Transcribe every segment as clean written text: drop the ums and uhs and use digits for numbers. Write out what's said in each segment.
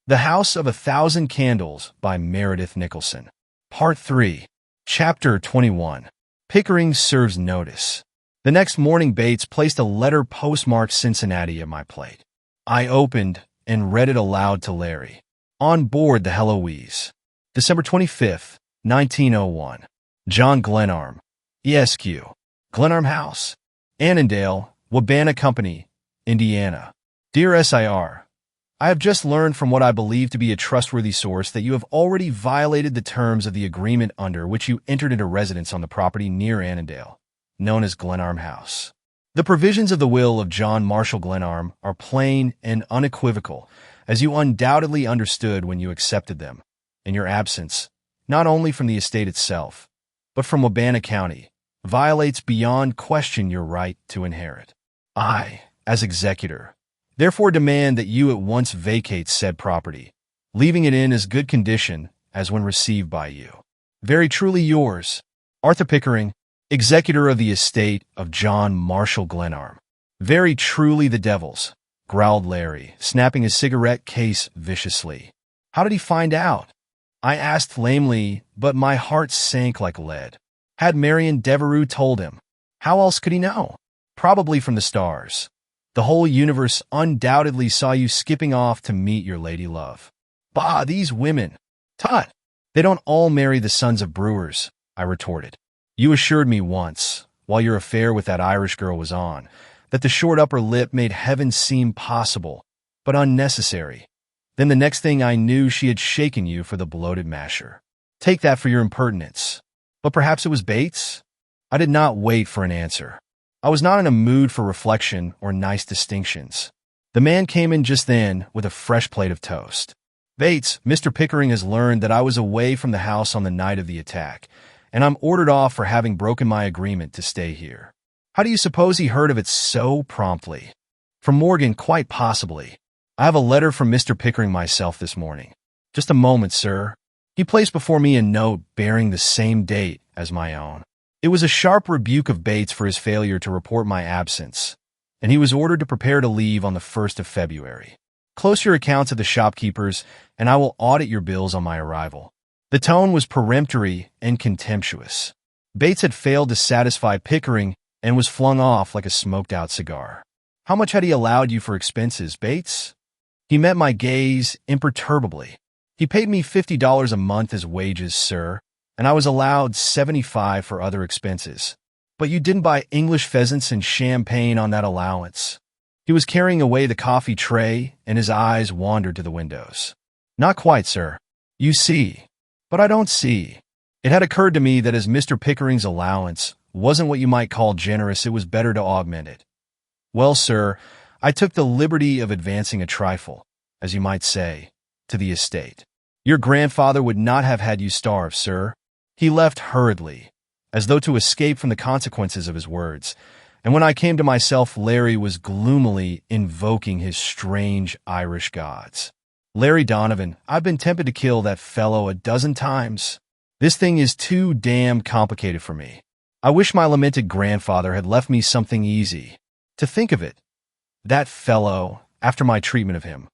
The House of a Thousand Candles by Meredith Nicholson. Part 3. Chapter 21. Pickering serves notice. The next morning, Bates placed a letter postmarked Cincinnati at my plate. I opened and read it aloud to Larry. On board the Heloise. December 25th, 1901. John Glenarm, ESQ. Glenarm House, Annandale, Wabana Company, Indiana. Dear SIR, I have just learned from what I believe to be a trustworthy source that you have already violated the terms of the agreement under which you entered into residence on the property near Annandale, known as Glenarm House. The provisions of the will of John Marshall Glenarm are plain and unequivocal, as you undoubtedly understood when you accepted them, in your absence, not only from the estate itself, but from Wabana County, violates beyond question your right to inherit. I, as executor, therefore demand that you at once vacate said property, leaving it in as good condition as when received by you. Very truly yours, Arthur Pickering, executor of the estate of John Marshall Glenarm. Very truly the devil's, growled Larry, snapping his cigarette case viciously. How did he find out? I asked lamely, but my heart sank like lead. Had Marion Devereux told him? How else could he know? Probably from the stars. The whole universe undoubtedly saw you skipping off to meet your lady love. Bah, these women! Tut! They don't all marry the sons of brewers, I retorted. You assured me once, while your affair with that Irish girl was on, that the short upper lip made heaven seem possible, but unnecessary. Then the next thing I knew, she had shaken you for the bloated masher. Take that for your impertinence. But perhaps it was Bates? I did not wait for an answer. I was not in a mood for reflection or nice distinctions. The man came in just then with a fresh plate of toast. Bates, Mr. Pickering has learned that I was away from the house on the night of the attack, and I'm ordered off for having broken my agreement to stay here. How do you suppose he heard of it so promptly? From Morgan, quite possibly. I have a letter from Mr. Pickering myself this morning. Just a moment, sir. He placed before me a note bearing the same date as my own. It was a sharp rebuke of Bates for his failure to report my absence, and he was ordered to prepare to leave on the 1st of February. Close your accounts of the shopkeepers, and I will audit your bills on my arrival. The tone was peremptory and contemptuous. Bates had failed to satisfy Pickering and was flung off like a smoked-out cigar. How much had he allowed you for expenses, Bates? He met my gaze imperturbably. He paid me $50 a month as wages, sir, and I was allowed $75 for other expenses. But you didn't buy English pheasants and champagne on that allowance. He was carrying away the coffee tray, and his eyes wandered to the windows. Not quite, sir. You see. But I don't see. It had occurred to me that as Mr. Pickering's allowance wasn't what you might call generous, it was better to augment it. Well, sir, I took the liberty of advancing a trifle, as you might say, to the estate. Your grandfather would not have had you starve, sir. He left hurriedly, as though to escape from the consequences of his words, and when I came to myself, Larry was gloomily invoking his strange Irish gods. Larry Donovan, I've been tempted to kill that fellow a dozen times. This thing is too damn complicated for me. I wish my lamented grandfather had left me something easy. To think of it, that fellow, after my treatment of him,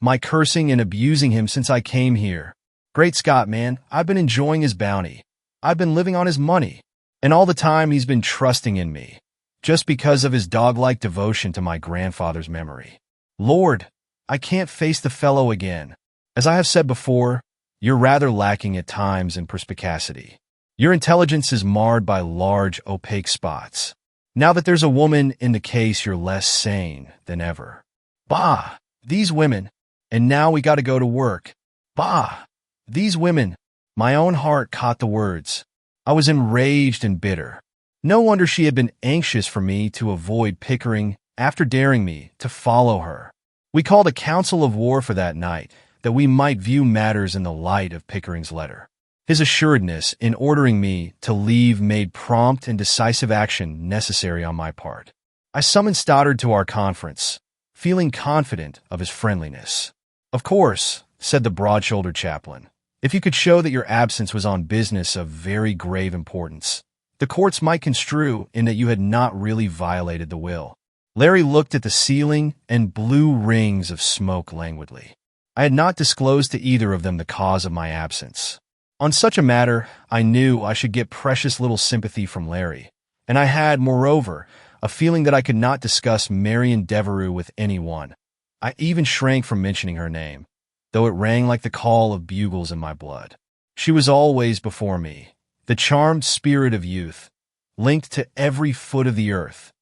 my cursing and abusing him since I came here. Great Scott, man, I've been enjoying his bounty. I've been living on his money, and all the time he's been trusting in me, just because of his dog-like devotion to my grandfather's memory. Lord, I can't face the fellow again. As I have said before, you're rather lacking at times in perspicacity. Your intelligence is marred by large, opaque spots. Now that there's a woman in the case, you're less sane than ever. Bah, these women. And now we got to go to work. Bah, these women. My own heart caught the words. I was enraged and bitter. No wonder she had been anxious for me to avoid Pickering after daring me to follow her. We called a council of war for that night, that we might view matters in the light of Pickering's letter. His assuredness in ordering me to leave made prompt and decisive action necessary on my part. I summoned Stoddard to our conference, feeling confident of his friendliness. Of course, said the broad-shouldered chaplain, if you could show that your absence was on business of very grave importance, the courts might construe in that you had not really violated the will. Larry looked at the ceiling and blew rings of smoke languidly. I had not disclosed to either of them the cause of my absence. On such a matter, I knew I should get precious little sympathy from Larry, and I had, moreover, a feeling that I could not discuss Marion Devereux with anyone. I even shrank from mentioning her name, though it rang like the call of bugles in my blood. She was always before me, the charmed spirit of youth, linked to every foot of the earth,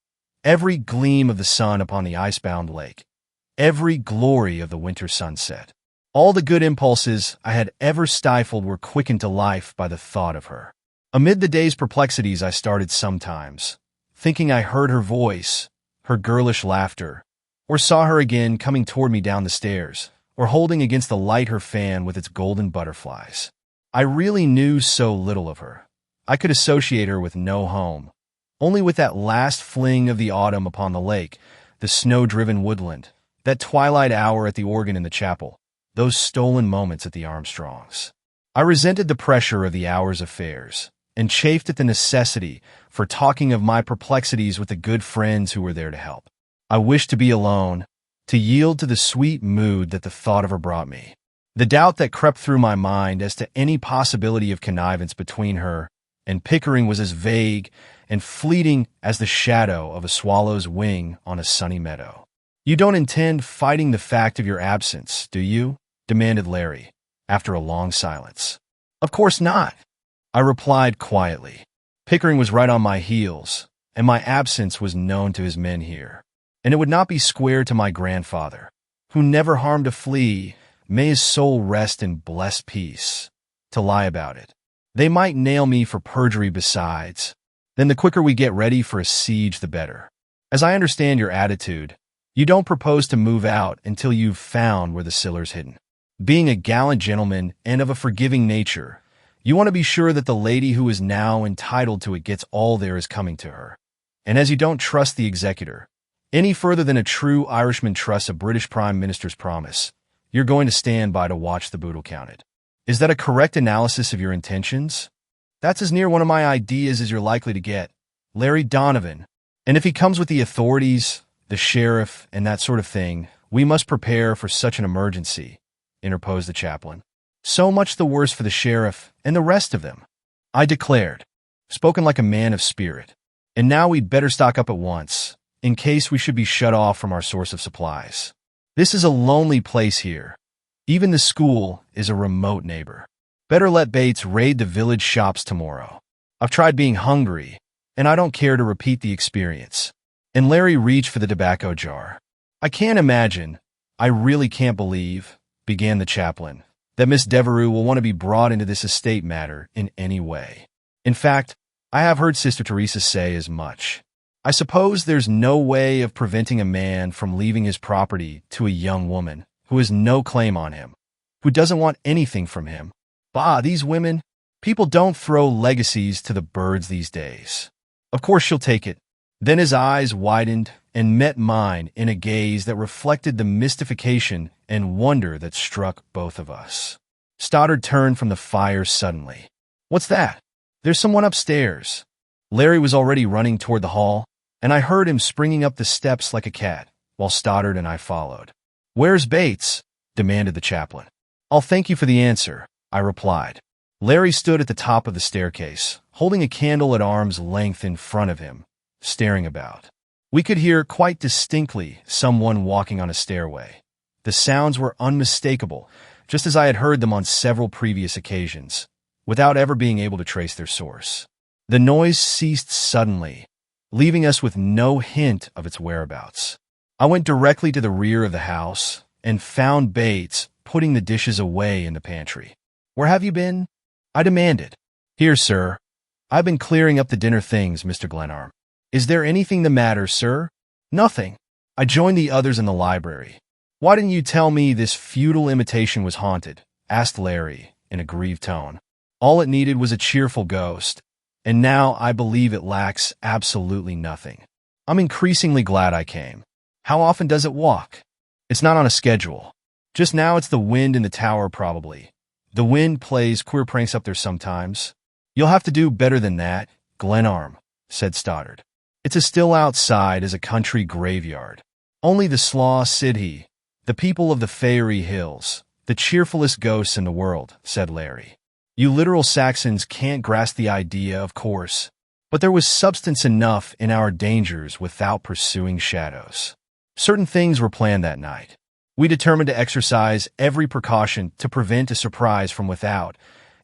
every gleam of the sun upon the icebound lake, every glory of the winter sunset. All the good impulses I had ever stifled were quickened to life by the thought of her. Amid the day's perplexities, I started sometimes, thinking I heard her voice, her girlish laughter, or saw her again coming toward me down the stairs, or holding against the light her fan with its golden butterflies. I really knew so little of her. I could associate her with no home, only with that last fling of the autumn upon the lake, the snow-driven woodland, that twilight hour at the organ in the chapel, those stolen moments at the Armstrongs. I resented the pressure of the hour's affairs, and chafed at the necessity for talking of my perplexities with the good friends who were there to help. I wished to be alone, to yield to the sweet mood that the thought of her brought me. The doubt that crept through my mind as to any possibility of connivance between her and Pickering was as vague and fleeting as the shadow of a swallow's wing on a sunny meadow. "You don't intend fighting the fact of your absence, do you?" demanded Larry, after a long silence. "Of course not," I replied quietly. Pickering was right on my heels, and my absence was known to his men here. And it would not be square to my grandfather, who never harmed a flea, may his soul rest in blessed peace, to lie about it. They might nail me for perjury besides. Then the quicker we get ready for a siege, the better. As I understand your attitude, you don't propose to move out until you've found where the Siller's hidden. Being a gallant gentleman and of a forgiving nature, you want to be sure that the lady who is now entitled to it gets all there is coming to her. And as you don't trust the executor any further than a true Irishman trusts a British Prime Minister's promise, you're going to stand by to watch the boodle counted. Is that a correct analysis of your intentions? That's as near one of my ideas as you're likely to get, Larry Donovan. And if he comes with the authorities, the sheriff, and that sort of thing, we must prepare for such an emergency, interposed the chaplain. So much the worse for the sheriff and the rest of them, I declared, spoken like a man of spirit. And now we'd better stock up at once, in case we should be shut off from our source of supplies. This is a lonely place here. Even the school is a remote neighbor. Better let Bates raid the village shops tomorrow. I've tried being hungry, and I don't care to repeat the experience. And Larry reached for the tobacco jar. I can't imagine, I really can't believe, began the chaplain, that Miss Devereux will want to be brought into this estate matter in any way. In fact, I have heard Sister Teresa say as much. I suppose there's no way of preventing a man from leaving his property to a young woman who has no claim on him, who doesn't want anything from him. Bah, these women, people don't throw legacies to the birds these days. Of course she'll take it. Then his eyes widened and met mine in a gaze that reflected the mystification and wonder that struck both of us. Stoddard turned from the fire suddenly. "What's that?" "There's someone upstairs." Larry was already running toward the hall, and I heard him springing up the steps like a cat, while Stoddard and I followed. "Where's Bates?" demanded the chaplain. "I'll thank you for the answer," I replied. Larry stood at the top of the staircase, holding a candle at arm's length in front of him, staring about. We could hear quite distinctly someone walking on a stairway. The sounds were unmistakable, just as I had heard them on several previous occasions, without ever being able to trace their source. The noise ceased suddenly, leaving us with no hint of its whereabouts. I went directly to the rear of the house and found Bates putting the dishes away in the pantry. "Where have you been?" I demanded. "Here, sir. I've been clearing up the dinner things, Mr. Glenarm." "Is there anything the matter, sir?" "Nothing." I joined the others in the library. "Why didn't you tell me this futile imitation was haunted?" asked Larry in a grieved tone. "All it needed was a cheerful ghost, and now I believe it lacks absolutely nothing. I'm increasingly glad I came. How often does it walk?" "It's not on a schedule. Just now it's the wind in the tower, probably. The wind plays queer pranks up there sometimes." "You'll have to do better than that, Glenarm," said Stoddard. "It's as still outside as a country graveyard. Only the Slaw Sidhe, the people of the Fairy Hills, "The cheerfulest ghosts in the world," said Larry. "You literal Saxons can't grasp the idea, of course. But there was substance enough in our dangers without pursuing shadows. Certain things were planned that night. We determined to exercise every precaution to prevent a surprise from without,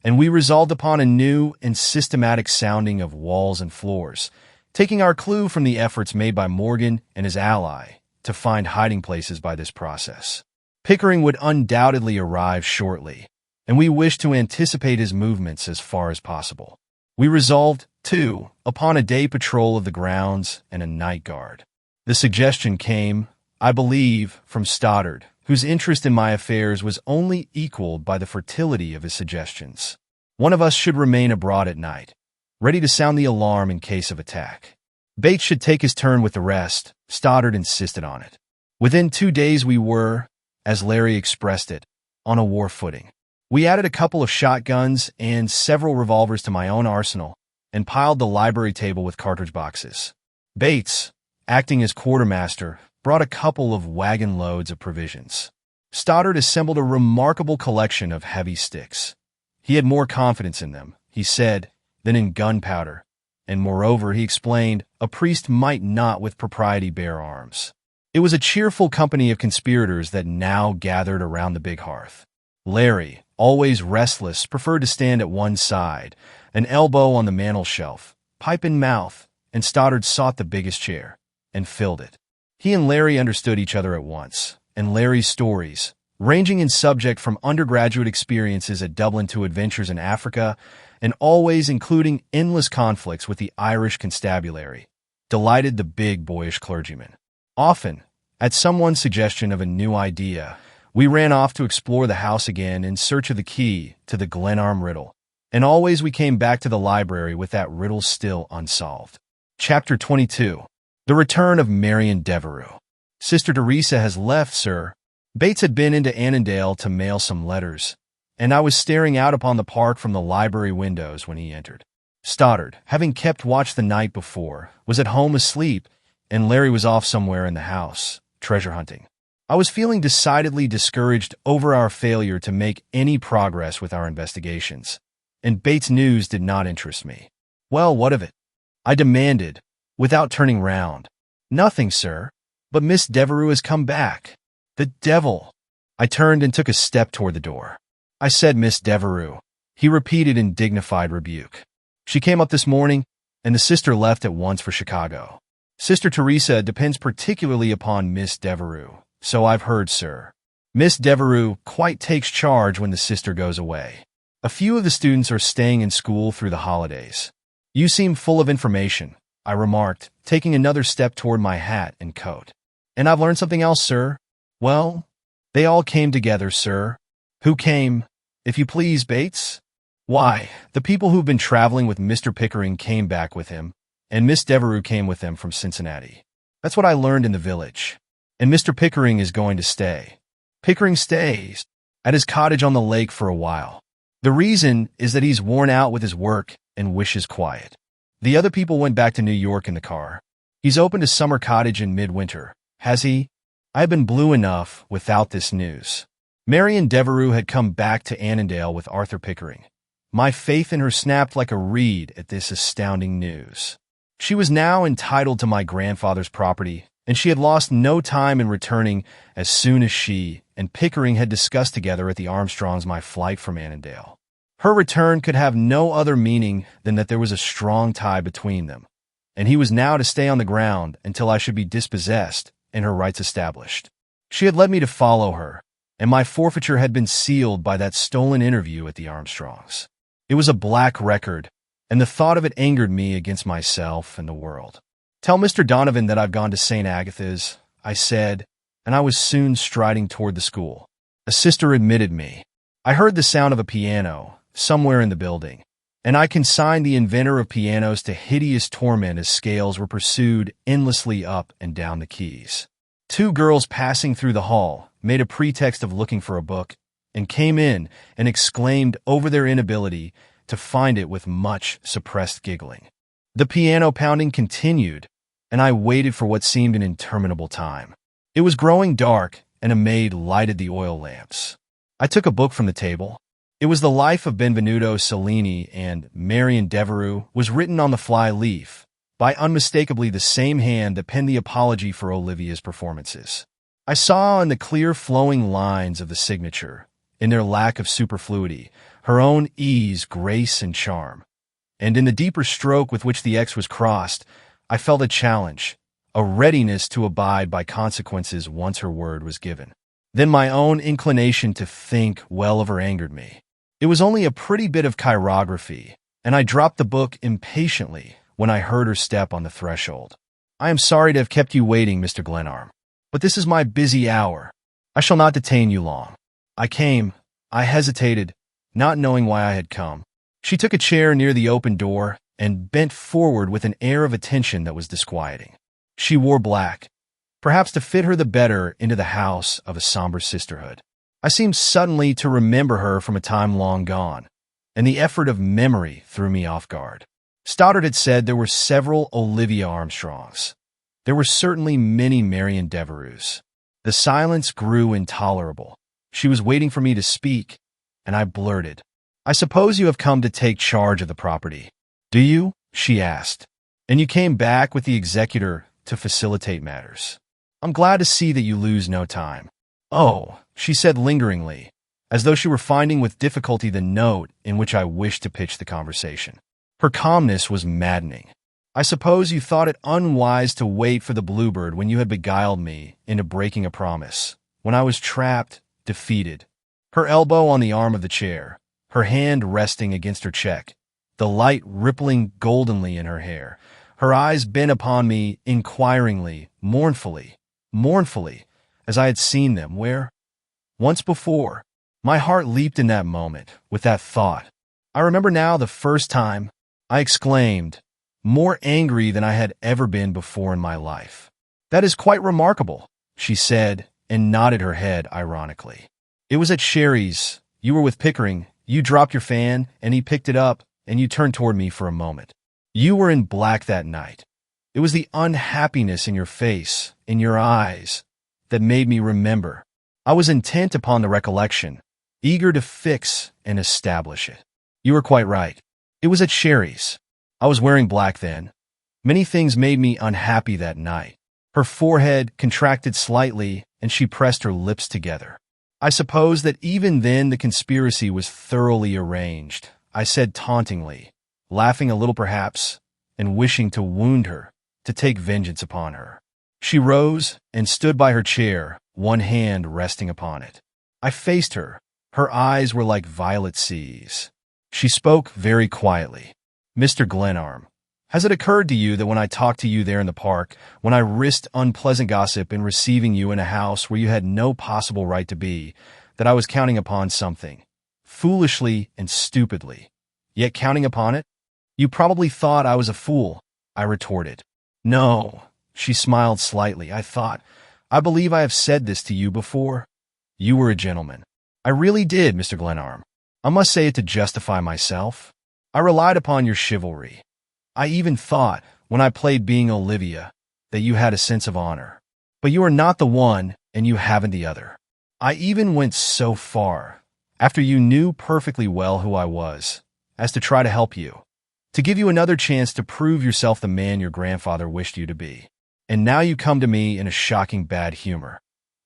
and we resolved upon a new and systematic sounding of walls and floors, taking our clue from the efforts made by Morgan and his ally to find hiding places by this process. Pickering would undoubtedly arrive shortly, and we wished to anticipate his movements as far as possible. We resolved, too, upon a day patrol of the grounds and a night guard. The suggestion came, I believe, from Stoddard, whose interest in my affairs was only equaled by the fertility of his suggestions. One of us should remain abroad at night, ready to sound the alarm in case of attack. Bates should take his turn with the rest. Stoddard insisted on it. Within 2 days we were, as Larry expressed it, on a war footing. We added a couple of shotguns and several revolvers to my own arsenal and piled the library table with cartridge boxes. Bates, acting as quartermaster, brought a couple of wagon loads of provisions. Stoddard assembled a remarkable collection of heavy sticks. He had more confidence in them, he said, than in gunpowder, and moreover, he explained, a priest might not with propriety bear arms. It was a cheerful company of conspirators that now gathered around the big hearth. Larry, always restless, preferred to stand at one side, an elbow on the mantel shelf, pipe in mouth, and Stoddard sought the biggest chair and filled it. He and Larry understood each other at once, and Larry's stories, ranging in subject from undergraduate experiences at Dublin to adventures in Africa, and always including endless conflicts with the Irish constabulary, delighted the big boyish clergyman. Often, at someone's suggestion of a new idea, we ran off to explore the house again in search of the key to the Glenarm riddle, and always we came back to the library with that riddle still unsolved. Chapter 22. The Return of Marion Devereux. Sister Teresa has left, sir. Bates had been into Annandale to mail some letters, and I was staring out upon the park from the library windows when he entered. Stoddard, having kept watch the night before, was at home asleep, and Larry was off somewhere in the house, treasure hunting. I was feeling decidedly discouraged over our failure to make any progress with our investigations, and Bates' news did not interest me. Well, what of it? I demanded, without turning round. Nothing, sir, but Miss Devereux has come back. The devil! I turned and took a step toward the door. I said Miss Devereux. He repeated in dignified rebuke. She came up this morning, and the sister left at once for Chicago. Sister Teresa depends particularly upon Miss Devereux, so I've heard, sir. Miss Devereux quite takes charge when the sister goes away. A few of the students are staying in school through the holidays. You seem full of information, I remarked, taking another step toward my hat and coat. And I've learned something else, sir. Well, they all came together, sir. Who came, if you please, Bates? Why, the people who've been traveling with Mr. Pickering came back with him, and Miss Devereux came with them from Cincinnati. That's what I learned in the village. And Mr. Pickering is going to stay. Pickering stays at his cottage on the lake for a while. The reason is that he's worn out with his work and wishes quiet. The other people went back to New York in the car. He's opened a summer cottage in midwinter, has he? I've been blue enough without this news. Marion Devereux had come back to Annandale with Arthur Pickering. My faith in her snapped like a reed at this astounding news. She was now entitled to my grandfather's property, and she had lost no time in returning as soon as she and Pickering had discussed together at the Armstrongs my flight from Annandale. Her return could have no other meaning than that there was a strong tie between them, and he was now to stay on the ground until I should be dispossessed and her rights established. She had led me to follow her, and my forfeiture had been sealed by that stolen interview at the Armstrongs. It was a black record, and the thought of it angered me against myself and the world. Tell Mr. Donovan that I've gone to St. Agatha's, I said, and I was soon striding toward the school. A sister admitted me. I heard the sound of a piano somewhere in the building, and I consigned the inventor of pianos to hideous torment as scales were pursued endlessly up and down the keys. 2 girls passing through the hall made a pretext of looking for a book and came in and exclaimed over their inability to find it with much suppressed giggling. The piano pounding continued, and I waited for what seemed an interminable time. It was growing dark, and a maid lighted the oil lamps. I took a book from the table. It was The Life of Benvenuto Cellini, and Marion Devereux was written on the fly leaf by unmistakably the same hand that penned the apology for Olivia's performances. I saw in the clear flowing lines of the signature, in their lack of superfluity, her own ease, grace, and charm. And in the deeper stroke with which the X was crossed, I felt a challenge, a readiness to abide by consequences once her word was given. Then my own inclination to think well of her angered me. It was only a pretty bit of chirography, and I dropped the book impatiently when I heard her step on the threshold. "I am sorry to have kept you waiting, Mr. Glenarm, but this is my busy hour. I shall not detain you long." I hesitated, not knowing why I had come. She took a chair near the open door and bent forward with an air of attention that was disquieting. She wore black, perhaps to fit her the better into the house of a somber sisterhood. I seemed suddenly to remember her from a time long gone, and the effort of memory threw me off guard. Stoddard had said there were several Olivia Armstrongs. There were certainly many Marion Devereux. The silence grew intolerable. She was waiting for me to speak, and I blurted, "I suppose you have come to take charge of the property, do you?" she asked. "And you came back with the executor to facilitate matters. I'm glad to see that you lose no time." "Oh," she said lingeringly, as though she were finding with difficulty the note in which I wished to pitch the conversation. Her calmness was maddening. "I suppose you thought it unwise to wait for the bluebird when you had beguiled me into breaking a promise, when I was trapped, defeated." Her elbow on the arm of the chair, her hand resting against her cheek, the light rippling goldenly in her hair, her eyes bent upon me inquiringly, mournfully, as I had seen them where? Once before. My heart leaped in that moment, with that thought. I remember now the first time, I exclaimed, more angry than I had ever been before in my life. "That is quite remarkable," she said, and nodded her head ironically. "It was at Sherry's. You were with Pickering. You dropped your fan, and he picked it up, and you turned toward me for a moment. You were in black that night. It was the unhappiness in your face, in your eyes, that made me remember. I was intent upon the recollection, eager to fix and establish it. You were quite right. It was at Sherry's. I was wearing black then. Many things made me unhappy that night." Her forehead contracted slightly, and she pressed her lips together. "I suppose that even then the conspiracy was thoroughly arranged," I said tauntingly, laughing a little perhaps, and wishing to wound her, to take vengeance upon her. She rose and stood by her chair, one hand resting upon it. I faced her. Her eyes were like violet seas. She spoke very quietly. "Mr. Glenarm, has it occurred to you that when I talked to you there in the park, when I risked unpleasant gossip in receiving you in a house where you had no possible right to be, that I was counting upon something, foolishly and stupidly, yet counting upon it? You probably thought I was a fool," I retorted. "No," she smiled slightly. I believe I have said this to you before. You were a gentleman." "I really did, Mr. Glenarm. I must say it to justify myself. I relied upon your chivalry. I even thought, when I played being Olivia, that you had a sense of honor. But you are not the one, and you haven't the other. I even went so far, after you knew perfectly well who I was, as to try to help you, to give you another chance to prove yourself the man your grandfather wished you to be. And now you come to me in a shocking bad humor.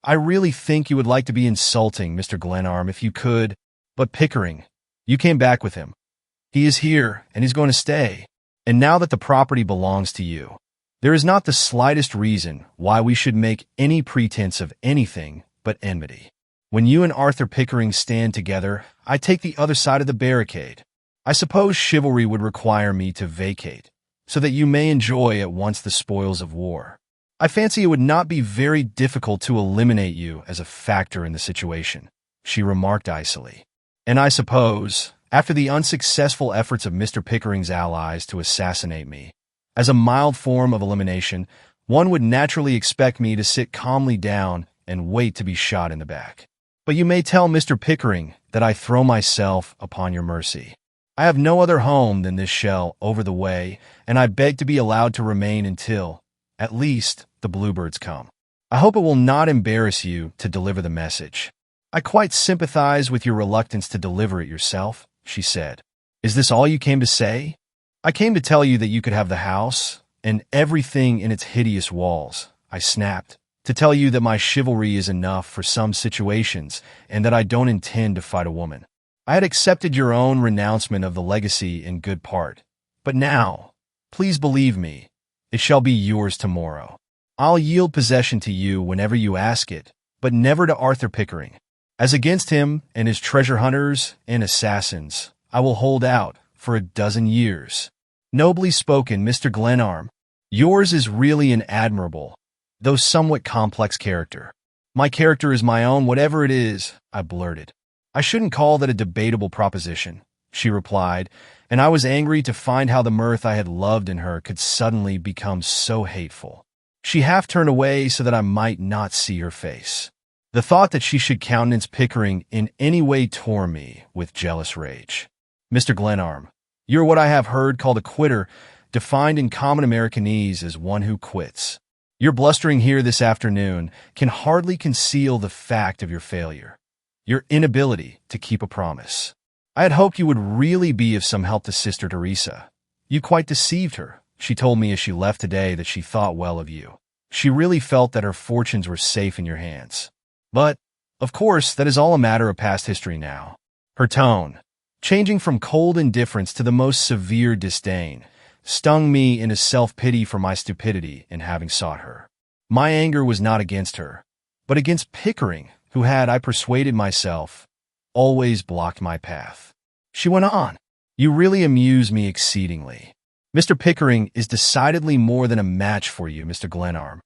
I really think you would like to be insulting, Mr. Glenarm, if you could. But Pickering, you came back with him. He is here, and he's going to stay. And now that the property belongs to you, there is not the slightest reason why we should make any pretense of anything but enmity. When you and Arthur Pickering stand together, I take the other side of the barricade. I suppose chivalry would require me to vacate, so that you may enjoy at once the spoils of war. I fancy it would not be very difficult to eliminate you as a factor in the situation," she remarked icily. "And I suppose, after the unsuccessful efforts of Mr. Pickering's allies to assassinate me, as a mild form of elimination, one would naturally expect me to sit calmly down and wait to be shot in the back. But you may tell Mr. Pickering that I throw myself upon your mercy. I have no other home than this shell over the way, and I beg to be allowed to remain until, at least, the bluebirds come. I hope it will not embarrass you to deliver the message." "I quite sympathize with your reluctance to deliver it yourself," she said. "Is this all you came to say?" "I came to tell you that you could have the house and everything in its hideous walls," I snapped. "To tell you that my chivalry is enough for some situations and that I don't intend to fight a woman. I had accepted your own renouncement of the legacy in good part. But now, please believe me, it shall be yours tomorrow. I'll yield possession to you whenever you ask it, but never to Arthur Pickering. As against him and his treasure hunters and assassins, I will hold out for a dozen years." "Nobly spoken, Mr. Glenarm. Yours is really an admirable, though somewhat complex character." "My character is my own, whatever it is," I blurted. "I shouldn't call that a debatable proposition," she replied, and I was angry to find how the mirth I had loved in her could suddenly become so hateful. She half turned away so that I might not see her face. The thought that she should countenance Pickering in any way tore me with jealous rage. "Mr. Glenarm, you're what I have heard called a quitter, defined in common Americanese as one who quits. Your blustering here this afternoon can hardly conceal the fact of your failure, your inability to keep a promise. I had hoped you would really be of some help to Sister Teresa. You quite deceived her. She told me as she left today that she thought well of you. She really felt that her fortunes were safe in your hands. But, of course, that is all a matter of past history now." Her tone, changing from cold indifference to the most severe disdain, stung me into self-pity for my stupidity in having sought her. My anger was not against her, but against Pickering, who had, I persuaded myself, always blocked my path. She went on, "You really amuse me exceedingly. Mr. Pickering is decidedly more than a match for you, Mr. Glenarm.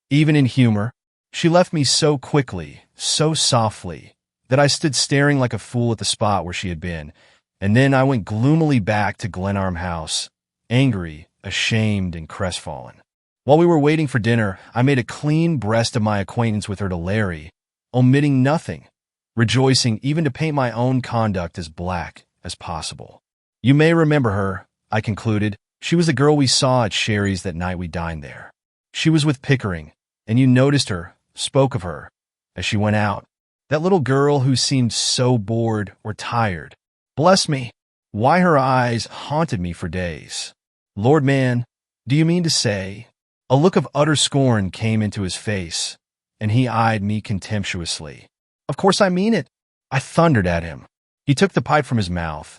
Even in humor." She left me so quickly, so softly, that I stood staring like a fool at the spot where she had been, and then I went gloomily back to Glenarm House, angry, ashamed, and crestfallen. While we were waiting for dinner, I made a clean breast of my acquaintance with her to Larry, omitting nothing, rejoicing even to paint my own conduct as black as possible. "You may remember her," I concluded. "She was the girl we saw at Sherry's that night we dined there. She was with Pickering, and you noticed her, spoke of her, as she went out. That little girl who seemed so bored or tired. Bless me, why her eyes haunted me for days." "Lord, man, do you mean to say—" A look of utter scorn came into his face, and he eyed me contemptuously. "Of course I mean it," I thundered at him. He took the pipe from his mouth,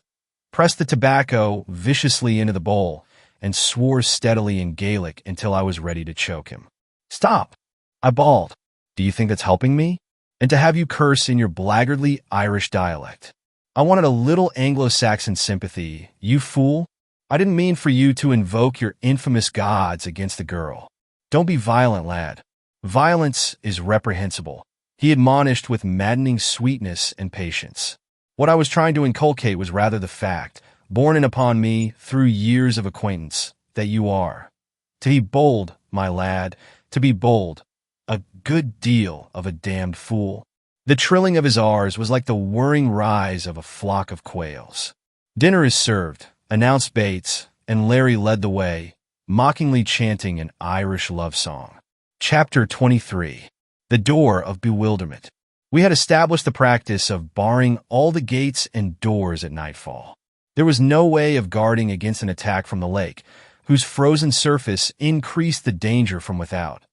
pressed the tobacco viciously into the bowl, and swore steadily in Gaelic until I was ready to choke him. "Stop," I bawled. "Do you think that's helping me? And to have you curse in your blackguardly Irish dialect. I wanted a little Anglo-Saxon sympathy, you fool. I didn't mean for you to invoke your infamous gods against the girl. Don't be violent, lad. Violence is reprehensible," he admonished with maddening sweetness and patience. What I was trying to inculcate was rather the fact, borne in upon me through years of acquaintance, that you are, to be bold, my lad, to be bold, a good deal of a damned fool. The trilling of his R's was like the whirring rise of a flock of quails. "Dinner is served," announced Bates, and Larry led the way, mockingly chanting an Irish love song. Chapter 23. The Door of Bewilderment. We had established the practice of barring all the gates and doors at nightfall. There was no way of guarding against an attack from the lake, whose frozen surface increased the danger from without.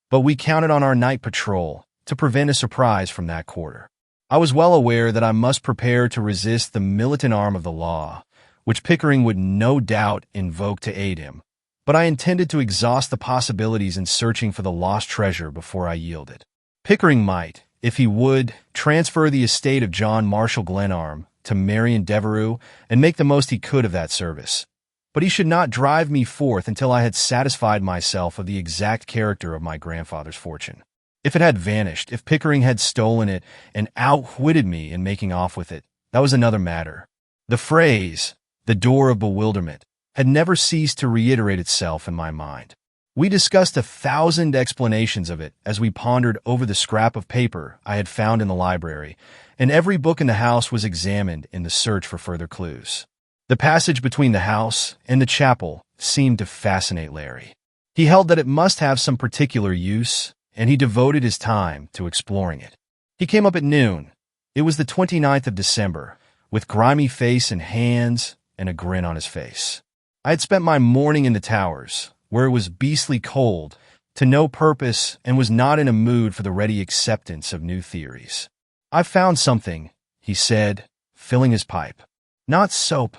But we counted on our night patrol to prevent a surprise from that quarter. I was well aware that I must prepare to resist the militant arm of the law, which Pickering would no doubt invoke to aid him, but I intended to exhaust the possibilities in searching for the lost treasure before I yielded. Pickering might, if he would, transfer the estate of John Marshall Glenarm to Marion Devereux and make the most he could of that service. But he should not drive me forth until I had satisfied myself of the exact character of my grandfather's fortune. If it had vanished, if Pickering had stolen it and outwitted me in making off with it, that was another matter. The phrase, "the door of bewilderment," had never ceased to reiterate itself in my mind. We discussed 1,000 explanations of it as we pondered over the scrap of paper I had found in the library, and every book in the house was examined in the search for further clues. The passage between the house and the chapel seemed to fascinate Larry. He held that it must have some particular use, and he devoted his time to exploring it. He came up at noon, It was the 29th of December, with grimy face and hands and a grin on his face. I had spent my morning in the towers, where it was beastly cold, to no purpose, and was not in a mood for the ready acceptance of new theories. "I've found something," he said, filling his pipe. "Not soap.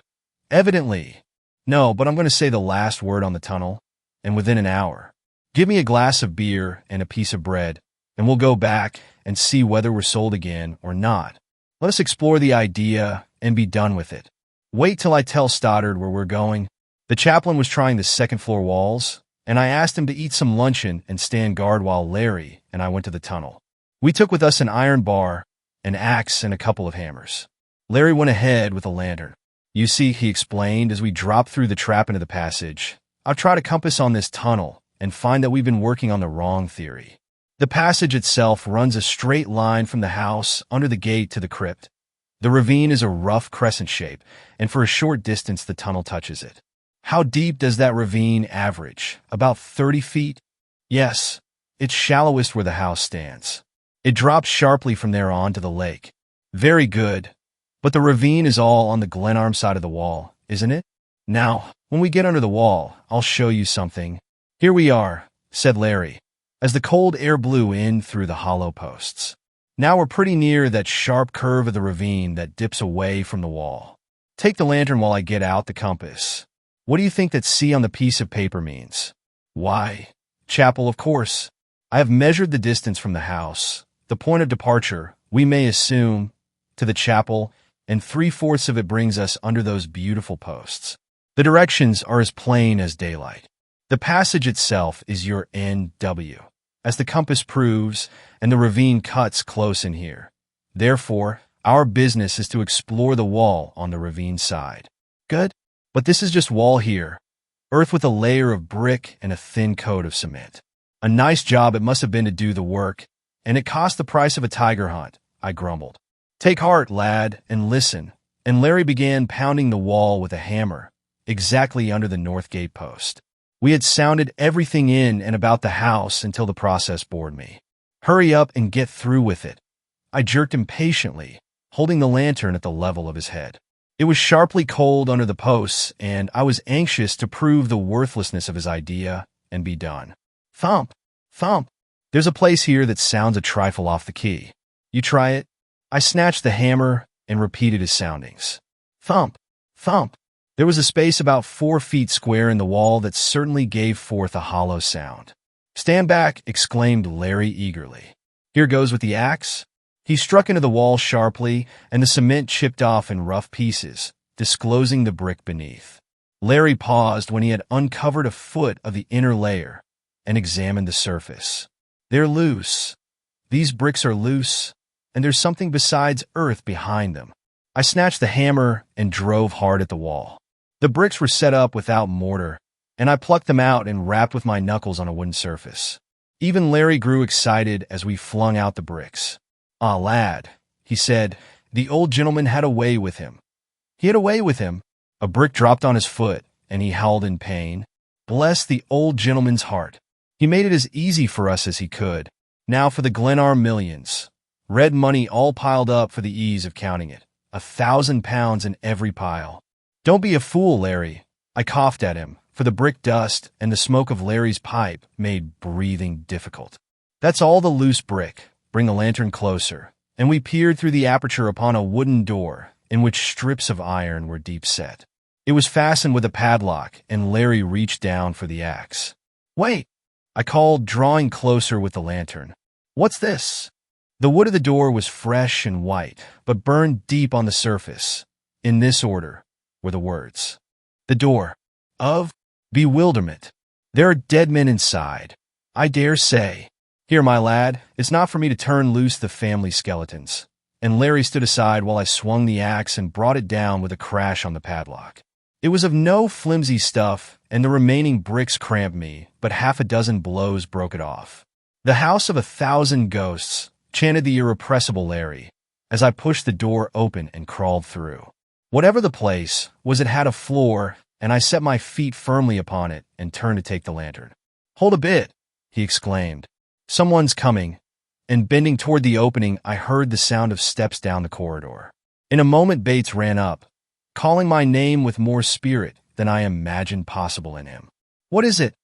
Evidently. No, but I'm going to say the last word on the tunnel, and within an hour. Give me a glass of beer and a piece of bread, and we'll go back and see whether we're sold again or not. Let us explore the idea and be done with it. Wait till I tell Stoddard where we're going." The chaplain was trying the second-floor walls, and I asked him to eat some luncheon and stand guard while Larry and I went to the tunnel. We took with us an iron bar, an axe, and a couple of hammers. Larry went ahead with a lantern. "You see," he explained as we dropped through the trap into the passage, "I've tried a compass on this tunnel and find that we've been working on the wrong theory. The passage itself runs a straight line from the house under the gate to the crypt. The ravine is a rough crescent shape, and for a short distance the tunnel touches it. How deep does that ravine average? About 30 feet? Yes, it's shallowest where the house stands. It drops sharply from there on to the lake. Very good. But the ravine is all on the Glenarm side of the wall, isn't it? Now, when we get under the wall, I'll show you something." "Here we are," said Larry, as the cold air blew in through the hollow posts. "Now we're pretty near that sharp curve of the ravine that dips away from the wall. Take the lantern while I get out the compass. What do you think that C on the piece of paper means?" "Why, chapel, of course. I have measured the distance from the house, the point of departure, we may assume, to the chapel, and 3/4 of it brings us under those beautiful posts. The directions are as plain as daylight. The passage itself is your NW, as the compass proves, and the ravine cuts close in here. Therefore, our business is to explore the wall on the ravine side." "Good. But this is just wall here. Earth with a layer of brick and a thin coat of cement. A nice job it must have been to do the work, and it cost the price of a tiger hunt," I grumbled. "Take heart, lad, and listen." And Larry began pounding the wall with a hammer, exactly under the north gate post. We had sounded everything in and about the house until the process bored me. "Hurry up and get through with it." I jerked impatiently, holding the lantern at the level of his head. It was sharply cold under the posts, and I was anxious to prove the worthlessness of his idea and be done. Thump, thump. "There's a place here that sounds a trifle off the key. You try it." I snatched the hammer and repeated his soundings. Thump, thump. There was a space about 4 feet square in the wall that certainly gave forth a hollow sound. "Stand back," exclaimed Larry eagerly. "Here goes with the axe." He struck into the wall sharply, and the cement chipped off in rough pieces, disclosing the brick beneath. Larry paused when he had uncovered a foot of the inner layer and examined the surface. "They're loose. These bricks are loose, and there's something besides earth behind them." I snatched the hammer and drove hard at the wall. The bricks were set up without mortar, and I plucked them out and rapped with my knuckles on a wooden surface. Even Larry grew excited as we flung out the bricks. "Ah, lad," he said, "the old gentleman had a way with him." He had a way with him. A brick dropped on his foot, and he howled in pain. Bless the old gentleman's heart. He made it as easy for us as he could. Now for the Glenarm millions. Red money all piled up for the ease of counting it. 1,000 pounds in every pile. "Don't be a fool, Larry." I coughed at him, for the brick dust and the smoke of Larry's pipe made breathing difficult. "That's all the loose brick. Bring the lantern closer." And we peered through the aperture upon a wooden door in which strips of iron were deep set. It was fastened with a padlock, and Larry reached down for the axe. "Wait," I called, drawing closer with the lantern. "What's this?" The wood of the door was fresh and white, but burned deep on the surface. In this order were the words: "The door of bewilderment. There are dead men inside, I dare say. Here, my lad, it's not for me to turn loose the family skeletons." And Larry stood aside while I swung the axe and brought it down with a crash on the padlock. It was of no flimsy stuff, and the remaining bricks cramped me, but 6 blows broke it off. "The house of 1,000 ghosts," chanted the irrepressible Larry, as I pushed the door open and crawled through. Whatever the place was, it had a floor, and I set my feet firmly upon it and turned to take the lantern. "Hold a bit," he exclaimed. "Someone's coming." and bending toward the opening, I heard the sound of steps down the corridor. In a moment, Bates ran up, calling my name with more spirit than I imagined possible in him. "What is it?"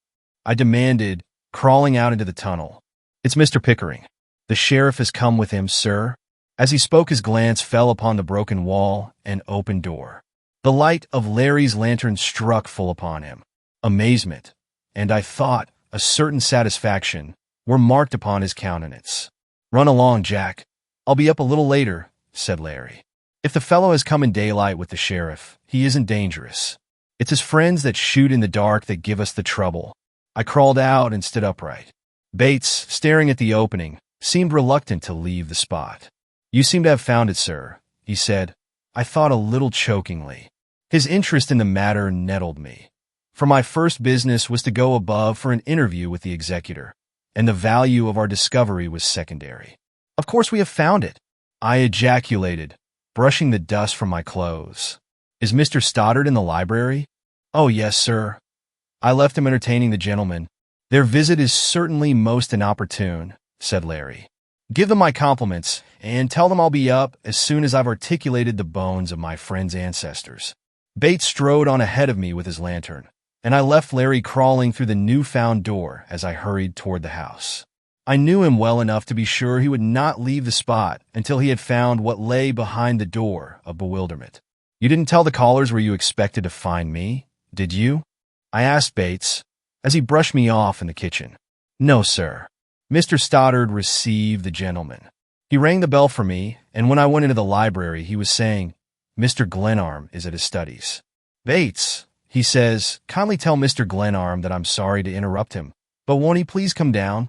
I demanded, crawling out into the tunnel. "It's Mr. Pickering. The sheriff has come with him, sir." As he spoke, his glance fell upon the broken wall and open door. The light of Larry's lantern struck full upon him. Amazement, and I thought a certain satisfaction, were marked upon his countenance. "Run along, Jack. I'll be up a little later," said Larry. "If the fellow has come in daylight with the sheriff, he isn't dangerous. It's his friends that shoot in the dark that give us the trouble." I crawled out and stood upright. Bates, staring at the opening, seemed reluctant to leave the spot. "You seem to have found it, sir," he said, I thought a little chokingly. His interest in the matter nettled me, for my first business was to go above for an interview with the executor, and the value of our discovery was secondary. "Of course we have found it," I ejaculated, brushing the dust from my clothes. "Is Mr. Stoddard in the library?" "Oh, yes, sir. I left him entertaining the gentlemen. Their visit is certainly most inopportune," said Larry. "Give them my compliments, and tell them I'll be up as soon as I've articulated the bones of my friend's ancestors." Bates strode on ahead of me with his lantern, and I left Larry crawling through the newfound door as I hurried toward the house. I knew him well enough to be sure he would not leave the spot until he had found what lay behind the door of bewilderment. "You didn't tell the callers where you expected to find me, did you?" I asked Bates, as he brushed me off in the kitchen. "No, sir. Mr. Stoddard received the gentleman. He rang the bell for me, and when I went into the library, he was saying, 'Mr. Glenarm is at his studies.' 'Bates,' he says, 'kindly tell Mr. Glenarm that I'm sorry to interrupt him, but won't he please come down?'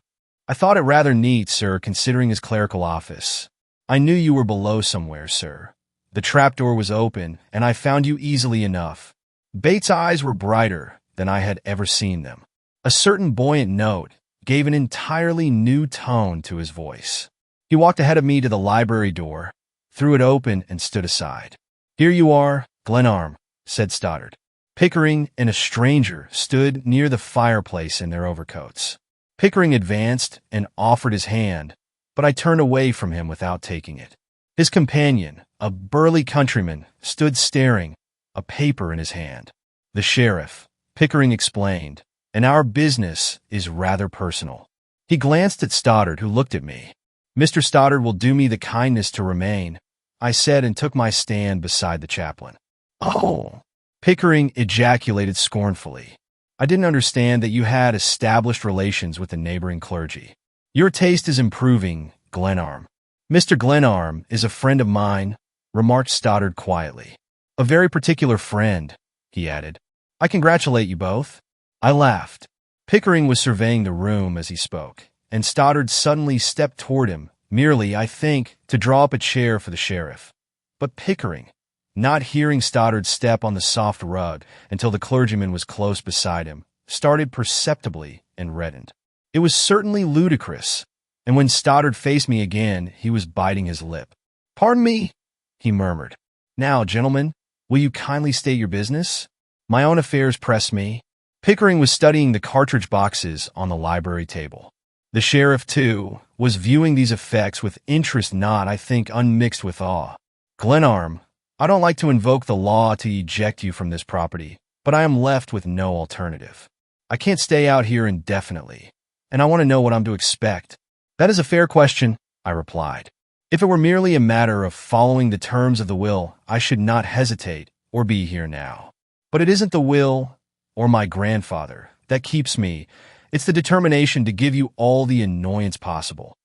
I thought it rather neat, sir, considering his clerical office. I knew you were below somewhere, sir. The trapdoor was open, and I found you easily enough." Bates' eyes were brighter than I had ever seen them. A certain buoyant note gave an entirely new tone to his voice. He walked ahead of me to the library door, threw it open, and stood aside. "Here you are, Glenarm," said Stoddard. Pickering and a stranger stood near the fireplace in their overcoats. Pickering advanced and offered his hand, but I turned away from him without taking it. His companion, a burly countryman, stood staring, a paper in his hand. "The sheriff," Pickering explained, "and our business is rather personal." He glanced at Stoddard, who looked at me. "Mr. Stoddard will do me the kindness to remain," I said, and took my stand beside the chaplain. "Oh!" Pickering ejaculated scornfully. "I didn't understand that you had established relations with the neighboring clergy. Your taste is improving, Glenarm." "Mr. Glenarm is a friend of mine," remarked Stoddard quietly. "A very particular friend," he added. "I congratulate you both." I laughed. Pickering was surveying the room as he spoke, and Stoddard suddenly stepped toward him, merely, I think, to draw up a chair for the sheriff. But Pickering, not hearing Stoddard's step on the soft rug until the clergyman was close beside him, started perceptibly and reddened. It was certainly ludicrous, and when Stoddard faced me again, he was biting his lip. "Pardon me," he murmured. "Now, gentlemen, will you kindly state your business? My own affairs press me." Pickering was studying the cartridge boxes on the library table. The sheriff, too, was viewing these effects with interest not, I think, unmixed with awe. "Glenarm, I don't like to invoke the law to eject you from this property, but I am left with no alternative. I can't stay out here indefinitely, and I want to know what I'm to expect." "That is a fair question," I replied. "If it were merely a matter of following the terms of the will, I should not hesitate or be here now. But it isn't the will or my grandfather that keeps me. It's the determination to give you all the annoyance possible,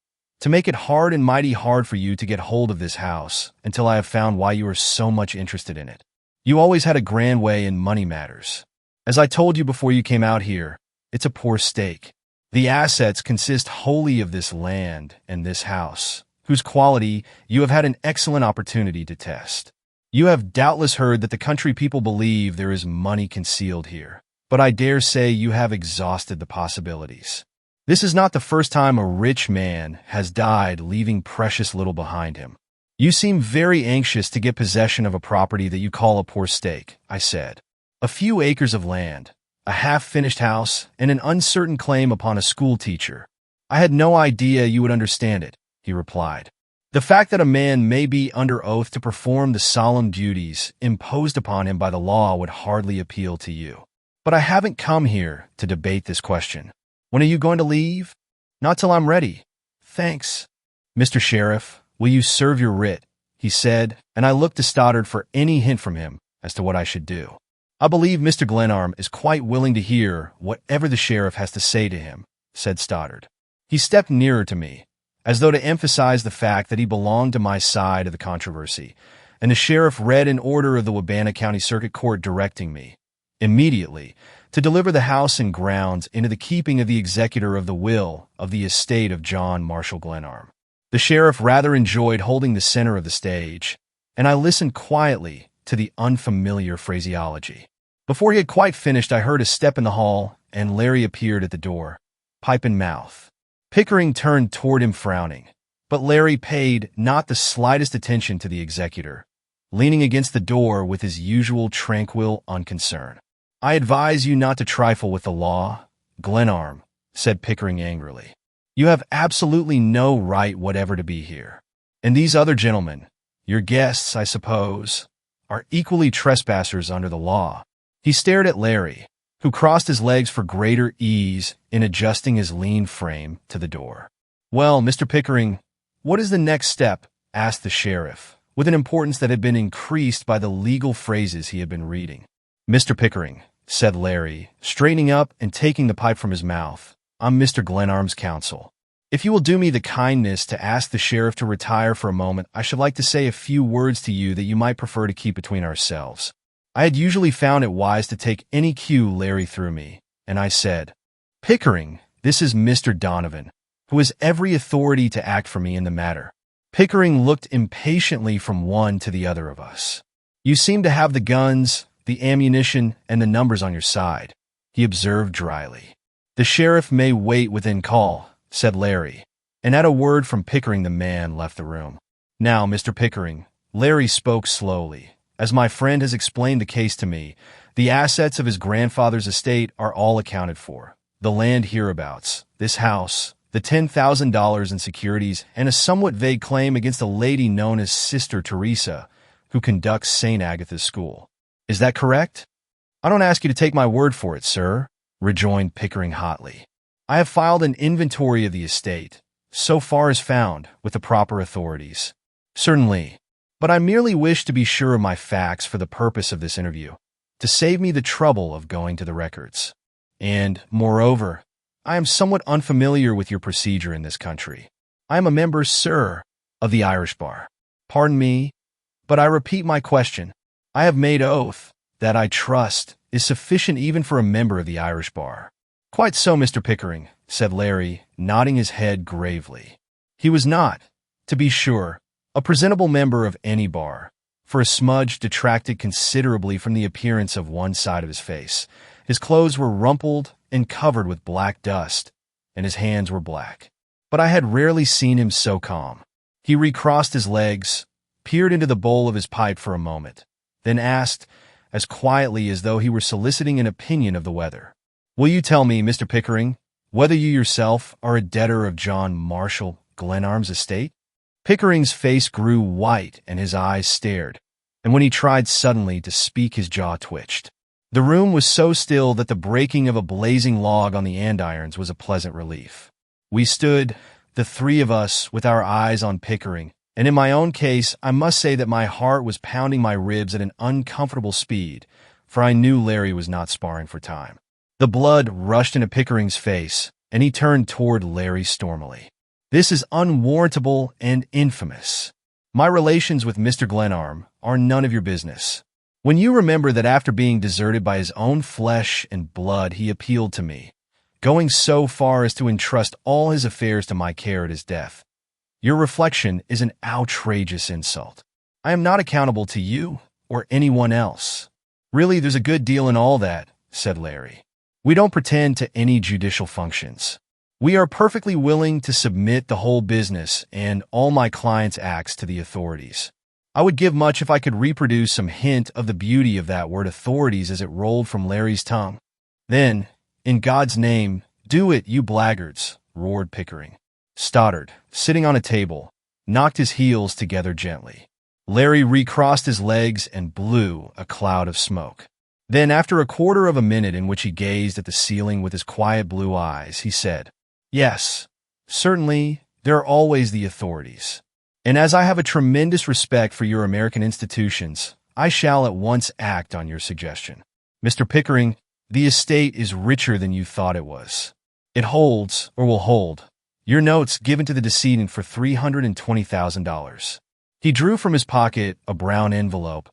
to make it hard and mighty hard for you to get hold of this house until I have found why you are so much interested in it. You always had a grand way in money matters. As I told you before you came out here, it's a poor stake. The assets consist wholly of this land and this house, whose quality you have had an excellent opportunity to test. You have doubtless heard that the country people believe there is money concealed here, but I dare say you have exhausted the possibilities. This is not the first time a rich man has died leaving precious little behind him. You seem very anxious to get possession of a property that you call a poor stake," I said. "A few acres of land, a half-finished house, and an uncertain claim upon a school teacher. I had no idea you would understand it. he replied. The fact that a man may be under oath to perform the solemn duties imposed upon him by the law would hardly appeal to you. But I haven't come here to debate this question. When are you going to leave? Not till I'm ready. Thanks. Mr. Sheriff, will you serve your writ? He said, and I looked to Stoddard for any hint from him as to what I should do. I believe Mr. Glenarm is quite willing to hear whatever the sheriff has to say to him, said Stoddard. He stepped nearer to me, as though to emphasize the fact that he belonged to my side of the controversy, and the sheriff read an order of the Wabana County Circuit Court directing me, immediately, to deliver the house and grounds into the keeping of the executor of the will of the estate of John Marshall Glenarm. The sheriff rather enjoyed holding the center of the stage, and I listened quietly to the unfamiliar phraseology. Before he had quite finished, I heard a step in the hall, and Larry appeared at the door, pipe in mouth. Pickering turned toward him frowning, but Larry paid not the slightest attention to the executor, leaning against the door with his usual tranquil unconcern. I advise you not to trifle with the law, Glenarm, said Pickering angrily. You have absolutely no right whatever to be here. And these other gentlemen, your guests, I suppose, are equally trespassers under the law. He stared at Larry, who crossed his legs for greater ease in adjusting his lean frame to the door. Well, Mr. Pickering, what is the next step? Asked the sheriff, with an importance that had been increased by the legal phrases he had been reading. Mr. Pickering, said Larry, straightening up and taking the pipe from his mouth, I'm Mr. Glenarm's counsel. If you will do me the kindness to ask the sheriff to retire for a moment, I should like to say a few words to you that you might prefer to keep between ourselves. I had usually found it wise to take any cue Larry threw me, and I said, Pickering, this is Mr. Donovan, who has every authority to act for me in the matter. Pickering looked impatiently from one to the other of us. You seem to have the guns, the ammunition, and the numbers on your side, he observed dryly. The sheriff may wait within call, said Larry, and at a word from Pickering the man left the room. Now, Mr. Pickering, Larry spoke slowly. As my friend has explained the case to me, the assets of his grandfather's estate are all accounted for. The land hereabouts, this house, the $10,000 in securities, and a somewhat vague claim against a lady known as Sister Teresa, who conducts St. Agatha's School. Is that correct? I don't ask you to take my word for it, sir, rejoined Pickering hotly. I have filed an inventory of the estate, so far as found, with the proper authorities. Certainly. But I merely wish to be sure of my facts for the purpose of this interview, to save me the trouble of going to the records. And, moreover, I am somewhat unfamiliar with your procedure in this country. I am a member, sir, of the Irish Bar. Pardon me, but I repeat my question. I have made oath that I trust is sufficient even for a member of the Irish Bar. Quite so, Mr. Pickering, said Larry, nodding his head gravely. He was not, to be sure, a presentable member of any bar, for a smudge detracted considerably from the appearance of one side of his face. His clothes were rumpled and covered with black dust, and his hands were black. But I had rarely seen him so calm. He recrossed his legs, peered into the bowl of his pipe for a moment, then asked, as quietly as though he were soliciting an opinion of the weather, Will you tell me, Mr. Pickering, whether you yourself are a debtor of John Marshall Glenarm's estate? Pickering's face grew white and his eyes stared, and when he tried suddenly to speak, his jaw twitched. The room was so still that the breaking of a blazing log on the andirons was a pleasant relief. We stood, the three of us, with our eyes on Pickering, and in my own case, I must say that my heart was pounding my ribs at an uncomfortable speed, for I knew Larry was not sparring for time. The blood rushed into Pickering's face, and he turned toward Larry stormily. This is unwarrantable and infamous. My relations with Mr. Glenarm are none of your business. When you remember that after being deserted by his own flesh and blood, he appealed to me, going so far as to entrust all his affairs to my care at his death, your reflection is an outrageous insult. I am not accountable to you or anyone else. Really, there's a good deal in all that, said Larry. We don't pretend to any judicial functions. We are perfectly willing to submit the whole business and all my clients' acts to the authorities. I would give much if I could reproduce some hint of the beauty of that word authorities as it rolled from Larry's tongue. Then, in God's name, do it, you blackguards, roared Pickering. Stoddard, sitting on a table, knocked his heels together gently. Larry recrossed his legs and blew a cloud of smoke. Then, after a quarter of a minute in which he gazed at the ceiling with his quiet blue eyes, he said, "Yes, certainly, there are always the authorities. And as I have a tremendous respect for your American institutions, I shall at once act on your suggestion. Mr. Pickering, the estate is richer than you thought it was. It holds, or will hold, your notes given to the decedent for $320,000. He drew from his pocket a brown envelope,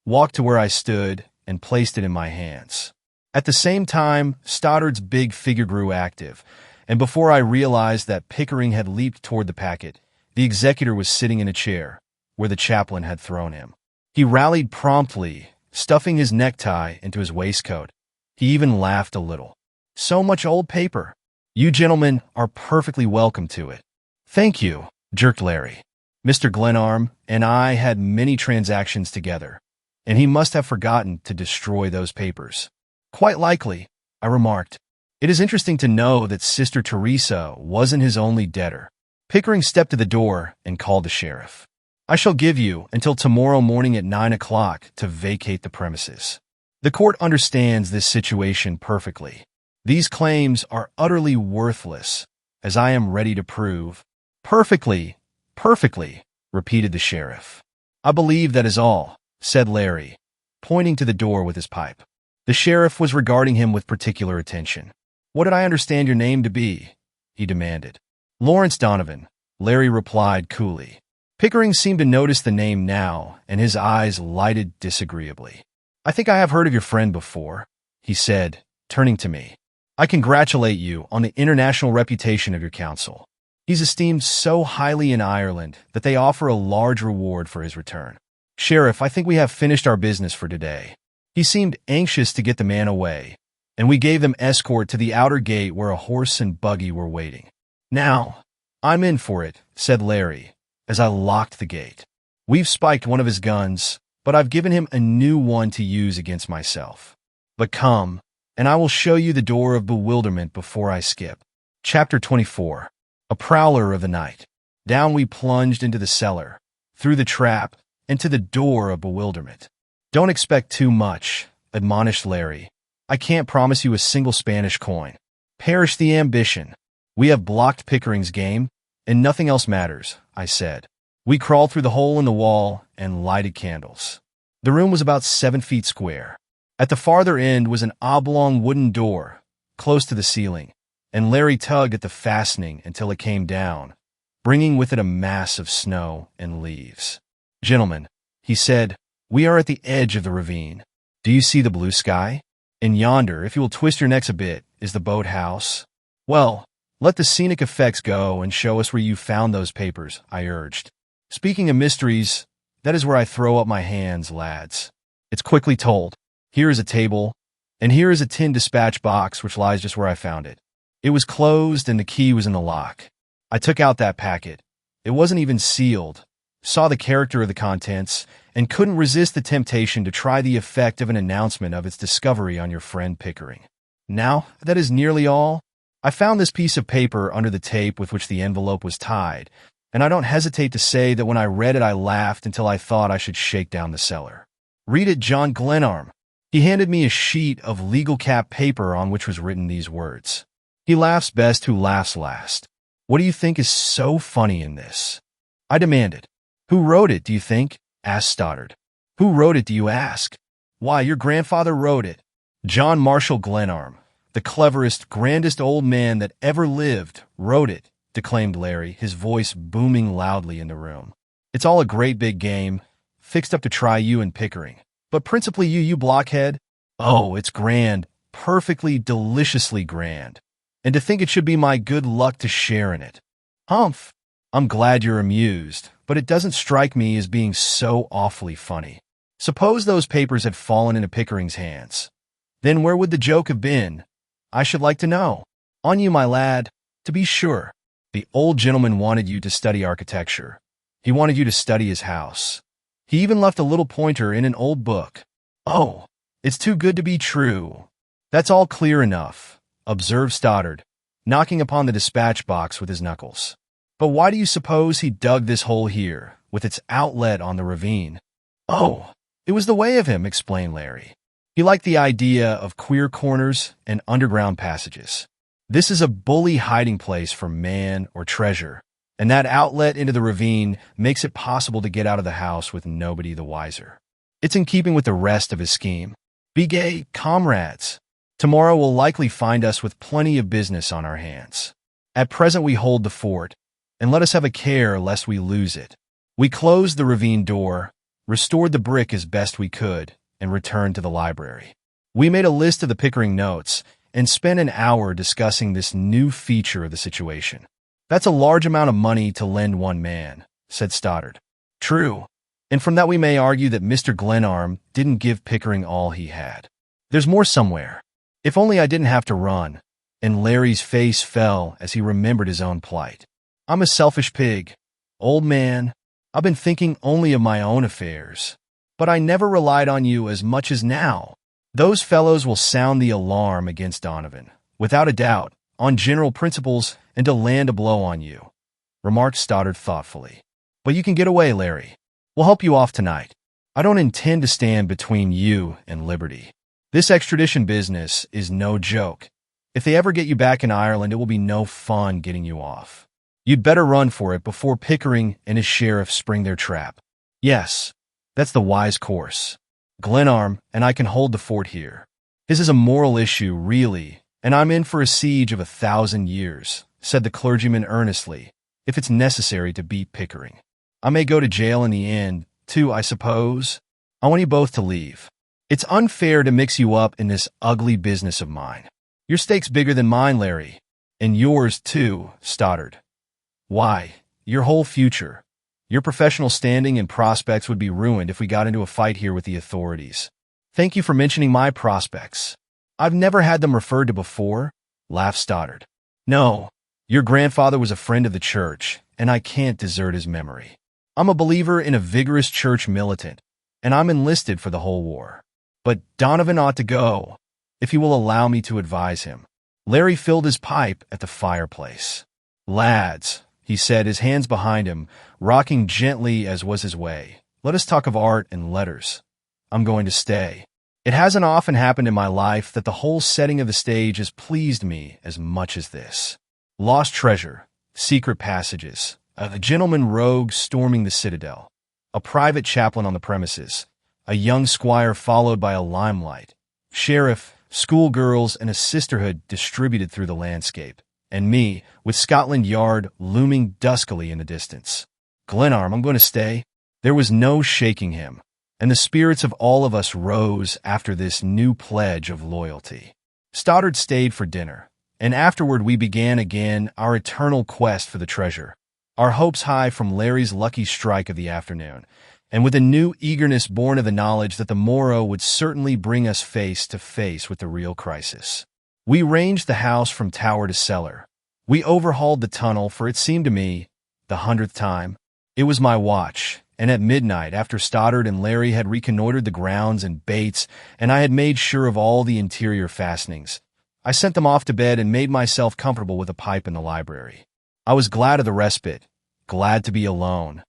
walked to where I stood, and placed it in my hands. At the same time, Stoddard's big figure grew active, and before I realized that Pickering had leaped toward the packet, the executor was sitting in a chair, where the chaplain had thrown him. He rallied promptly, stuffing his necktie into his waistcoat. He even laughed a little. "So much old paper. You gentlemen are perfectly welcome to it." "Thank you," jerked Larry. "Mr. Glenarm and I had many transactions together, and he must have forgotten to destroy those papers." "Quite likely," I remarked. "It is interesting to know that Sister Teresa wasn't his only debtor." Pickering stepped to the door and called the sheriff. "I shall give you until tomorrow morning at 9 o'clock to vacate the premises. The court understands this situation perfectly. These claims are utterly worthless, as I am ready to prove." "Perfectly, perfectly," repeated the sheriff. "I believe that is all," said Larry, pointing to the door with his pipe. The sheriff was regarding him with particular attention. "What did I understand your name to be?" he demanded. "Lawrence Donovan," Larry replied coolly. Pickering seemed to notice the name now, and his eyes lighted disagreeably. "I think I have heard of your friend before," he said, turning to me. "I congratulate you on the international reputation of your counsel. He's esteemed so highly in Ireland that they offer a large reward for his return. Sheriff, I think we have finished our business for today." He seemed anxious to get the man away, and we gave them escort to the outer gate where a horse and buggy were waiting. "Now, I'm in for it," said Larry, as I locked the gate. "We've spiked one of his guns, but I've given him a new one to use against myself. But come, and I will show you the door of bewilderment before I skip." Chapter 24. A Prowler of the Night. Down we plunged into the cellar, through the trap, and to the door of bewilderment. "Don't expect too much," admonished Larry. "I can't promise you a single Spanish coin. Perish the ambition. We have blocked Pickering's game, and nothing else matters," I said. We crawled through the hole in the wall and lighted candles. The room was about 7 feet square. At the farther end was an oblong wooden door, close to the ceiling, and Larry tugged at the fastening until it came down, bringing with it a mass of snow and leaves. "Gentlemen," he said, "we are at the edge of the ravine. Do you see the blue sky? And yonder, if you will twist your necks a bit, is the boathouse. Well, let the scenic effects go and show us where you found those papers," I urged. "Speaking of mysteries, that is where I throw up my hands, lads. It's quickly told. Here is a table, and here is a tin dispatch box which lies just where I found it. It was closed and the key was in the lock. I took out that packet. It wasn't even sealed. Saw the character of the contents, and couldn't resist the temptation to try the effect of an announcement of its discovery on your friend Pickering. Now, that is nearly all. I found this piece of paper under the tape with which the envelope was tied, and I don't hesitate to say that when I read it I laughed until I thought I should shake down the cellar. Read it, John Glenarm." He handed me a sheet of legal cap paper on which was written these words. "He laughs best who laughs last. What do you think is so funny in this?" I demanded. "Who wrote it, do you think?" asked Stoddard. "Who wrote it, do you ask? Why, your grandfather wrote it. John Marshall Glenarm, the cleverest, grandest old man that ever lived, wrote it," declaimed Larry, his voice booming loudly in the room. "It's all a great big game, fixed up to try you and Pickering. But principally you blockhead. Oh, it's grand, perfectly, deliciously grand. And to think it should be my good luck to share in it. Humph! I'm glad you're amused, but it doesn't strike me as being so awfully funny. Suppose those papers had fallen into Pickering's hands. Then where would the joke have been? I should like to know. On you, my lad, to be sure. The old gentleman wanted you to study architecture. He wanted you to study his house. He even left a little pointer in an old book. Oh, it's too good to be true. That's all clear enough," observed Stoddard, knocking upon the dispatch box with his knuckles. But why do you suppose he dug this hole here, with its outlet on the ravine? Oh, it was the way of him, explained Larry. He liked the idea of queer corners and underground passages. This is a bully hiding place for man or treasure, and that outlet into the ravine makes it possible to get out of the house with nobody the wiser. It's in keeping with the rest of his scheme. Be gay, comrades. Tomorrow will likely find us with plenty of business on our hands. At present we hold the fort, and let us have a care lest we lose it. We closed the ravine door, restored the brick as best we could, and returned to the library. We made a list of the Pickering notes and spent an hour discussing this new feature of the situation. That's a large amount of money to lend one man, said Stoddard. True, and from that we may argue that Mr. Glenarm didn't give Pickering all he had. There's more somewhere. If only I didn't have to run. And Larry's face fell as he remembered his own plight. I'm a selfish pig. Old man, I've been thinking only of my own affairs. But I never relied on you as much as now. Those fellows will sound the alarm against Donovan, without a doubt, on general principles and to land a blow on you, remarked Stoddard thoughtfully. But you can get away, Larry. We'll help you off tonight. I don't intend to stand between you and liberty. This extradition business is no joke. If they ever get you back in Ireland, it will be no fun getting you off. You'd better run for it before Pickering and his sheriff spring their trap. Yes, that's the wise course. Glenarm and I can hold the fort here. This is a moral issue, really, and I'm in for a siege of 1,000 years, said the clergyman earnestly, if it's necessary to beat Pickering. I may go to jail in the end, too, I suppose. I want you both to leave. It's unfair to mix you up in this ugly business of mine. Your stake's bigger than mine, Larry. And yours, too, Stoddard. Why, your whole future. Your professional standing and prospects would be ruined if we got into a fight here with the authorities. Thank you for mentioning my prospects. I've never had them referred to before, laughed Stoddard. No, your grandfather was a friend of the church, and I can't desert his memory. I'm a believer in a vigorous church militant, and I'm enlisted for the whole war. But Donovan ought to go, if he will allow me to advise him. Larry filled his pipe at the fireplace. Lads, he said, his hands behind him, rocking gently as was his way, let us talk of art and letters. I'm going to stay. It hasn't often happened in my life that the whole setting of the stage has pleased me as much as this. Lost treasure, secret passages, a gentleman rogue storming the citadel, a private chaplain on the premises, a young squire followed by a limelight, sheriff, schoolgirls, and a sisterhood distributed through the landscape, and me, with Scotland Yard looming duskily in the distance. Glenarm, I'm going to stay. There was no shaking him, and the spirits of all of us rose after this new pledge of loyalty. Stoddard stayed for dinner, and afterward we began again our eternal quest for the treasure, our hopes high from Larry's lucky strike of the afternoon, and with a new eagerness born of the knowledge that the morrow would certainly bring us face to face with the real crisis. We ranged the house from tower to cellar. We overhauled the tunnel for it seemed to me, the 100th time. It was my watch, and at midnight, after Stoddard and Larry had reconnoitered the grounds and baits, and I had made sure of all the interior fastenings, I sent them off to bed and made myself comfortable with a pipe in the library. I was glad of the respite, glad to be alone,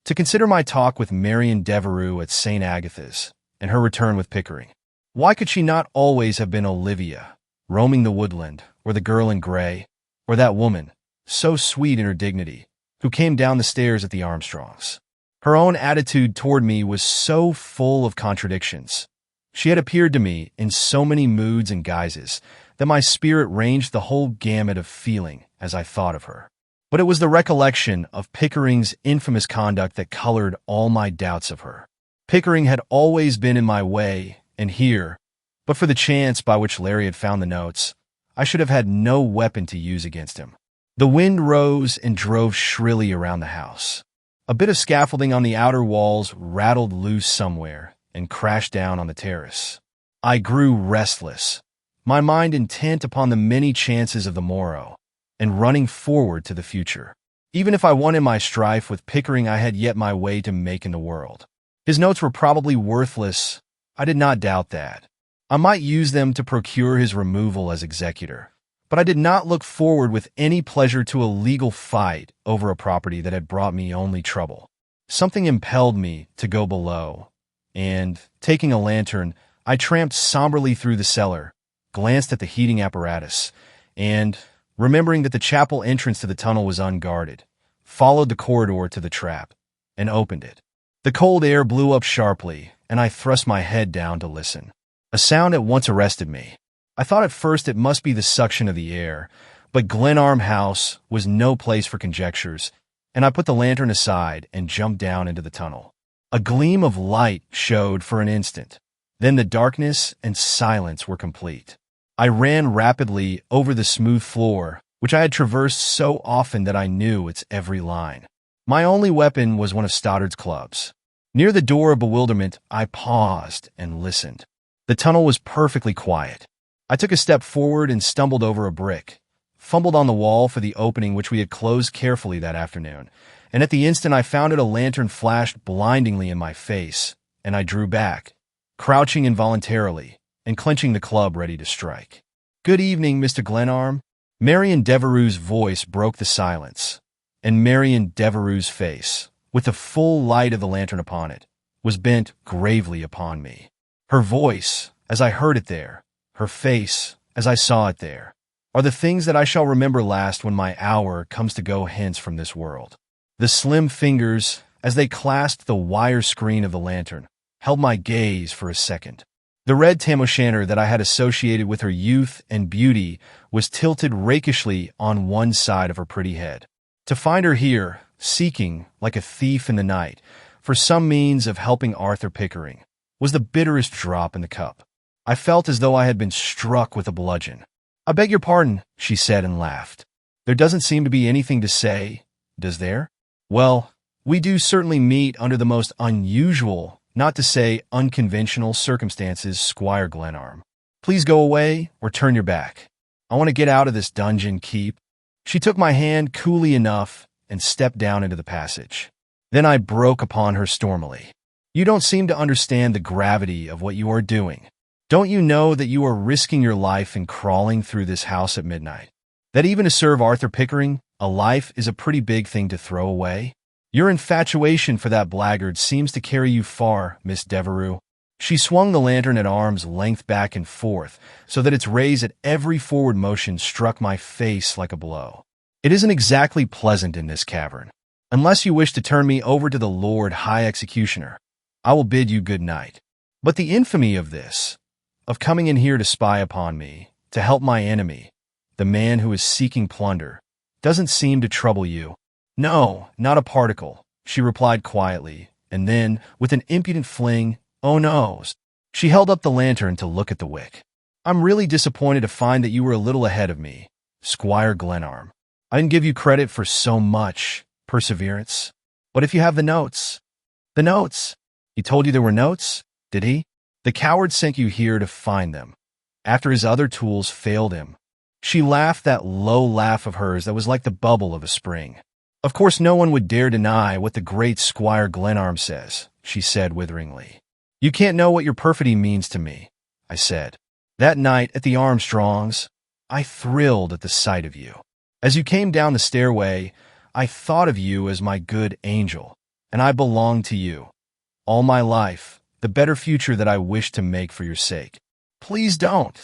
to consider my talk with Marion Devereux at St. Agatha's, and her return with Pickering. Why could she not always have been Olivia, roaming the woodland, or the girl in gray, or that woman, so sweet in her dignity, who came down the stairs at the Armstrongs? Her own attitude toward me was so full of contradictions. She had appeared to me in so many moods and guises that my spirit ranged the whole gamut of feeling as I thought of her. But it was the recollection of Pickering's infamous conduct that colored all my doubts of her. Pickering had always been in my way, and here, but for the chance by which Larry had found the notes, I should have had no weapon to use against him. The wind rose and drove shrilly around the house. A bit of scaffolding on the outer walls rattled loose somewhere and crashed down on the terrace. I grew restless, my mind intent upon the many chances of the morrow, and running forward to the future. Even if I won in my strife with Pickering, I had yet my way to make in the world. His notes were probably worthless. I did not doubt that. I might use them to procure his removal as executor, but I did not look forward with any pleasure to a legal fight over a property that had brought me only trouble. Something impelled me to go below, and, taking a lantern, I tramped somberly through the cellar, glanced at the heating apparatus, and, remembering that the chapel entrance to the tunnel was unguarded, followed the corridor to the trap, and opened it. The cold air blew up sharply, and I thrust my head down to listen. A sound at once arrested me. I thought at first it must be the suction of the air, but Glenarm House was no place for conjectures, and I put the lantern aside and jumped down into the tunnel. A gleam of light showed for an instant. Then the darkness and silence were complete. I ran rapidly over the smooth floor, which I had traversed so often that I knew its every line. My only weapon was one of Stoddard's clubs. Near the door of bewilderment, I paused and listened. The tunnel was perfectly quiet. I took a step forward and stumbled over a brick, fumbled on the wall for the opening which we had closed carefully that afternoon, and at the instant I found it a lantern flashed blindingly in my face, and I drew back, crouching involuntarily, and clenching the club ready to strike. "Good evening, Mr. Glenarm." Marion Devereux's voice broke the silence, and Marion Devereux's face, with the full light of the lantern upon it, was bent gravely upon me. Her voice, as I heard it there, her face, as I saw it there, are the things that I shall remember last when my hour comes to go hence from this world. The slim fingers, as they clasped the wire screen of the lantern, held my gaze for a second. The red tam o' shanter that I had associated with her youth and beauty was tilted rakishly on one side of her pretty head. To find her here, seeking, like a thief in the night, for some means of helping Arthur Pickering, was the bitterest drop in the cup. I felt as though I had been struck with a bludgeon. "I beg your pardon," she said and laughed. "There doesn't seem to be anything to say, does there?" "Well, we do certainly meet under the most unusual, not to say unconventional circumstances, Squire Glenarm. Please go away or turn your back. I want to get out of this dungeon keep." She took my hand coolly enough and stepped down into the passage. Then I broke upon her stormily. "You don't seem to understand the gravity of what you are doing. Don't you know that you are risking your life in crawling through this house at midnight? That even to serve Arthur Pickering, a life is a pretty big thing to throw away? Your infatuation for that blackguard seems to carry you far, Miss Devereux." She swung the lantern at arm's length back and forth, so that its rays at every forward motion struck my face like a blow. "It isn't exactly pleasant in this cavern. Unless you wish to turn me over to the Lord High Executioner, I will bid you good night. But the infamy of this, of coming in here to spy upon me, to help my enemy, the man who is seeking plunder, doesn't seem to trouble you." "No, not a particle," she replied quietly, and then, with an impudent fling, "Oh no." She held up the lantern to look at the wick. "I'm really disappointed to find that you were a little ahead of me, Squire Glenarm. I didn't give you credit for so much perseverance. But if you have the notes—" "The notes? He told you there were notes, did he? The coward sent you here to find them, after his other tools failed him." She laughed that low laugh of hers that was like the bubble of a spring. "Of course no one would dare deny what the great Squire Glenarm says," she said witheringly. "You can't know what your perfidy means to me," I said. "That night at the Armstrongs, I thrilled at the sight of you. As you came down the stairway, I thought of you as my good angel, and I belonged to you. All my life, the better future that I wish to make for your sake. Please don't."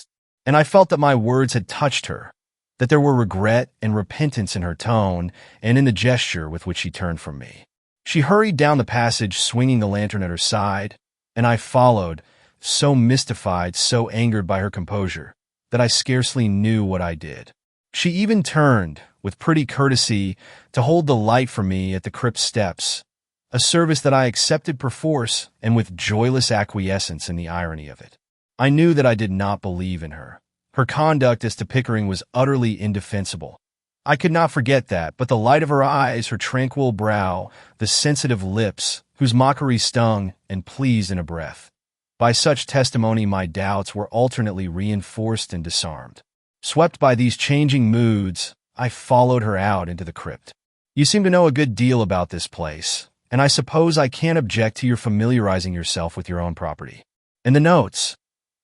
And I felt that my words had touched her, that there were regret and repentance in her tone and in the gesture with which she turned from me. She hurried down the passage, swinging the lantern at her side, and I followed, so mystified, so angered by her composure, that I scarcely knew what I did. She even turned, with pretty courtesy, to hold the light for me at the crypt steps, a service that I accepted perforce and with joyless acquiescence in the irony of it. I knew that I did not believe in her. Her conduct as to Pickering was utterly indefensible. I could not forget that, but the light of her eyes, her tranquil brow, the sensitive lips, whose mockery stung and pleased in a breath. By such testimony my doubts were alternately reinforced and disarmed. Swept by these changing moods, I followed her out into the crypt. "You seem to know a good deal about this place, and I suppose I can't object to your familiarizing yourself with your own property. And the notes,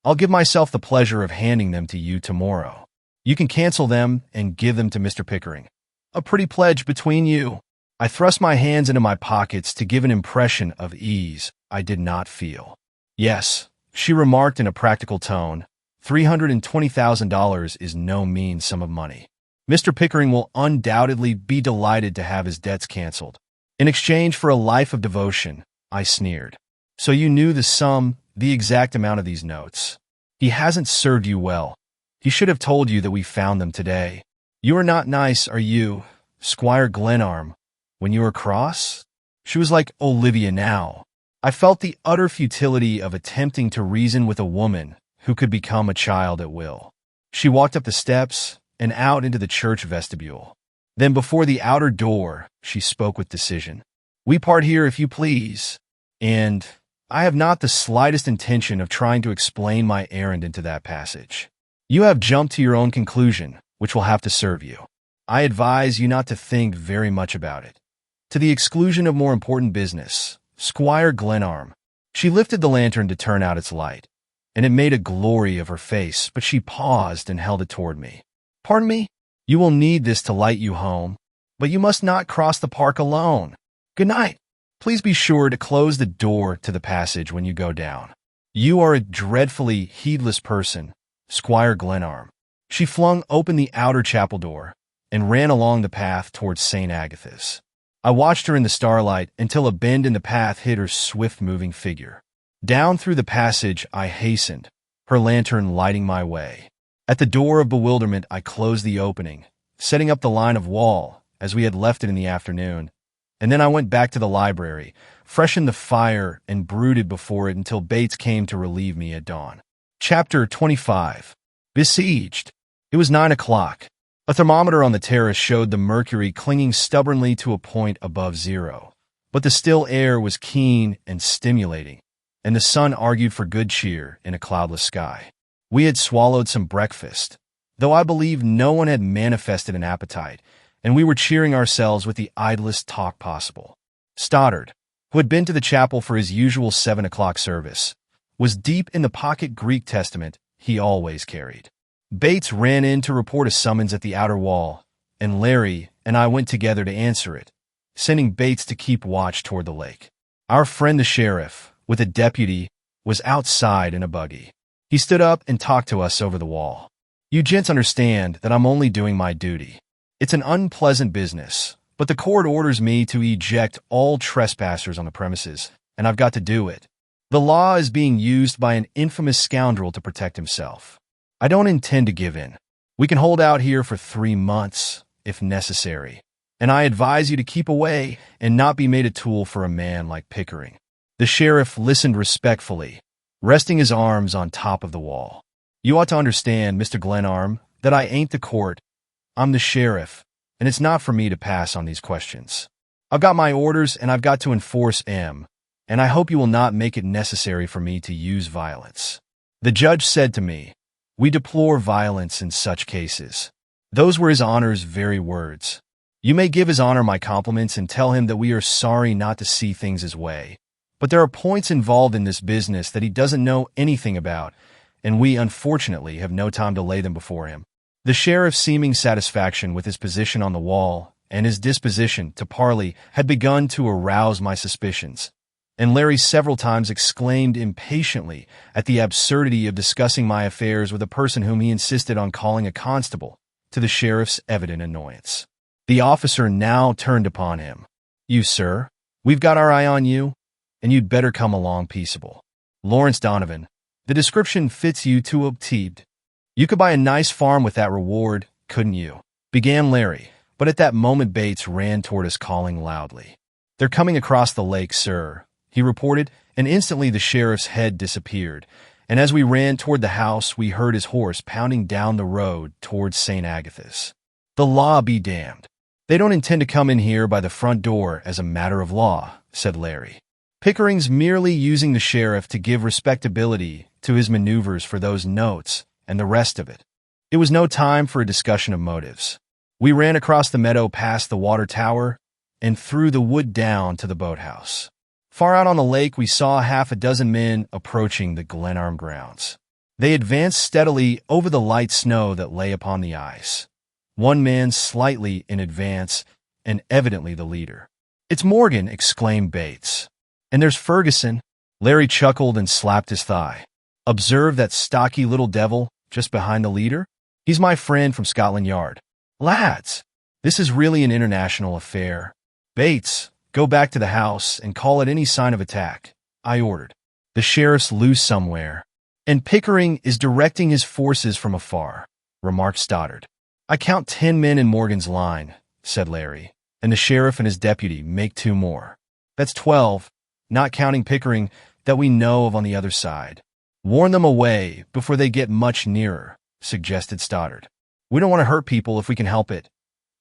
I'll give myself the pleasure of handing them to you tomorrow." You can cancel them and give them to Mr. Pickering. A pretty pledge between you." I thrust my hands into my pockets to give an impression of ease I did not feel. "Yes," she remarked in a practical tone, $320,000 is no mean sum of money. Mr. Pickering will undoubtedly be delighted to have his debts canceled. In exchange for a life of devotion, I sneered. "So you knew the exact amount of these notes. He hasn't served you well. He should have told you that we found them today. You are not nice, are you, Squire Glenarm, when you are cross?" She was like Olivia now. I felt the utter futility of attempting to reason with a woman who could become a child at will. She walked up the steps and out into the church vestibule. Then before the outer door, she spoke with decision. "We part here if you please, and I have not the slightest intention of trying to explain my errand into that passage. You have jumped to your own conclusion, which will have to serve you. I advise you not to think very much about it. To the exclusion of more important business, Squire Glenarm." She lifted the lantern to turn out its light, and it made a glory of her face, but she paused and held it toward me. "Pardon me? You will need this to light you home, but you must not cross the park alone. Good night. Please be sure to close the door to the passage when you go down. You are a dreadfully heedless person, Squire Glenarm." She flung open the outer chapel door and ran along the path towards St. Agatha's. I watched her in the starlight until a bend in the path hid her swift-moving figure. Down through the passage I hastened, her lantern lighting my way. At the door of bewilderment I closed the opening, setting up the line of wall as we had left it in the afternoon, and then I went back to the library, freshened the fire, and brooded before it until Bates came to relieve me at dawn. Chapter 25. Besieged. It was 9 o'clock. A thermometer on the terrace showed the mercury clinging stubbornly to a point above zero, but the still air was keen and stimulating, and the sun argued for good cheer in a cloudless sky. We had swallowed some breakfast, though I believe no one had manifested an appetite, and we were cheering ourselves with the idlest talk possible. Stoddard, who had been to the chapel for his usual 7 o'clock service, was deep in the pocket Greek Testament he always carried. Bates ran in to report a summons at the outer wall, and Larry and I went together to answer it, sending Bates to keep watch toward the lake. Our friend the sheriff, with a deputy, was outside in a buggy. He stood up and talked to us over the wall. "You gents understand that I'm only doing my duty. It's an unpleasant business, but the court orders me to eject all trespassers on the premises, and I've got to do it. The law is being used by an infamous scoundrel to protect himself. I don't intend to give in. We can hold out here for 3 months, if necessary, and I advise you to keep away and not be made a tool for a man like Pickering." The sheriff listened respectfully, resting his arms on top of the wall. "You ought to understand, Mr. Glenarm, that I ain't the court. I'm the sheriff, and it's not for me to pass on these questions. I've got my orders, and I've got to enforce 'em, and I hope you will not make it necessary for me to use violence." The judge said to me, "We deplore violence in such cases." Those were His Honor's very words. You may give His Honor my compliments and tell him that we are sorry not to see things his way, but there are points involved in this business that he doesn't know anything about, and we unfortunately have no time to lay them before him. The sheriff's seeming satisfaction with his position on the wall and his disposition to parley had begun to arouse my suspicions, and Larry several times exclaimed impatiently at the absurdity of discussing my affairs with a person whom he insisted on calling a constable, to the sheriff's evident annoyance. The officer now turned upon him. "You, sir, we've got our eye on you, and you'd better come along peaceable. Lawrence Donovan, the description fits you to a T. You could buy a nice farm with that reward, couldn't you?" began Larry, but at that moment Bates ran toward us calling loudly. "They're coming across the lake, sir," he reported, and instantly the sheriff's head disappeared, and as we ran toward the house we heard his horse pounding down the road towards St. Agatha's. "The law be damned. They don't intend to come in here by the front door as a matter of law," said Larry. "Pickering's merely using the sheriff to give respectability to his maneuvers for those notes and the rest of it." It was no time for a discussion of motives. We ran across the meadow past the water tower and through the wood down to the boathouse. Far out on the lake we saw half a dozen men approaching the Glenarm grounds. They advanced steadily over the light snow that lay upon the ice. One man slightly in advance, and evidently the leader. "It's Morgan," exclaimed Bates. "And there's Ferguson." Larry chuckled and slapped his thigh. "Observe that stocky little devil just behind the leader? He's my friend from Scotland Yard. Lads, this is really an international affair. Bates, go back to the house and call it any sign of attack," I ordered. "The sheriff's loose somewhere, and Pickering is directing his forces from afar," remarked Stoddard. "I count 10 men in Morgan's line," said Larry, "and the sheriff and his deputy make 2 more. That's 12, not counting Pickering, that we know of on the other side. Warn them away before they get much nearer," suggested Stoddard. "We don't want to hurt people if we can help it."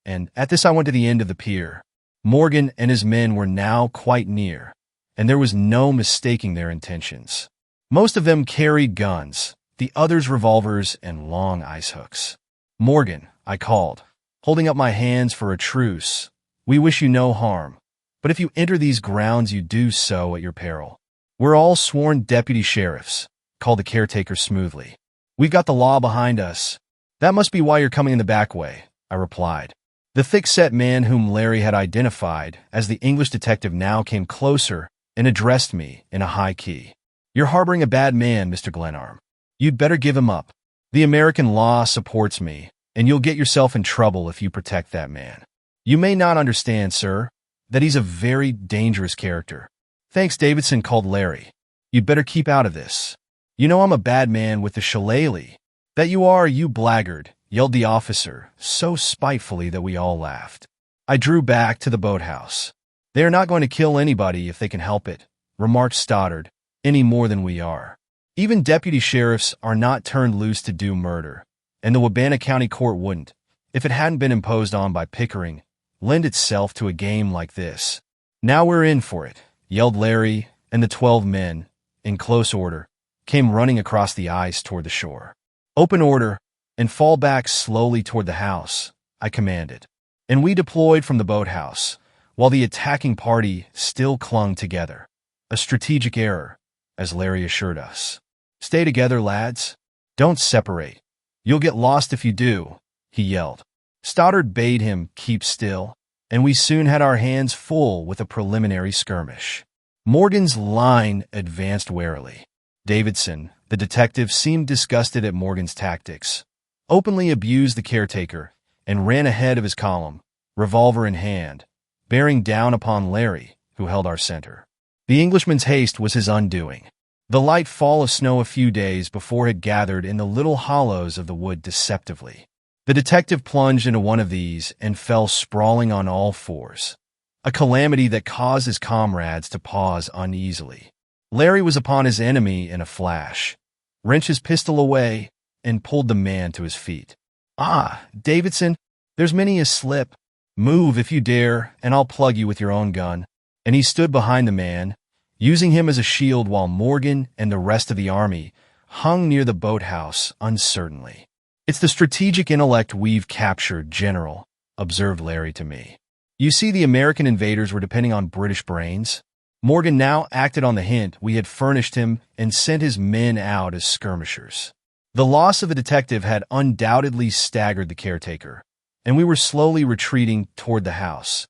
And at this I went to the end of the pier. Morgan and his men were now quite near, and there was no mistaking their intentions. Most of them carried guns, the others revolvers and long ice hooks. "Morgan," I called, holding up my hands for a truce, "we wish you no harm, but if you enter these grounds you do so at your peril." "We're all sworn deputy sheriffs," called the caretaker smoothly. "We've got the law behind us." "That must be why you're coming in the back way," I replied. The thick-set man whom Larry had identified as the English detective now came closer and addressed me in a high key. "You're harboring a bad man, Mr. Glenarm. You'd better give him up. The American law supports me, and you'll get yourself in trouble if you protect that man. You may not understand, sir, that he's a very dangerous character." "Thanks, Davidson," called Larry. "You'd better keep out of this. You know I'm a bad man with the shillelagh." "That you are, you blackguard," yelled the officer, so spitefully that we all laughed. I drew back to the boathouse. "They are not going to kill anybody if they can help it," remarked Stoddard, "any more than we are. Even deputy sheriffs are not turned loose to do murder, and the Wabana County Court wouldn't, if it hadn't been imposed on by Pickering, lend itself to a game like this." "Now we're in for it," yelled Larry, and the 12 men, in close order, came running across the ice toward the shore. "Open order, and fall back slowly toward the house," I commanded. And we deployed from the boathouse, while the attacking party still clung together. A strategic error, as Larry assured us. "Stay together, lads. Don't separate. You'll get lost if you do," he yelled. Stoddard bade him keep still, and we soon had our hands full with a preliminary skirmish. Morgan's line advanced warily. Davidson, the detective, seemed disgusted at Morgan's tactics, openly abused the caretaker, and ran ahead of his column, revolver in hand, bearing down upon Larry, who held our center. The Englishman's haste was his undoing. The light fall of snow a few days before had gathered in the little hollows of the wood deceptively. The detective plunged into one of these and fell sprawling on all fours, a calamity that caused his comrades to pause uneasily. Larry was upon his enemy in a flash, wrenched his pistol away, and pulled the man to his feet. "Ah, Davidson, there's many a slip. Move if you dare, and I'll plug you with your own gun." And he stood behind the man, using him as a shield while Morgan and the rest of the army hung near the boathouse uncertainly. "It's the strategic intellect we've captured, General," observed Larry to me. "You see, the American invaders were depending on British brains. Morgan now acted on the hint we had furnished him and sent his men out as skirmishers. The loss of the detective had undoubtedly staggered the caretaker, and we were slowly retreating toward the house,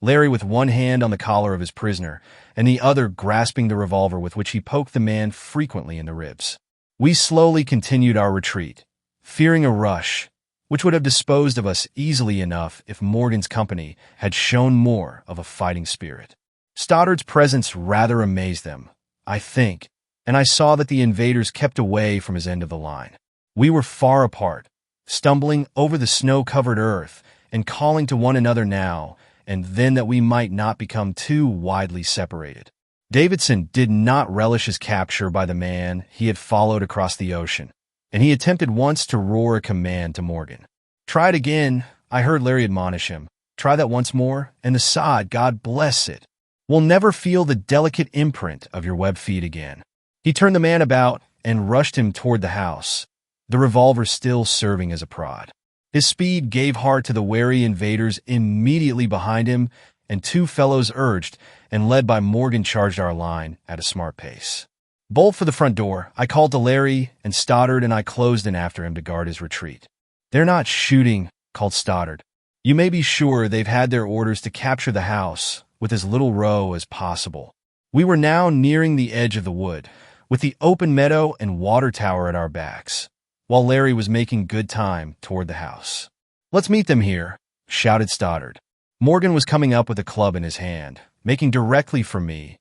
Larry with one hand on the collar of his prisoner and the other grasping the revolver with which he poked the man frequently in the ribs. We slowly continued our retreat, fearing a rush, which would have disposed of us easily enough if Morgan's company had shown more of a fighting spirit. Stoddard's presence rather amazed them, I think, and I saw that the invaders kept away from his end of the line. We were far apart, stumbling over the snow-covered earth and calling to one another now and then that we might not become too widely separated. Davidson did not relish his capture by the man he had followed across the ocean, and he attempted once to roar a command to Morgan. "Try it again," I heard Larry admonish him. "Try that once more, and the sod, God bless it, will never feel the delicate imprint of your web feet again." He turned the man about and rushed him toward the house, the revolver still serving as a prod. His speed gave heart to the wary invaders immediately behind him, and 2 fellows urged and led by Morgan charged our line at a smart pace. Bolt for the front door. I called to Larry, and Stoddard and I closed in after him to guard his retreat. They're not shooting, called Stoddard. You may be sure they've had their orders to capture the house with as little row as possible. We were now nearing the edge of the wood, with the open meadow and water tower at our backs, while Larry was making good time toward the house. Let's meet them here, shouted Stoddard. Morgan was coming up with a club in his hand, making directly for me,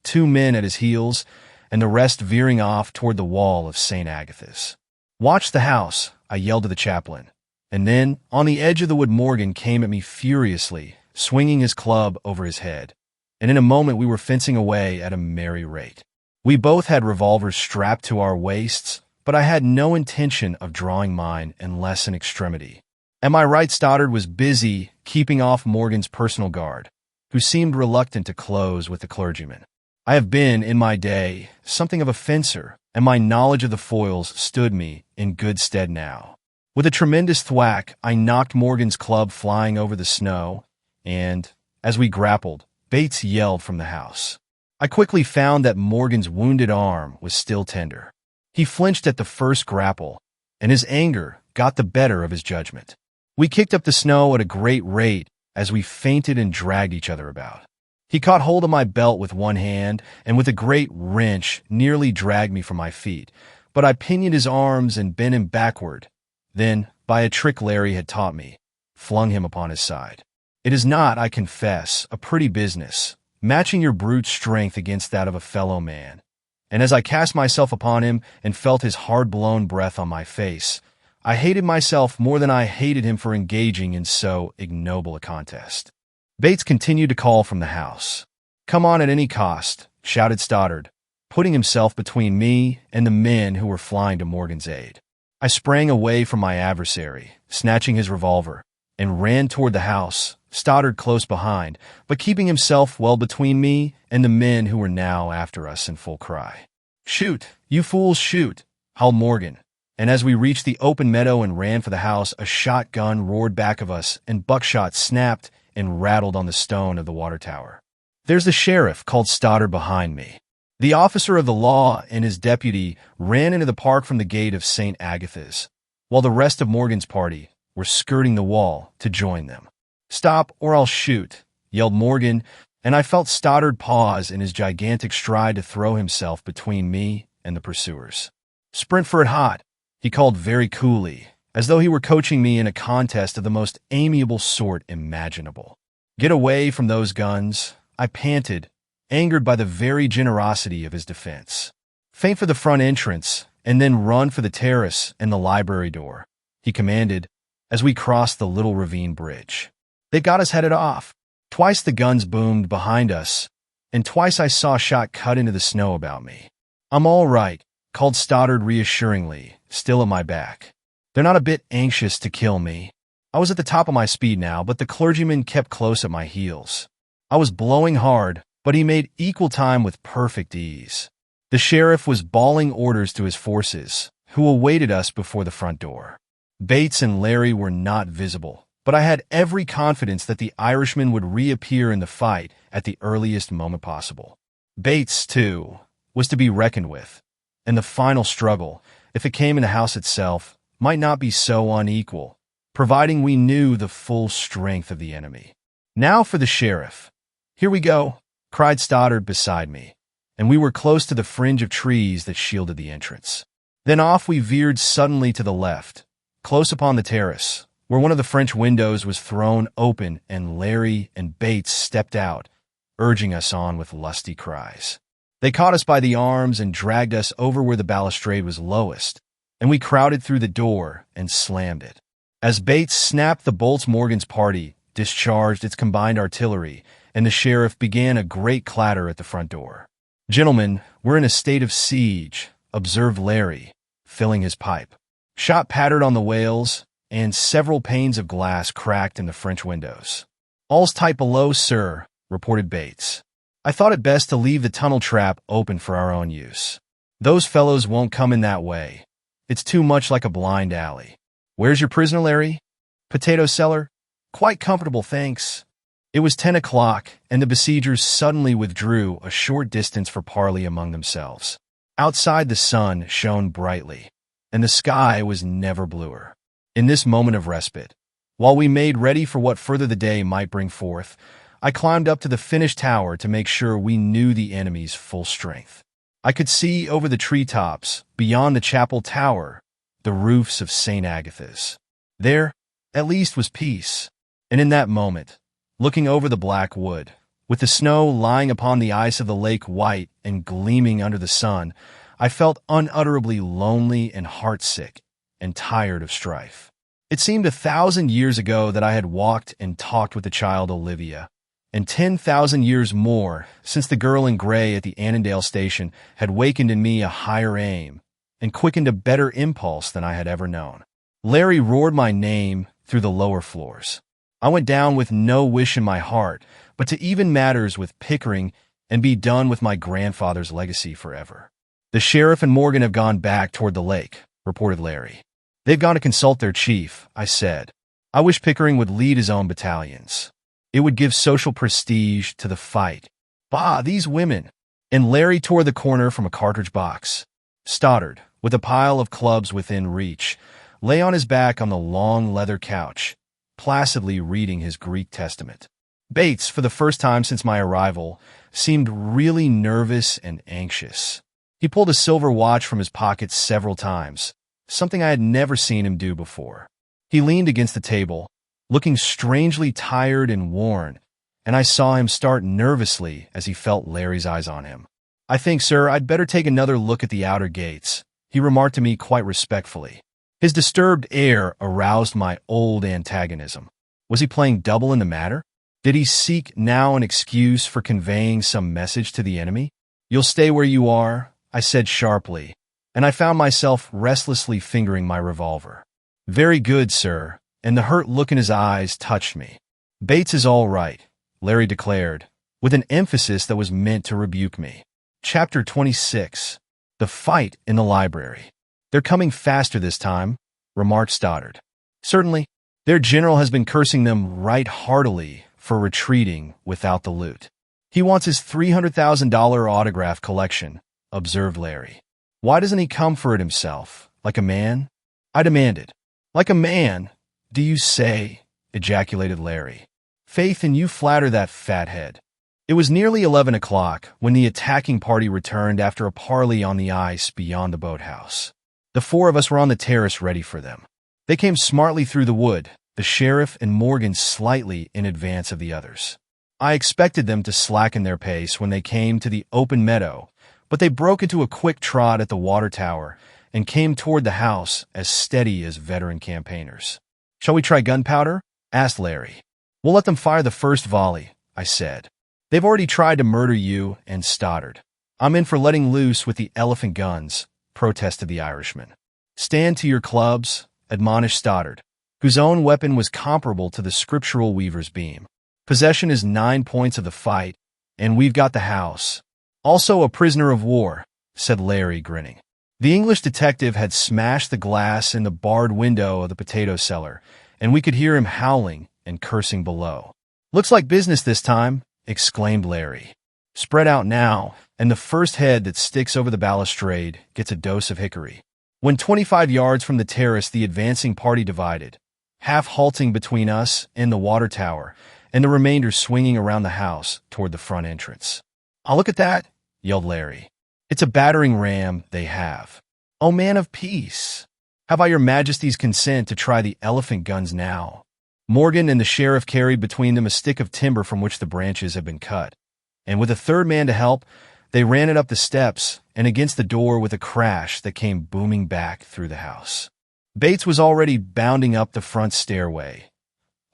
2 men at his heels, and the rest veering off toward the wall of St. Agatha's. Watch the house, I yelled to the chaplain. And then, on the edge of the wood, Morgan came at me furiously, swinging his club over his head. And in a moment we were fencing away at a merry rate. We both had revolvers strapped to our waists, but I had no intention of drawing mine unless in extremity. At my right, Stoddard was busy keeping off Morgan's personal guard, who seemed reluctant to close with the clergyman. I have been, in my day, something of a fencer, and my knowledge of the foils stood me in good stead now. With a tremendous thwack, I knocked Morgan's club flying over the snow, and, as we grappled, Bates yelled from the house. I quickly found that Morgan's wounded arm was still tender. He flinched at the first grapple, and his anger got the better of his judgment. We kicked up the snow at a great rate as we feinted and dragged each other about. He caught hold of my belt with one hand and with a great wrench nearly dragged me from my feet, but I pinioned his arms and bent him backward. Then, by a trick Larry had taught me, flung him upon his side. It is not, I confess, a pretty business, matching your brute strength against that of a fellow man. And as I cast myself upon him and felt his hard-blown breath on my face, I hated myself more than I hated him for engaging in so ignoble a contest. Bates continued to call from the house. "Come on at any cost," shouted Stoddard, putting himself between me and the men who were flying to Morgan's aid. I sprang away from my adversary, snatching his revolver, and ran toward the house, Stoddard close behind, but keeping himself well between me and the men who were now after us in full cry. "Shoot, you fools, shoot!" howled Morgan, and as we reached the open meadow and ran for the house, a shotgun roared back of us, and buckshot snapped and rattled on the stone of the water tower. "There's the sheriff," called Stoddard behind me. The officer of the law and his deputy ran into the park from the gate of St. Agatha's, while the rest of Morgan's party were skirting the wall to join them. "Stop, or I'll shoot," yelled Morgan, and I felt Stoddard pause in his gigantic stride to throw himself between me and the pursuers. "Sprint for it hot," he called very coolly, as though he were coaching me in a contest of the most amiable sort imaginable. "Get away from those guns," I panted, angered by the very generosity of his defense. "Feint for the front entrance, and then run for the terrace and the library door," he commanded, as we crossed the little ravine bridge. They got us headed off. Twice the guns boomed behind us, and twice I saw a shot cut into the snow about me. "I'm all right," called Stoddard reassuringly, still at my back. "They're not a bit anxious to kill me." I was at the top of my speed now, but the clergyman kept close at my heels. I was blowing hard, but he made equal time with perfect ease. The sheriff was bawling orders to his forces, who awaited us before the front door. Bates and Larry were not visible, but I had every confidence that the Irishman would reappear in the fight at the earliest moment possible. Bates, too, was to be reckoned with, and the final struggle, if it came in the house itself, might not be so unequal, providing we knew the full strength of the enemy. "Now for the sheriff." "Here we go," cried Stoddard beside me, and we were close to the fringe of trees that shielded the entrance. Then off we veered suddenly to the left, close upon the terrace, where one of the French windows was thrown open and Larry and Bates stepped out, urging us on with lusty cries. They caught us by the arms and dragged us over where the balustrade was lowest, and we crowded through the door and slammed it. As Bates snapped the bolts, Morgan's party discharged its combined artillery, and the sheriff began a great clatter at the front door. "Gentlemen, we're in a state of siege," observed Larry, filling his pipe. Shot pattered on the wails, and several panes of glass cracked in the French windows. "All's tight below, sir," reported Bates. "I thought it best to leave the tunnel trap open for our own use. Those fellows won't come in that way. It's too much like a blind alley." "Where's your prisoner, Larry?" "Potato cellar. Quite comfortable, thanks." It was 10 o'clock, and the besiegers suddenly withdrew a short distance for parley among themselves. Outside, the sun shone brightly, and the sky was never bluer. In this moment of respite, while we made ready for what further the day might bring forth, I climbed up to the finished tower to make sure we knew the enemy's full strength. I could see over the treetops, beyond the chapel tower, the roofs of St. Agatha's. There, at least, was peace. And in that moment, looking over the black wood, with the snow lying upon the ice of the lake white and gleaming under the sun, I felt unutterably lonely and heartsick and tired of strife. It seemed 1,000 years ago that I had walked and talked with the child Olivia, and 10,000 years more since the girl in gray at the Annandale station had wakened in me a higher aim and quickened a better impulse than I had ever known. Larry roared my name through the lower floors. I went down with no wish in my heart but to even matters with Pickering and be done with my grandfather's legacy forever. "The sheriff and Morgan have gone back toward the lake," reported Larry. "They've gone to consult their chief," I said. "I wish Pickering would lead his own battalions. It would give social prestige to the fight. Bah, these women!" And Larry tore the corner from a cartridge box. Stoddard, with a pile of clubs within reach, lay on his back on the long leather couch, placidly reading his Greek Testament. Bates, for the first time since my arrival, seemed really nervous and anxious. He pulled a silver watch from his pocket several times, something I had never seen him do before. He leaned against the table, looking strangely tired and worn, and I saw him start nervously as he felt Larry's eyes on him. "I think, sir, I'd better take another look at the outer gates," he remarked to me quite respectfully. His disturbed air aroused my old antagonism. Was he playing double in the matter? Did he seek now an excuse for conveying some message to the enemy? "You'll stay where you are," I said sharply, and I found myself restlessly fingering my revolver. "Very good, sir," and the hurt look in his eyes touched me. "Bates is all right," Larry declared, with an emphasis that was meant to rebuke me. Chapter 26. The Fight in the Library. "They're coming faster this time," remarked Stoddard. "Certainly. Their general has been cursing them right heartily for retreating without the loot. He wants his $300,000 autograph collection," observed Larry. "Why doesn't he come for it himself, like a man?" I demanded. "Like a man, do you say?" ejaculated Larry. "Faith, and you flatter that fathead." It was nearly 11 o'clock when the attacking party returned after a parley on the ice beyond the boathouse. The four of us were on the terrace ready for them. They came smartly through the wood, the sheriff and Morgan slightly in advance of the others. I expected them to slacken their pace when they came to the open meadow, but they broke into a quick trot at the water tower and came toward the house as steady as veteran campaigners. "Shall we try gunpowder?" asked Larry. "We'll let them fire the first volley," I said. "They've already tried to murder you and Stoddard. I'm in for letting loose with the elephant guns," protested the Irishman. "Stand to your clubs," admonished Stoddard, whose own weapon was comparable to the scriptural weaver's beam. "Possession is 9 points of the fight, and we've got the house." "Also a prisoner of war," said Larry, grinning. The English detective had smashed the glass in the barred window of the potato cellar, and we could hear him howling and cursing below. "Looks like business this time," exclaimed Larry. "Spread out now, and the first head that sticks over the balustrade gets a dose of hickory." When 25 yards from the terrace, the advancing party divided, half halting between us and the water tower, and the remainder swinging around the house toward the front entrance. "Oh, look at that," yelled Larry. "It's a battering ram they have. Oh, man of peace, have I your majesty's consent to try the elephant guns now?" Morgan and the sheriff carried between them a stick of timber from which the branches had been cut, and with a third man to help, they ran it up the steps and against the door with a crash that came booming back through the house. Bates was already bounding up the front stairway,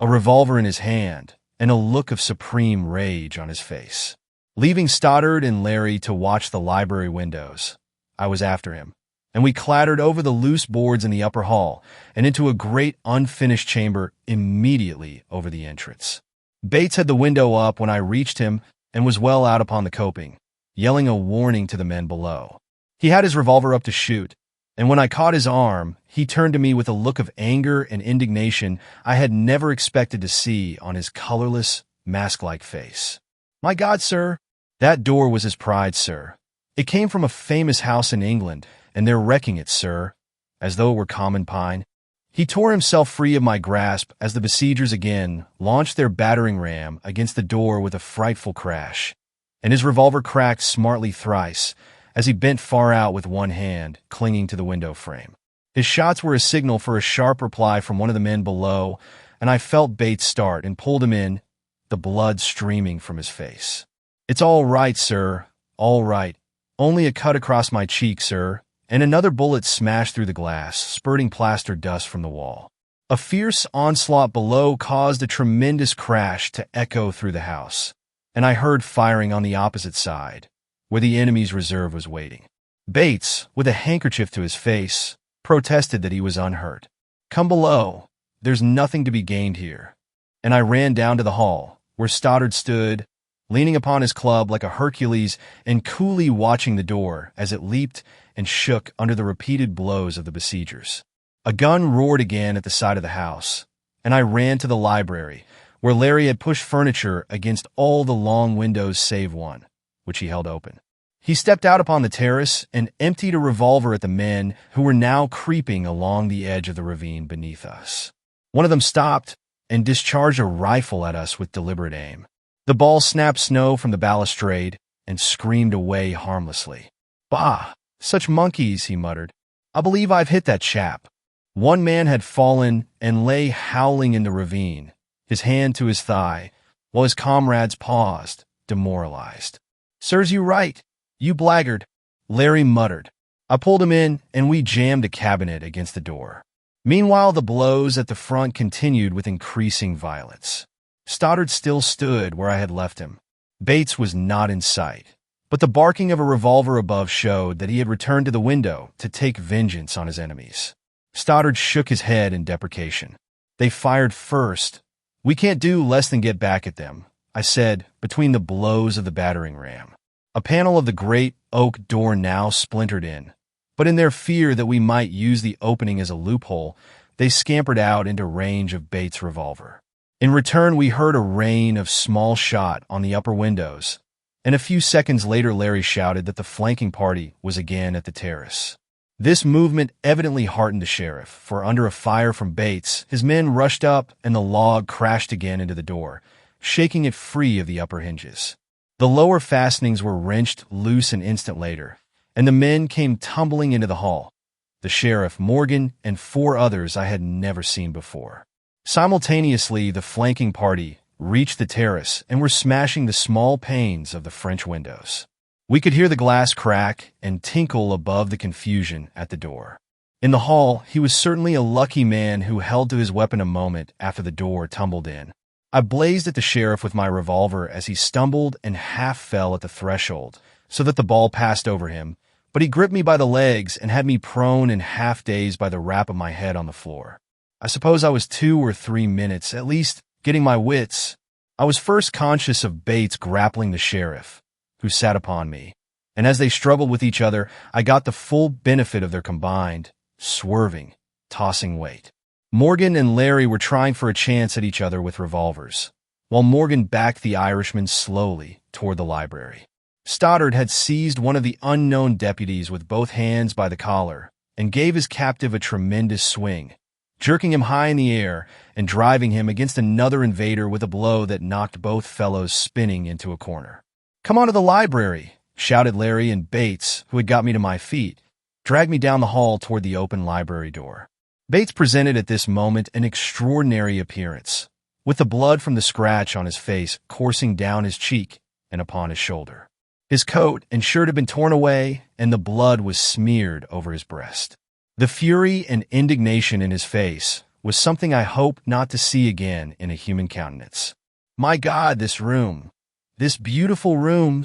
a revolver in his hand and a look of supreme rage on his face. Leaving Stoddard and Larry to watch the library windows, I was after him, and we clattered over the loose boards in the upper hall and into a great unfinished chamber immediately over the entrance. Bates had the window up when I reached him and was well out upon the coping, yelling a warning to the men below. He had his revolver up to shoot, and when I caught his arm, he turned to me with a look of anger and indignation I had never expected to see on his colorless, mask-like face. "My God, sir!" "That door was his pride, sir. It came from a famous house in England, and they're wrecking it, sir, as though it were common pine. He tore himself free of my grasp as the besiegers again launched their battering ram against the door with a frightful crash, and his revolver cracked smartly thrice as he bent far out with one hand, clinging to the window frame. His shots were a signal for a sharp reply from one of the men below, and I felt Bates start and pulled him in, the blood streaming from his face. "It's all right, sir, all right. Only a cut across my cheek, sir," and another bullet smashed through the glass, spurting plaster dust from the wall. A fierce onslaught below caused a tremendous crash to echo through the house, and I heard firing on the opposite side, where the enemy's reserve was waiting. Bates, with a handkerchief to his face, protested that he was unhurt. "Come below. There's nothing to be gained here." And I ran down to the hall, where Stoddard stood, leaning upon his club like a Hercules and coolly watching the door as it leaped and shook under the repeated blows of the besiegers. A gun roared again at the side of the house, and I ran to the library, where Larry had pushed furniture against all the long windows save one, which he held open. He stepped out upon the terrace and emptied a revolver at the men who were now creeping along the edge of the ravine beneath us. One of them stopped and discharged a rifle at us with deliberate aim. The ball snapped snow from the balustrade and screamed away harmlessly. "Bah, such monkeys," he muttered. "I believe I've hit that chap." One man had fallen and lay howling in the ravine, his hand to his thigh, while his comrades paused, demoralized. "Serves you right, you blackguard," Larry muttered. I pulled him in, and we jammed a cabinet against the door. Meanwhile, the blows at the front continued with increasing violence. Stoddard still stood where I had left him. Bates was not in sight, but the barking of a revolver above showed that he had returned to the window to take vengeance on his enemies. Stoddard shook his head in deprecation. "They fired first. We can't do less than get back at them," I said, between the blows of the battering ram. A panel of the great oak door now splintered in, but in their fear that we might use the opening as a loophole, they scampered out into range of Bates' revolver. In return, we heard a rain of small shot on the upper windows, and a few seconds later Larry shouted that the flanking party was again at the terrace. This movement evidently heartened the sheriff, for under a fire from Bates, his men rushed up and the log crashed again into the door, shaking it free of the upper hinges. The lower fastenings were wrenched loose an instant later, and the men came tumbling into the hall. The sheriff, Morgan, and 4 others I had never seen before. Simultaneously, the flanking party reached the terrace and were smashing the small panes of the French windows. We could hear the glass crack and tinkle above the confusion at the door. In the hall, he was certainly a lucky man who held to his weapon a moment after the door tumbled in. I blazed at the sheriff with my revolver as he stumbled and half fell at the threshold, so that the ball passed over him, but he gripped me by the legs and had me prone and half dazed by the rap of my head on the floor. I suppose I was 2 or 3 minutes, at least, getting my wits. I was first conscious of Bates grappling the sheriff, who sat upon me, and as they struggled with each other, I got the full benefit of their combined, swerving, tossing weight. Morgan and Larry were trying for a chance at each other with revolvers, while Morgan backed the Irishman slowly toward the library. Stoddard had seized one of the unknown deputies with both hands by the collar and gave his captive a tremendous swing, jerking him high in the air and driving him against another invader with a blow that knocked both fellows spinning into a corner. "Come on to the library," shouted Larry, and Bates, who had got me to my feet, dragged me down the hall toward the open library door. Bates presented at this moment an extraordinary appearance, with the blood from the scratch on his face coursing down his cheek and upon his shoulder. His coat and shirt had been torn away, and the blood was smeared over his breast. The fury and indignation in his face was something I hope not to see again in a human countenance. "My God, this room! This beautiful room!"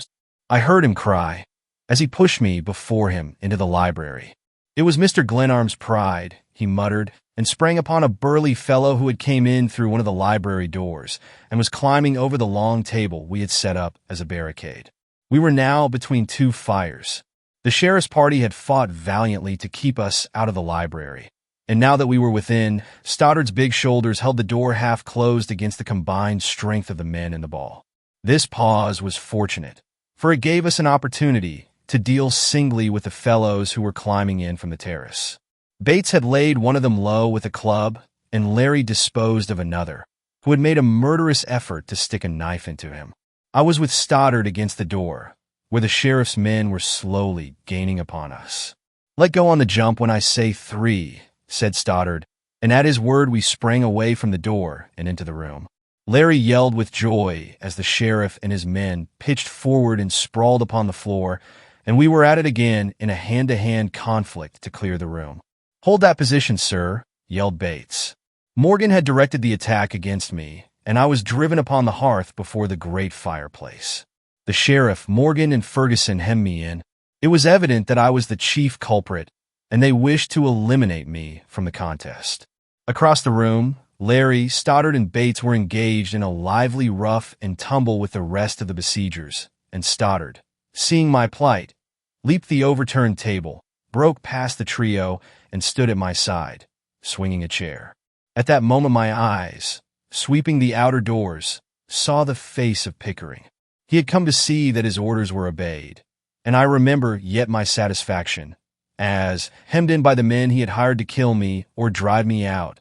I heard him cry, as he pushed me before him into the library. It was Mr. Glenarm's pride, he muttered, and sprang upon a burly fellow who had came in through one of the library doors and was climbing over the long table we had set up as a barricade. We were now between 2 fires. The sheriff's party had fought valiantly to keep us out of the library, and now that we were within, Stoddard's big shoulders held the door half closed against the combined strength of the men in the ball. This pause was fortunate, for it gave us an opportunity, to deal singly with the fellows who were climbing in from the terrace. Bates had laid one of them low with a club, and Larry disposed of another, who had made a murderous effort to stick a knife into him. I was with Stoddard against the door, where the sheriff's men were slowly gaining upon us. "Let go on the jump when I say 3, said Stoddard, and at his word we sprang away from the door and into the room. Larry yelled with joy as the sheriff and his men pitched forward and sprawled upon the floor, and we were at it again in a hand-to-hand conflict to clear the room. "Hold that position, sir," yelled Bates. Morgan had directed the attack against me, and I was driven upon the hearth before the great fireplace. The sheriff, Morgan, and Ferguson hemmed me in. It was evident that I was the chief culprit, and they wished to eliminate me from the contest. Across the room, Larry, Stoddard, and Bates were engaged in a lively rough and tumble with the rest of the besiegers, and Stoddard, seeing my plight, leaped the overturned table, broke past the trio, and stood at my side, swinging a chair. At that moment my eyes, sweeping the outer doors, saw the face of Pickering. He had come to see that his orders were obeyed, and I remember yet my satisfaction, as, hemmed in by the men he had hired to kill me or drive me out,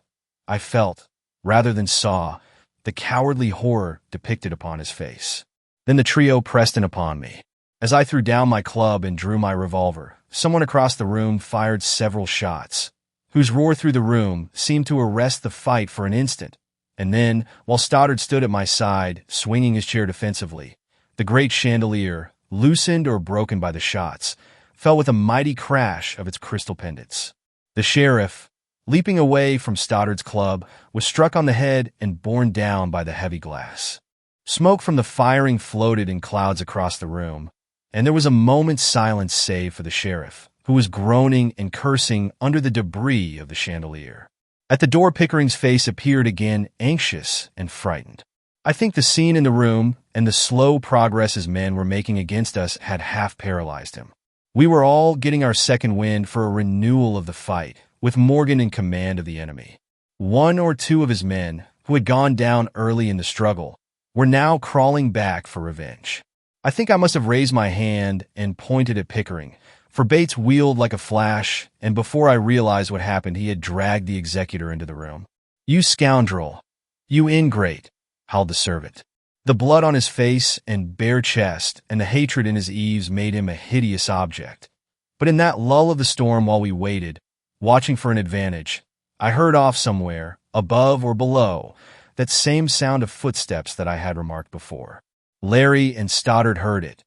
I felt, rather than saw, the cowardly horror depicted upon his face. Then the trio pressed in upon me. As I threw down my club and drew my revolver, someone across the room fired several shots, whose roar through the room seemed to arrest the fight for an instant, and then, while Stoddard stood at my side, swinging his chair defensively, the great chandelier, loosened or broken by the shots, fell with a mighty crash of its crystal pendants. The sheriff, leaping away from Stoddard's club, was struck on the head and borne down by the heavy glass. Smoke from the firing floated in clouds across the room, and there was a moment's silence save for the sheriff, who was groaning and cursing under the debris of the chandelier. At the door, Pickering's face appeared again, anxious and frightened. I think the scene in the room and the slow progress his men were making against us had half paralyzed him. We were all getting our second wind for a renewal of the fight, with Morgan in command of the enemy. One or two of his men, who had gone down early in the struggle, were now crawling back for revenge. I think I must have raised my hand and pointed at Pickering, for Bates wheeled like a flash, and before I realized what happened, he had dragged the executor into the room. "You scoundrel! You ingrate!" howled the servant. The blood on his face and bare chest and the hatred in his eyes made him a hideous object. But in that lull of the storm while we waited, watching for an advantage, I heard off somewhere, above or below, that same sound of footsteps that I had remarked before. Larry and Stoddard heard it.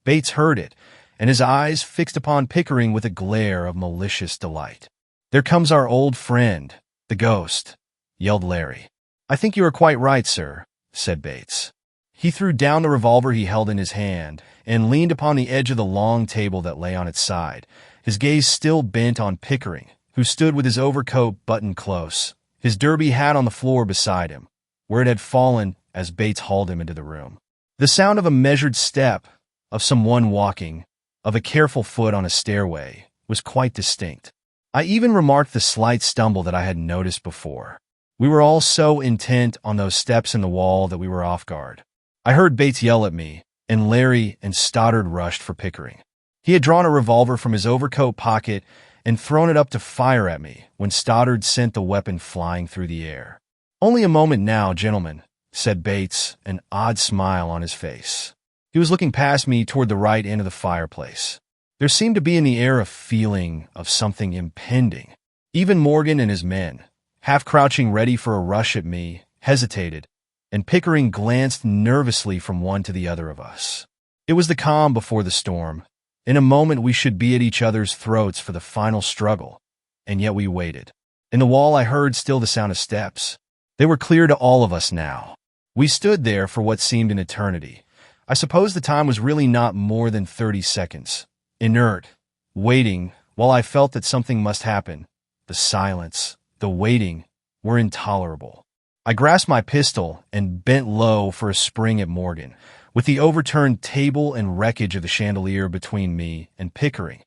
Bates heard it, and his eyes fixed upon Pickering with a glare of malicious delight. "There comes our old friend, the ghost," yelled Larry. "I think you are quite right, sir," said Bates. He threw down the revolver he held in his hand and leaned upon the edge of the long table that lay on its side, his gaze still bent on Pickering, who stood with his overcoat buttoned close, his derby hat on the floor beside him, where it had fallen as Bates hauled him into the room. The sound of a measured step, of someone walking, of a careful foot on a stairway, was quite distinct. I even remarked the slight stumble that I had noticed before. We were all so intent on those steps in the wall that we were off guard. I heard Bates yell at me, and Larry and Stoddard rushed for Pickering. He had drawn a revolver from his overcoat pocket and thrown it up to fire at me when Stoddard sent the weapon flying through the air. "Only a moment now, gentlemen," said Bates, an odd smile on his face. He was looking past me toward the right end of the fireplace. There seemed to be in the air a feeling of something impending. Even Morgan and his men, half crouching ready for a rush at me, hesitated, and Pickering glanced nervously from one to the other of us. It was the calm before the storm. In a moment we should be at each other's throats for the final struggle, and yet we waited. In the wall I heard still the sound of steps. They were clear to all of us now. We stood there for what seemed an eternity. I suppose the time was really not more than 30 seconds. Inert, waiting, while I felt that something must happen. The silence, the waiting, were intolerable. I grasped my pistol and bent low for a spring at Morgan, with the overturned table and wreckage of the chandelier between me and Pickering,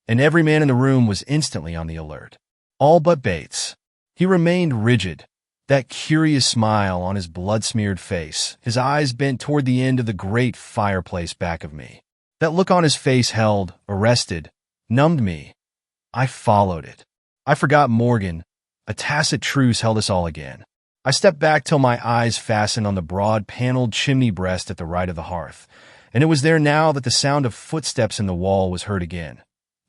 and every man in the room was instantly on the alert. All but Bates. He remained rigid, that curious smile on his blood-smeared face, his eyes bent toward the end of the great fireplace back of me. That look on his face held, arrested, numbed me. I followed it. I forgot Morgan. A tacit truce held us all again. I stepped back till my eyes fastened on the broad paneled chimney breast at the right of the hearth, and it was there now that the sound of footsteps in the wall was heard again.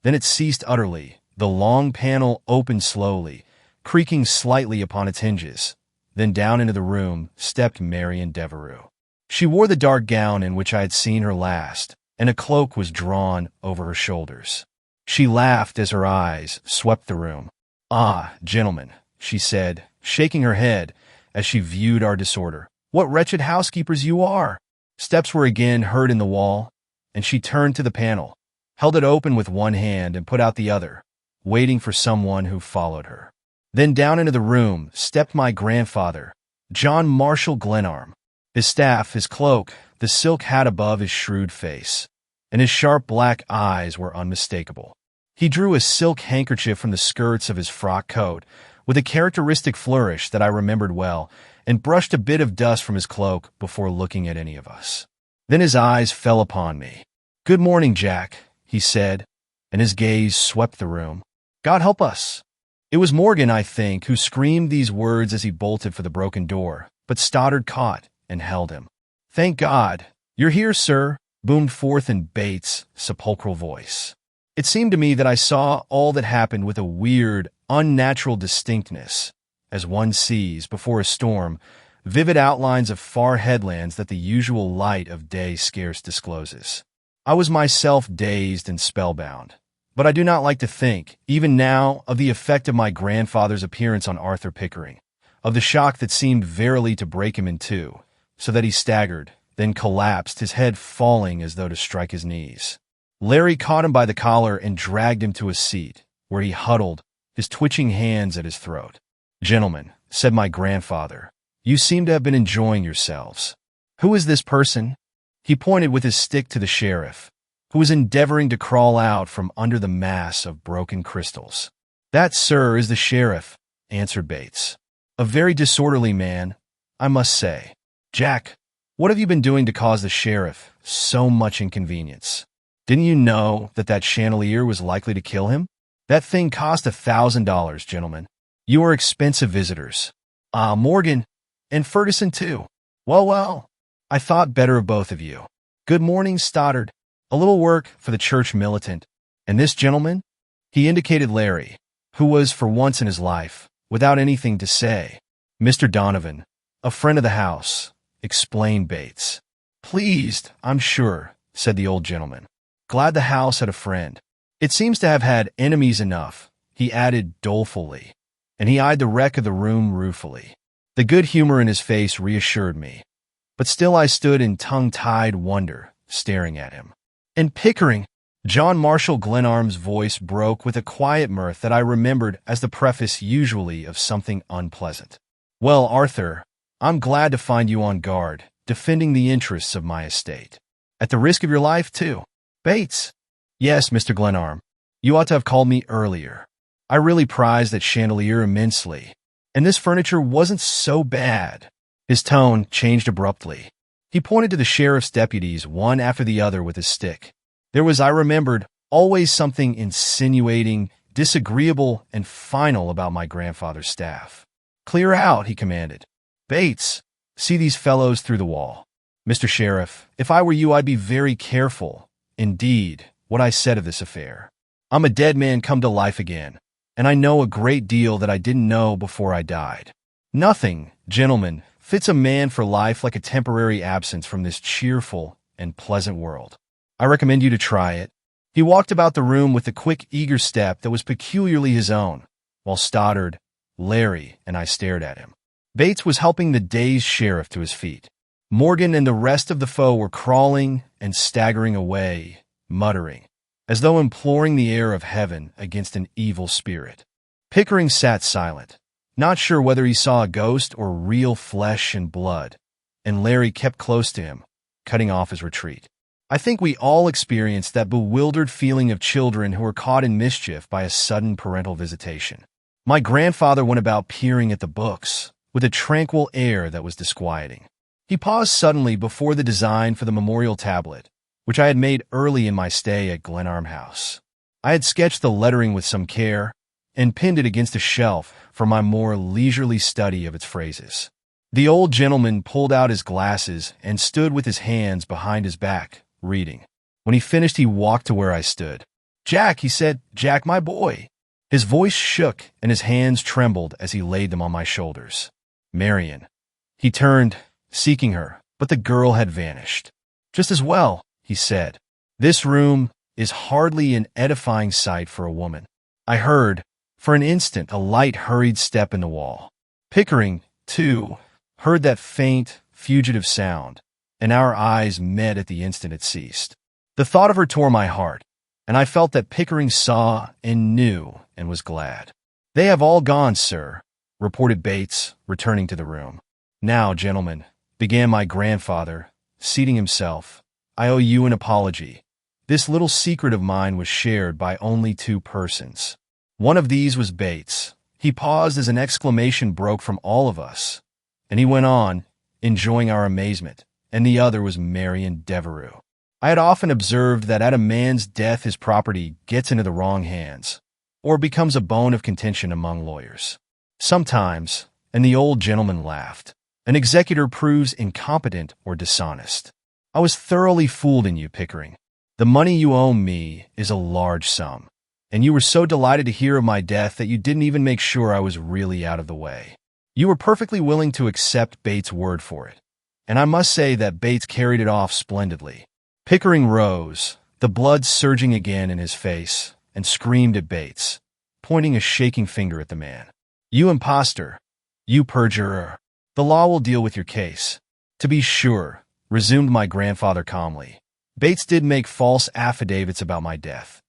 Then it ceased utterly. The long panel opened slowly, creaking slightly upon its hinges. Then down into the room stepped Marian Devereux. She wore the dark gown in which I had seen her last, and a cloak was drawn over her shoulders. She laughed as her eyes swept the room. "Ah, gentlemen," she said, shaking her head as she viewed our disorder. "What wretched housekeepers you are!" Steps were again heard in the wall, and she turned to the panel, held it open with one hand and put out the other, waiting for someone who followed her. Then down into the room stepped my grandfather, John Marshall Glenarm. His staff, his cloak, the silk hat above his shrewd face, and his sharp black eyes were unmistakable. He drew a silk handkerchief from the skirts of his frock coat with a characteristic flourish that I remembered well, and brushed a bit of dust from his cloak before looking at any of us. Then his eyes fell upon me. "Good morning, Jack," he said, and his gaze swept the room. "God help us." It was Morgan, I think, who screamed these words as he bolted for the broken door, but Stoddard caught and held him. "Thank God. You're here, sir," boomed forth in Bates' sepulchral voice. It seemed to me that I saw all that happened with a weird, unnatural distinctness, as one sees, before a storm, vivid outlines of far headlands that the usual light of day scarce discloses. I was myself dazed and spellbound, but I do not like to think, even now, of the effect of my grandfather's appearance on Arthur Pickering, of the shock that seemed verily to break him in two, so that he staggered, then collapsed, his head falling as though to strike his knees. Larry caught him by the collar and dragged him to a seat, where he huddled, his twitching hands at his throat. "Gentlemen," said my grandfather, "you seem to have been enjoying yourselves. Who is this person?" He pointed with his stick to the sheriff, who was endeavoring to crawl out from under the mass of broken crystals. "That, sir, is the sheriff," answered Bates. "A very disorderly man, I must say. Jack, what have you been doing to cause the sheriff so much inconvenience? Didn't you know that chandelier was likely to kill him? That thing cost $1,000, gentlemen. You are expensive visitors. Ah, Morgan, and Ferguson too. Well, I thought better of both of you. Good morning, Stoddard. A little work for the church militant. And this gentleman?" He indicated Larry, who was, for once in his life, without anything to say. "Mr. Donovan, a friend of the house," explained Bates. "Pleased, I'm sure," said the old gentleman. "Glad the house had a friend. It seems to have had enemies enough," he added dolefully, and he eyed the wreck of the room ruefully. The good humor in his face reassured me, but still I stood in tongue-tied wonder, staring at him. "And Pickering," John Marshall Glenarm's voice broke with a quiet mirth that I remembered as the preface usually of something unpleasant. "Well, Arthur, I'm glad to find you on guard, defending the interests of my estate. At the risk of your life, too. Bates." "Yes, Mr. Glenarm. You ought to have called me earlier. I really prize that chandelier immensely, and this furniture wasn't so bad." His tone changed abruptly. He pointed to the sheriff's deputies one after the other with his stick. There was, I remembered, always something insinuating, disagreeable, and final about my grandfather's staff. "Clear out," he commanded. "Bates, see these fellows through the wall. Mr. Sheriff, if I were you, I'd be very careful, indeed, what I said of this affair. I'm a dead man come to life again, and I know a great deal that I didn't know before I died. Nothing, gentlemen, fits a man for life like a temporary absence from this cheerful and pleasant world. I recommend you to try it." He walked about the room with the quick, eager step that was peculiarly his own, while Stoddard, Larry, and I stared at him. Bates was helping the dazed sheriff to his feet. Morgan and the rest of the foe were crawling and staggering away, muttering, as though imploring the air of heaven against an evil spirit. Pickering sat silent, not sure whether he saw a ghost or real flesh and blood, and Larry kept close to him, cutting off his retreat. I think we all experienced that bewildered feeling of children who are caught in mischief by a sudden parental visitation. My grandfather went about peering at the books, with a tranquil air that was disquieting. He paused suddenly before the design for the memorial tablet, which I had made early in my stay at Glenarm House. I had sketched the lettering with some care and pinned it against a shelf for my more leisurely study of its phrases. The old gentleman pulled out his glasses and stood with his hands behind his back, reading. When he finished, he walked to where I stood. "Jack," he said, "Jack, my boy." His voice shook and his hands trembled as he laid them on my shoulders. "Marion." He turned, seeking her, but the girl had vanished. "Just as well," he said. "This room is hardly an edifying sight for a woman." I heard, for an instant, a light, hurried step in the wall. Pickering, too, heard that faint, fugitive sound, and our eyes met at the instant it ceased. The thought of her tore my heart, and I felt that Pickering saw and knew and was glad. "They have all gone, sir," reported Bates, returning to the room. "Now, gentlemen," began my grandfather, seating himself, "I owe you an apology. This little secret of mine was shared by only two persons. One of these was Bates." He paused as an exclamation broke from all of us, and he went on, enjoying our amazement, "and the other was Marion Devereux. I had often observed that at a man's death his property gets into the wrong hands, or becomes a bone of contention among lawyers. Sometimes," and the old gentleman laughed, "an executor proves incompetent or dishonest. I was thoroughly fooled in you, Pickering. The money you owe me is a large sum, and you were so delighted to hear of my death that you didn't even make sure I was really out of the way. You were perfectly willing to accept Bates' word for it, and I must say that Bates carried it off splendidly." Pickering rose, the blood surging again in his face, and screamed at Bates, pointing a shaking finger at the man. "You impostor! You perjurer! The law will deal with your case." "To be sure," resumed my grandfather calmly, "Bates did make false affidavits about my death.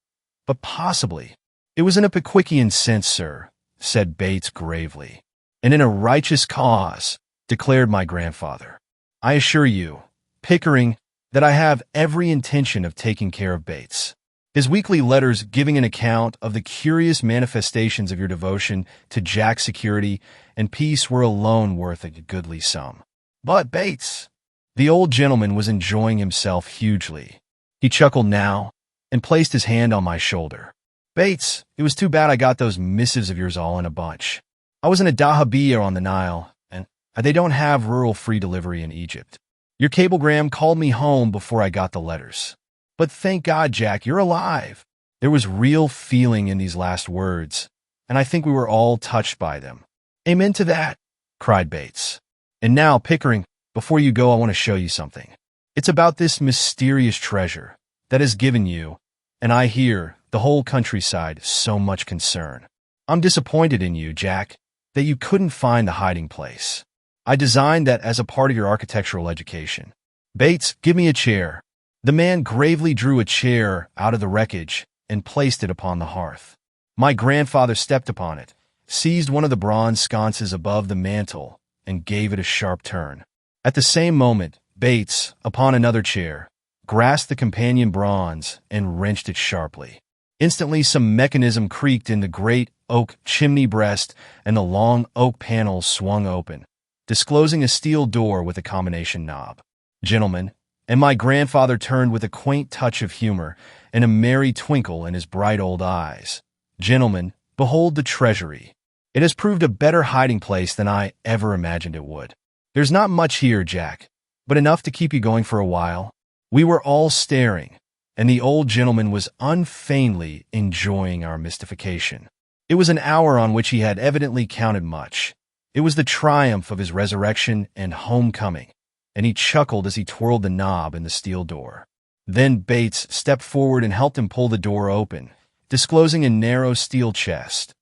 But possibly it was in a Pickwickian sense, sir," said Bates gravely. "And in a righteous cause," declared my grandfather. "I assure you, Pickering, that I have every intention of taking care of Bates. His weekly letters giving an account of the curious manifestations of your devotion to Jack's security and peace were alone worth a goodly sum. But Bates," the old gentleman was enjoying himself hugely. He chuckled now and placed his hand on my shoulder. "Bates, it was too bad I got those missives of yours all in a bunch. I was in a dahabeeyah on the Nile, and they don't have rural free delivery in Egypt. Your cablegram called me home before I got the letters. But thank God, Jack, you're alive." There was real feeling in these last words, and I think we were all touched by them. "Amen to that," cried Bates. "And now, Pickering, before you go, I want to show you something. It's about this mysterious treasure that has given you, and I hear, the whole countryside, so much concern. I'm disappointed in you, Jack, that you couldn't find the hiding place. I designed that as a part of your architectural education. Bates, give me a chair." The man gravely drew a chair out of the wreckage and placed it upon the hearth. My grandfather stepped upon it, seized one of the bronze sconces above the mantel, and gave it a sharp turn. At the same moment, Bates, upon another chair, grasped the companion bronze and wrenched it sharply. Instantly, some mechanism creaked in the great oak chimney breast, and the long oak panels swung open, disclosing a steel door with a combination knob. "Gentlemen," and my grandfather turned with a quaint touch of humor and a merry twinkle in his bright old eyes, "Gentlemen, behold the treasury. It has proved a better hiding place than I ever imagined it would. There's not much here, Jack, but enough to keep you going for a while." We were all staring, and the old gentleman was unfeignedly enjoying our mystification. It was an hour on which he had evidently counted much. It was the triumph of his resurrection and homecoming, and he chuckled as he twirled the knob in the steel door. Then Bates stepped forward and helped him pull the door open, disclosing a narrow steel chest,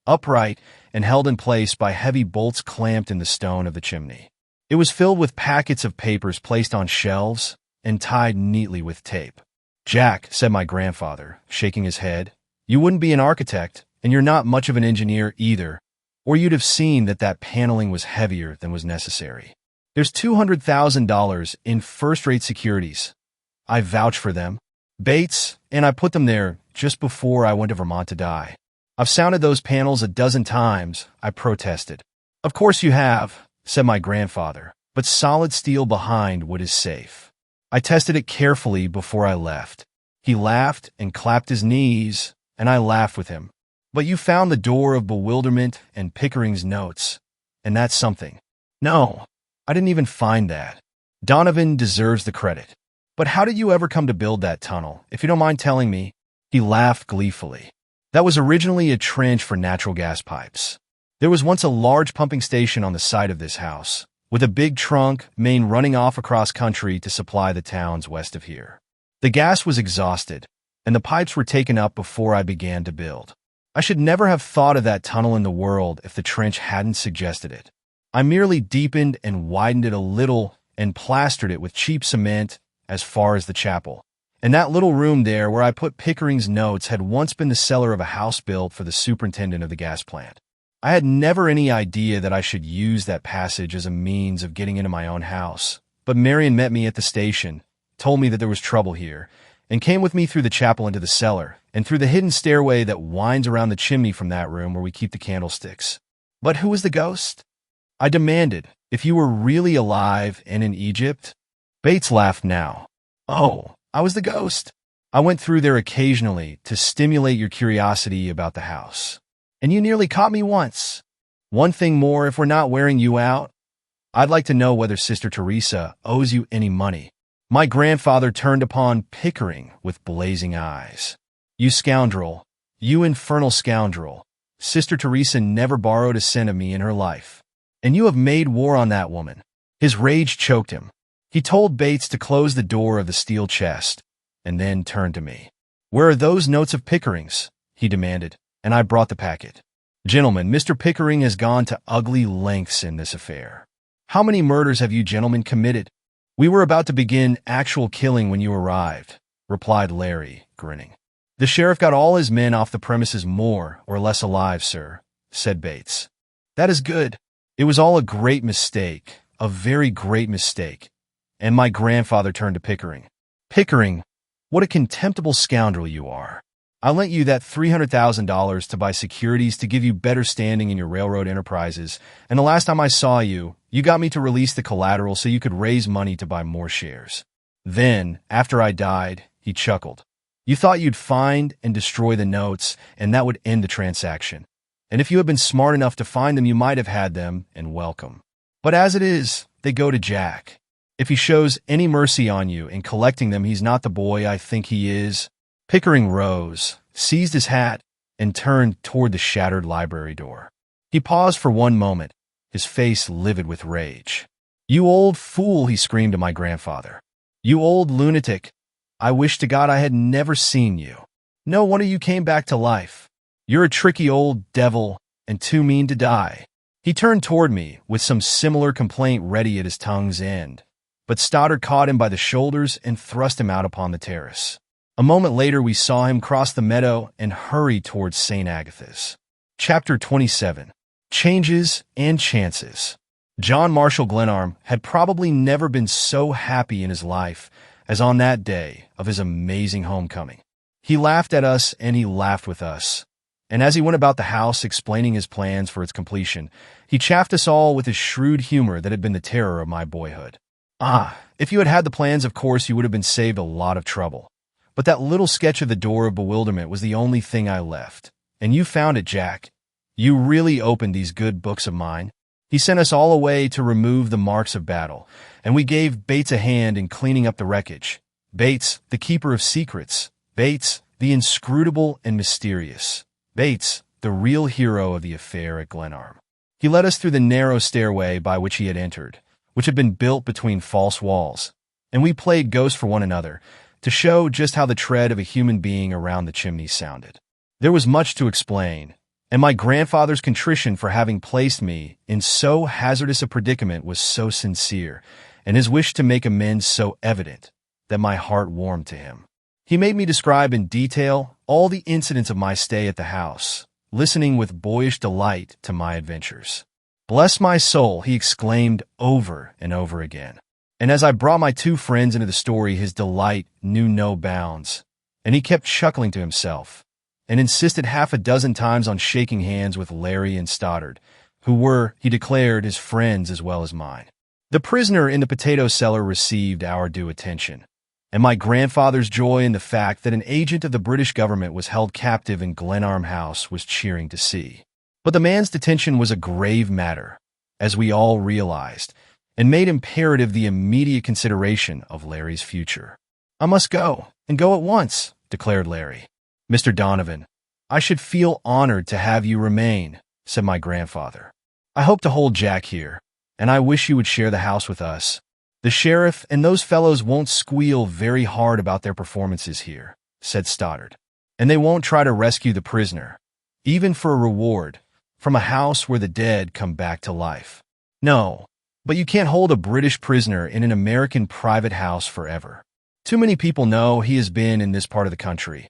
upright and held in place by heavy bolts clamped in the stone of the chimney. It was filled with packets of papers placed on shelves and tied neatly with tape. "Jack," said my grandfather, shaking his head, "you wouldn't be an architect, and you're not much of an engineer either, or you'd have seen that that paneling was heavier than was necessary. There's $200,000 in first-rate securities. I vouch for them, Bates, and I put them there just before I went to Vermont to die. I've sounded those panels a dozen times," I protested. "Of course you have," said my grandfather, "but solid steel behind wood is safe. I tested it carefully before I left. He laughed and clapped his knees, and I laughed with him. But you found the door of bewilderment and Pickering's notes, and that's something. No, I didn't even find that. Donovan deserves the credit. But how did you ever come to build that tunnel, if you don't mind telling me? He laughed gleefully. That was originally a trench for natural gas pipes. There was once a large pumping station on the site of this house, with a big trunk main running off across country to supply the towns west of here. The gas was exhausted, and the pipes were taken up before I began to build. I should never have thought of that tunnel in the world if the trench hadn't suggested it. I merely deepened and widened it a little and plastered it with cheap cement as far as the chapel. And that little room there where I put Pickering's notes had once been the cellar of a house built for the superintendent of the gas plant. I had never any idea that I should use that passage as a means of getting into my own house, but Marion met me at the station, told me that there was trouble here, and came with me through the chapel into the cellar, and through the hidden stairway that winds around the chimney from that room where we keep the candlesticks. But who was the ghost? I demanded, if you were really alive and in Egypt? Bates laughed now. Oh, I was the ghost. I went through there occasionally to stimulate your curiosity about the house. And you nearly caught me once. One thing more, if we're not wearing you out, I'd like to know whether Sister Teresa owes you any money. My grandfather turned upon Pickering with blazing eyes. You scoundrel, you infernal scoundrel. Sister Teresa never borrowed a cent of me in her life. And you have made war on that woman. His rage choked him. He told Bates to close the door of the steel chest, and then turned to me. Where are those notes of Pickering's? He demanded, and I brought the packet. Gentlemen, Mr. Pickering has gone to ugly lengths in this affair. How many murders have you gentlemen committed? We were about to begin actual killing when you arrived, replied Larry, grinning. The sheriff got all his men off the premises more or less alive, sir, said Bates. That is good. It was all a great mistake, a very great mistake. And my grandfather turned to Pickering. Pickering, what a contemptible scoundrel you are. I lent you that $300,000 to buy securities to give you better standing in your railroad enterprises, and the last time I saw you, you got me to release the collateral so you could raise money to buy more shares. Then, after I died, he chuckled. You thought you'd find and destroy the notes, and that would end the transaction. And if you had been smart enough to find them, you might have had them, and welcome. But as it is, they go to Jack. If he shows any mercy on you in collecting them, he's not the boy I think he is. Pickering rose, seized his hat, and turned toward the shattered library door. He paused for one moment, his face livid with rage. You old fool, he screamed to my grandfather. You old lunatic. I wish to God I had never seen you. No wonder you came back to life. You're a tricky old devil and too mean to die. He turned toward me with some similar complaint ready at his tongue's end, but Stoddard caught him by the shoulders and thrust him out upon the terrace. A moment later, we saw him cross the meadow and hurry towards St. Agatha's. Chapter 27. Changes and Chances. John Marshall Glenarm had probably never been so happy in his life as on that day of his amazing homecoming. He laughed at us and he laughed with us. And as he went about the house explaining his plans for its completion, he chaffed us all with his shrewd humor that had been the terror of my boyhood. If you had had the plans, of course, you would have been saved a lot of trouble. But that little sketch of the door of bewilderment was the only thing I left. And you found it, Jack. You really opened these good books of mine. He sent us all away to remove the marks of battle, and we gave Bates a hand in cleaning up the wreckage. Bates, the keeper of secrets. Bates, the inscrutable and mysterious. Bates, the real hero of the affair at Glenarm. He led us through the narrow stairway by which he had entered, which had been built between false walls, and we played ghost for one another, to show just how the tread of a human being around the chimney sounded. There was much to explain, and my grandfather's contrition for having placed me in so hazardous a predicament was so sincere, and his wish to make amends so evident, that my heart warmed to him. He made me describe in detail all the incidents of my stay at the house, listening with boyish delight to my adventures. Bless my soul, he exclaimed over and over again. And as I brought my two friends into the story, his delight knew no bounds, and he kept chuckling to himself, and insisted half a dozen times on shaking hands with Larry and Stoddard, who were, he declared, his friends as well as mine. The prisoner in the potato cellar received our due attention, and my grandfather's joy in the fact that an agent of the British government was held captive in Glenarm House was cheering to see. But the man's detention was a grave matter, as we all realized, and made imperative the immediate consideration of Larry's future. "I must go, and go at once," declared Larry. "Mr. Donovan, I should feel honored to have you remain," said my grandfather. "I hope to hold Jack here, and I wish you would share the house with us. The sheriff and those fellows won't squeal very hard about their performances here," said Stoddard. "And they won't try to rescue the prisoner, even for a reward, from a house where the dead come back to life. No, but you can't hold a British prisoner in an American private house forever. Too many people know he has been in this part of the country,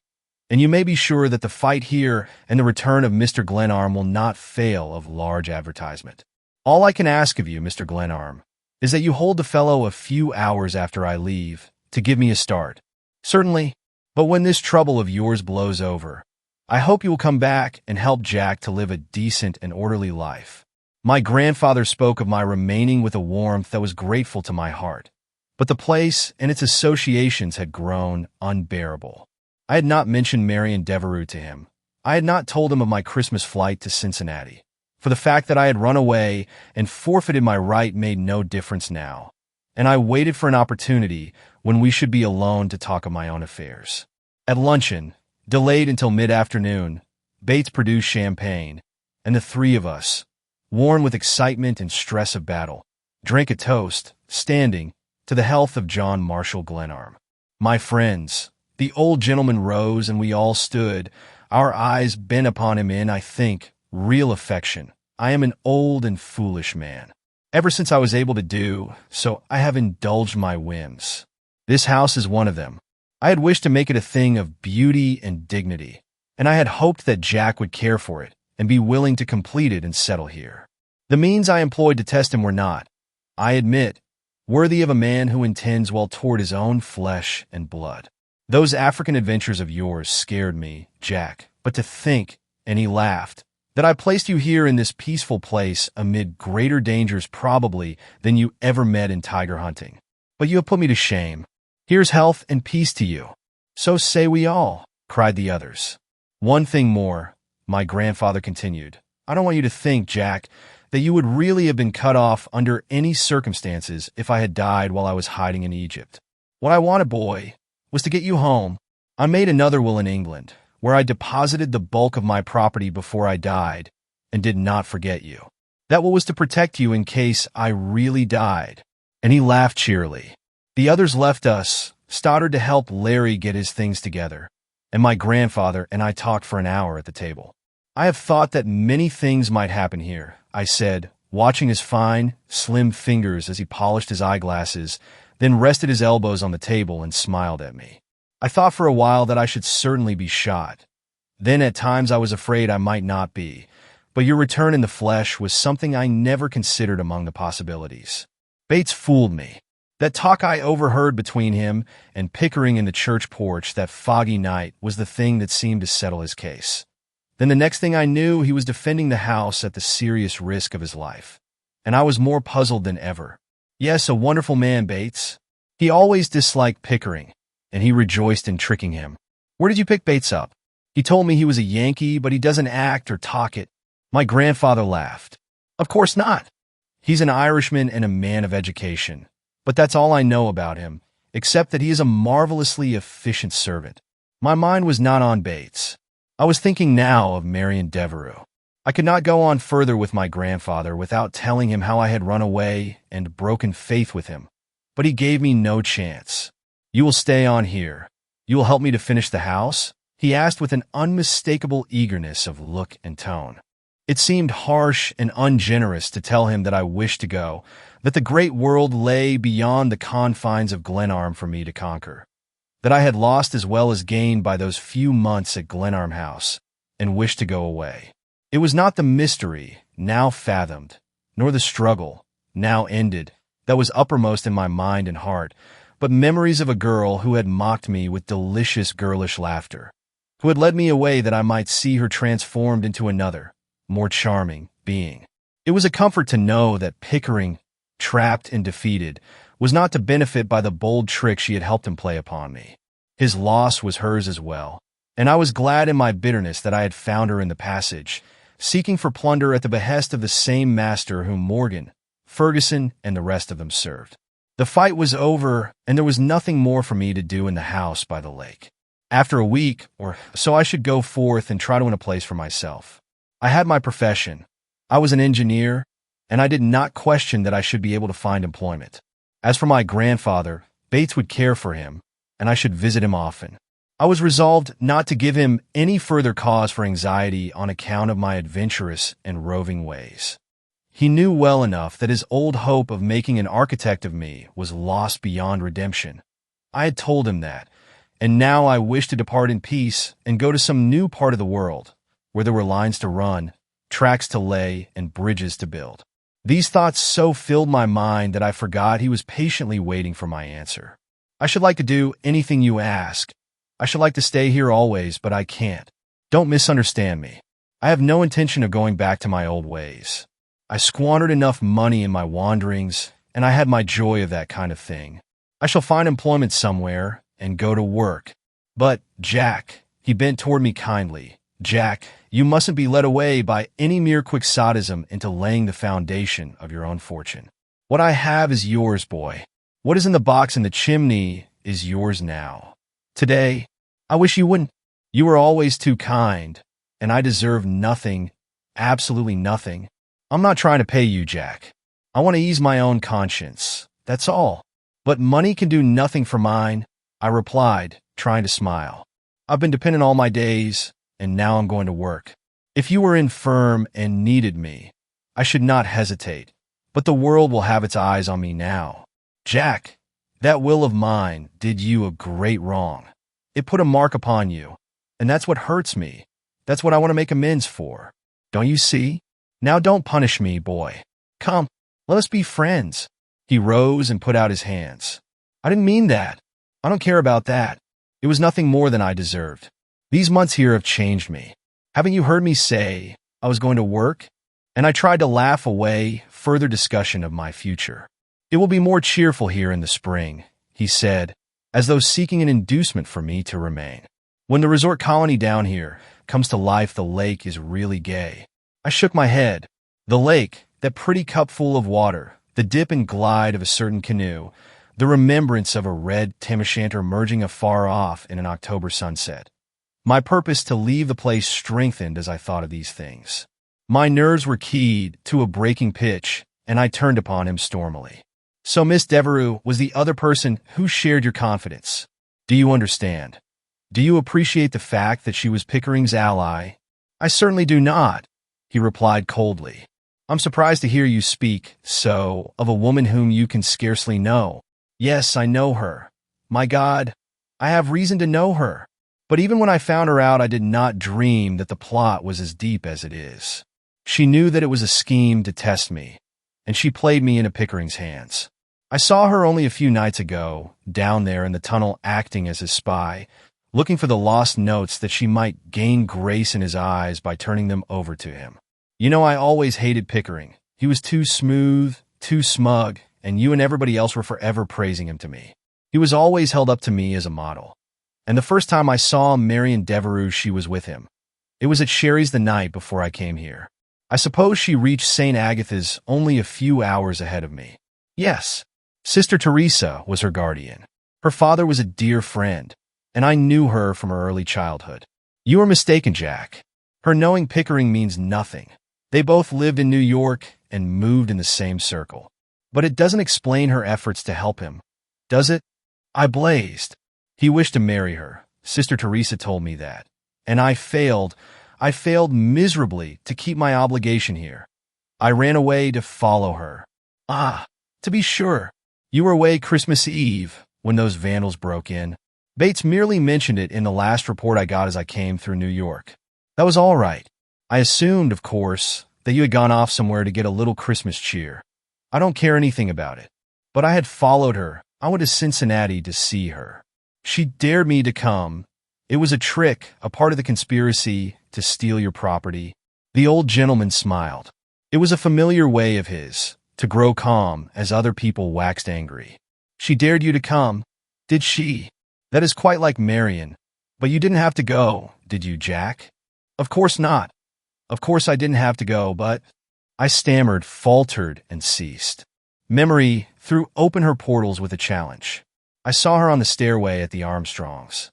and you may be sure that the fight here and the return of Mr. Glenarm will not fail of large advertisement. All I can ask of you, Mr. Glenarm, is that you hold the fellow a few hours after I leave to give me a start." "Certainly, but when this trouble of yours blows over, I hope you will come back and help Jack to live a decent and orderly life." My grandfather spoke of my remaining with a warmth that was grateful to my heart, but the place and its associations had grown unbearable. I had not mentioned Marion Devereux to him. I had not told him of my Christmas flight to Cincinnati, for the fact that I had run away and forfeited my right made no difference now, and I waited for an opportunity when we should be alone to talk of my own affairs. At luncheon, delayed until mid-afternoon, Bates produced champagne, and the three of us, worn with excitement and stress of battle, drank a toast, standing, to the health of John Marshall Glenarm. "My friends," the old gentleman rose and we all stood, our eyes bent upon him in, I think, real affection. "I am an old and foolish man. Ever since I was able to do so, I have indulged my whims. This house is one of them. I had wished to make it a thing of beauty and dignity, and I had hoped that Jack would care for it and be willing to complete it and settle here. The means I employed to test him were not, I admit, worthy of a man who intends well toward his own flesh and blood. Those African adventures of yours scared me, Jack, but to think," and he laughed, "that I placed you here in this peaceful place amid greater dangers probably than you ever met in tiger hunting. But you have put me to shame. Here's health and peace to you." "So say we all," cried the others. "One thing more," my grandfather continued. "I don't want you to think, Jack, that you would really have been cut off under any circumstances if I had died while I was hiding in Egypt. What I wanted, boy, was to get you home. I made another will in England, where I deposited the bulk of my property before I died, and did not forget you. That will was to protect you in case I really died." And he laughed cheerily. The others left us, Stoddard to help Larry get his things together, and my grandfather and I talked for an hour at the table. "I have thought that many things might happen here," I said, watching his fine, slim fingers as he polished his eyeglasses, then rested his elbows on the table and smiled at me. "I thought for a while that I should certainly be shot. Then at times I was afraid I might not be, but your return in the flesh was something I never considered among the possibilities." Bates fooled me. That talk I overheard between him and Pickering in the church porch that foggy night was the thing that seemed to settle his case. Then the next thing I knew, he was defending the house at the serious risk of his life, and I was more puzzled than ever. Yes, a wonderful man, Bates. He always disliked Pickering, and he rejoiced in tricking him. "Where did you pick Bates up?" "He told me he was a Yankee, but he doesn't act or talk it." My grandfather laughed. "Of course not. He's an Irishman and a man of education. But that's all I know about him, except that he is a marvelously efficient servant." My mind was not on Bates. I was thinking now of Marion Devereux. I could not go on further with my grandfather without telling him how I had run away and broken faith with him, but he gave me no chance. "You will stay on here. You will help me to finish the house?" he asked with an unmistakable eagerness of look and tone. It seemed harsh and ungenerous to tell him that I wished to go, that the great world lay beyond the confines of Glenarm for me to conquer, that I had lost as well as gained by those few months at Glenarm House, and wished to go away. It was not the mystery, now fathomed, nor the struggle, now ended, that was uppermost in my mind and heart, but memories of a girl who had mocked me with delicious girlish laughter, who had led me away that I might see her transformed into another, more charming, being. It was a comfort to know that Pickering, trapped and defeated, was not to benefit by the bold trick she had helped him play upon me. His loss was hers as well, and I was glad in my bitterness that I had found her in the passage, seeking for plunder at the behest of the same master whom Morgan, Ferguson, and the rest of them served. The fight was over, and there was nothing more for me to do in the house by the lake. After a week or so, I should go forth and try to win a place for myself. I had my profession. I was an engineer, and I did not question that I should be able to find employment. As for my grandfather, Bates would care for him, and I should visit him often. I was resolved not to give him any further cause for anxiety on account of my adventurous and roving ways. He knew well enough that his old hope of making an architect of me was lost beyond redemption. I had told him that, and now I wished to depart in peace and go to some new part of the world, where there were lines to run, tracks to lay, and bridges to build. These thoughts so filled my mind that I forgot he was patiently waiting for my answer. I should like to do anything you ask. I should like to stay here always, but I can't. Don't misunderstand me. I have no intention of going back to my old ways. I squandered enough money in my wanderings, and I had my joy of that kind of thing. I shall find employment somewhere and go to work. But, Jack, he bent toward me kindly, Jack, you mustn't be led away by any mere quixotism into laying the foundation of your own fortune. What I have is yours, boy. What is in the box in the chimney is yours now. Today, I wish you wouldn't. You were always too kind, and I deserve nothing, absolutely nothing. I'm not trying to pay you, Jack. I want to ease my own conscience. That's all. But money can do nothing for mine, I replied, trying to smile. I've been dependent all my days, and now I'm going to work. If you were infirm and needed me, I should not hesitate, but the world will have its eyes on me now. Jack, that will of mine did you a great wrong. It put a mark upon you, and that's what hurts me. That's what I want to make amends for. Don't you see? Now don't punish me, boy. Come, let us be friends. He rose and put out his hands. I didn't mean that. I don't care about that. It was nothing more than I deserved. These months here have changed me. Haven't you heard me say I was going to work? And I tried to laugh away further discussion of my future. It will be more cheerful here in the spring, he said, as though seeking an inducement for me to remain. When the resort colony down here comes to life, the lake is really gay. I shook my head. The lake, that pretty cupful of water, the dip and glide of a certain canoe, the remembrance of a red tam-o' merging afar off in an October sunset. My purpose to leave the place strengthened as I thought of these things. My nerves were keyed to a breaking pitch, and I turned upon him stormily. So Miss Devereux was the other person who shared your confidence. Do you understand? Do you appreciate the fact that she was Pickering's ally? I certainly do not, he replied coldly. I'm surprised to hear you speak so of a woman whom you can scarcely know. Yes, I know her. My God, I have reason to know her. But even when I found her out, I did not dream that the plot was as deep as it is. She knew that it was a scheme to test me, and she played me into Pickering's hands. I saw her only a few nights ago, down there in the tunnel acting as his spy, looking for the lost notes that she might gain grace in his eyes by turning them over to him. You know, I always hated Pickering. He was too smooth, too smug, and you and everybody else were forever praising him to me. He was always held up to me as a model. And the first time I saw Marion Devereux, she was with him. It was at Sherry's the night before I came here. I suppose she reached St. Agatha's only a few hours ahead of me. Yes, Sister Teresa was her guardian. Her father was a dear friend, and I knew her from her early childhood. You are mistaken, Jack. Her knowing Pickering means nothing. They both lived in New York and moved in the same circle. But it doesn't explain her efforts to help him, does it? I blazed. He wished to marry her. Sister Teresa told me that. And I failed miserably to keep my obligation here. I ran away to follow her. Ah, to be sure. You were away Christmas Eve when those vandals broke in. Bates merely mentioned it in the last report I got as I came through New York. That was all right. I assumed, of course, that you had gone off somewhere to get a little Christmas cheer. I don't care anything about it. But I had followed her. I went to Cincinnati to see her. She dared me to come. It was a trick, a part of the conspiracy to steal your property. The old gentleman smiled. It was a familiar way of his, to grow calm as other people waxed angry. She dared you to come, did she? That is quite like Marion. But you didn't have to go, did you, Jack? Of course not. Of course I didn't have to go, but... I stammered, faltered, and ceased. Memory threw open her portals with a challenge. I saw her on the stairway at the Armstrongs.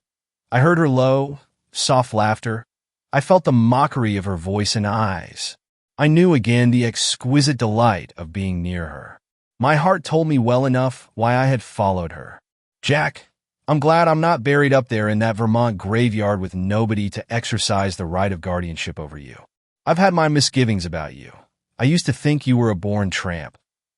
I heard her low, soft laughter. I felt the mockery of her voice and eyes. I knew again the exquisite delight of being near her. My heart told me well enough why I had followed her. Jack, I'm glad I'm not buried up there in that Vermont graveyard with nobody to exercise the right of guardianship over you. I've had my misgivings about you. I used to think you were a born tramp,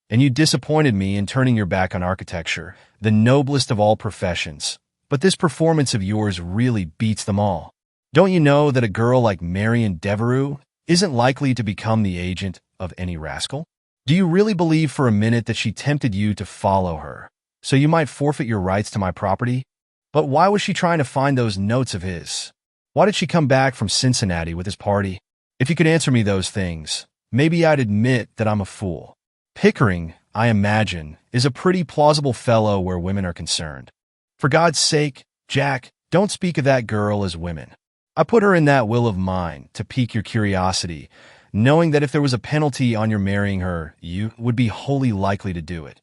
and you disappointed me in turning your back on architecture, the noblest of all professions. But this performance of yours really beats them all. Don't you know that a girl like Marion Devereux isn't likely to become the agent of any rascal? Do you really believe for a minute that she tempted you to follow her, so you might forfeit your rights to my property? But why was she trying to find those notes of his? Why did she come back from Cincinnati with his party? If you could answer me those things, maybe I'd admit that I'm a fool. Pickering, I imagine, is a pretty plausible fellow where women are concerned. For God's sake, Jack, don't speak of that girl as women. I put her in that will of mine to pique your curiosity, knowing that if there was a penalty on your marrying her, you would be wholly likely to do it.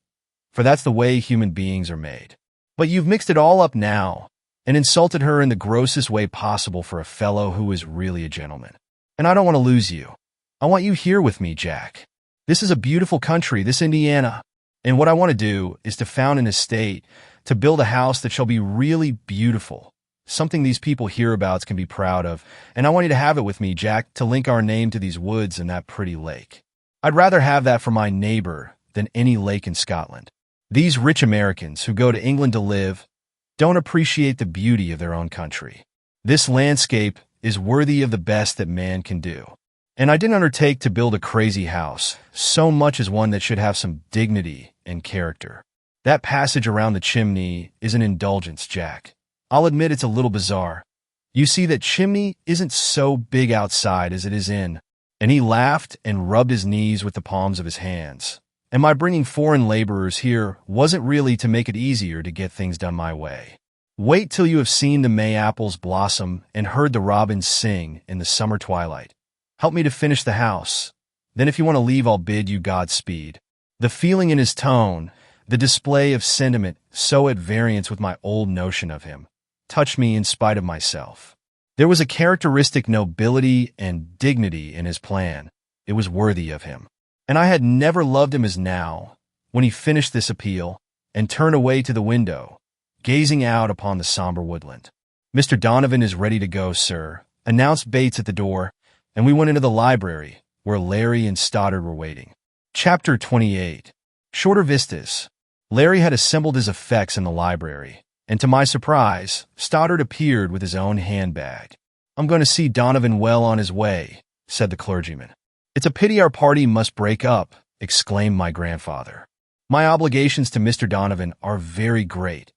For that's the way human beings are made. But you've mixed it all up now and insulted her in the grossest way possible for a fellow who is really a gentleman. And I don't want to lose you. I want you here with me, Jack. This is a beautiful country, this Indiana. And what I want to do is to found an estate, to build a house that shall be really beautiful, something these people hereabouts can be proud of. And I want you to have it with me, Jack, to link our name to these woods and that pretty lake. I'd rather have that for my neighbor than any lake in Scotland. These rich Americans who go to England to live don't appreciate the beauty of their own country. This landscape is worthy of the best that man can do. And I didn't undertake to build a crazy house, so much as one that should have some dignity and character. That passage around the chimney is an indulgence, Jack. I'll admit it's a little bizarre. You see, that chimney isn't so big outside as it is in. And he laughed and rubbed his knees with the palms of his hands. And my bringing foreign laborers here wasn't really to make it easier to get things done my way. Wait till you have seen the May apples blossom and heard the robins sing in the summer twilight. Help me to finish the house. Then if you want to leave, I'll bid you Godspeed. The feeling in his tone, the display of sentiment so at variance with my old notion of him, touched me in spite of myself. There was a characteristic nobility and dignity in his plan. It was worthy of him. And I had never loved him as now, when he finished this appeal and turned away to the window, gazing out upon the somber woodland. Mr. Donovan is ready to go, sir, announced Bates at the door, and we went into the library, where Larry and Stoddard were waiting. Chapter 28. Shorter Vistas. Larry had assembled his effects in the library, and to my surprise, Stoddard appeared with his own handbag. "I'm going to see Donovan well on his way," said the clergyman. "It's a pity our party must break up," exclaimed my grandfather. "My obligations to Mr. Donovan are very great,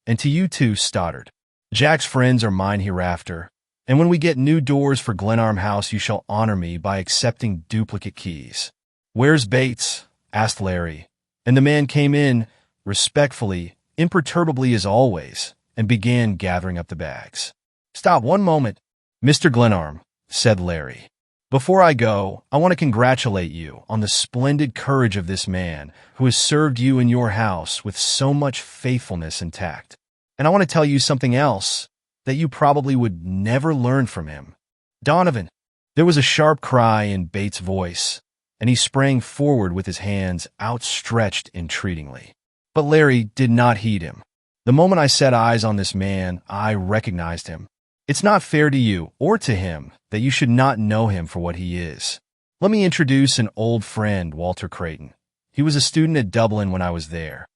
and to you too, Stoddard. Jack's friends are mine hereafter, and when we get new doors for Glenarm House, you shall honor me by accepting duplicate keys." "Where's Bates?" asked Larry, and the man came in, respectfully, imperturbably as always, and began gathering up the bags. "Stop one moment, Mr. Glenarm," said Larry. "Before I go, I want to congratulate you on the splendid courage of this man who has served you in your house with so much faithfulness and tact. And I want to tell you something else that you probably would never learn from him. Donovan." There was a sharp cry in Bates' voice, and he sprang forward with his hands outstretched entreatingly. But Larry did not heed him. The moment I set eyes on this man, I recognized him. It's not fair to you or to him that you should not know him for what he is. Let me introduce an old friend, Walter Creighton. He was a student at Dublin when I was there.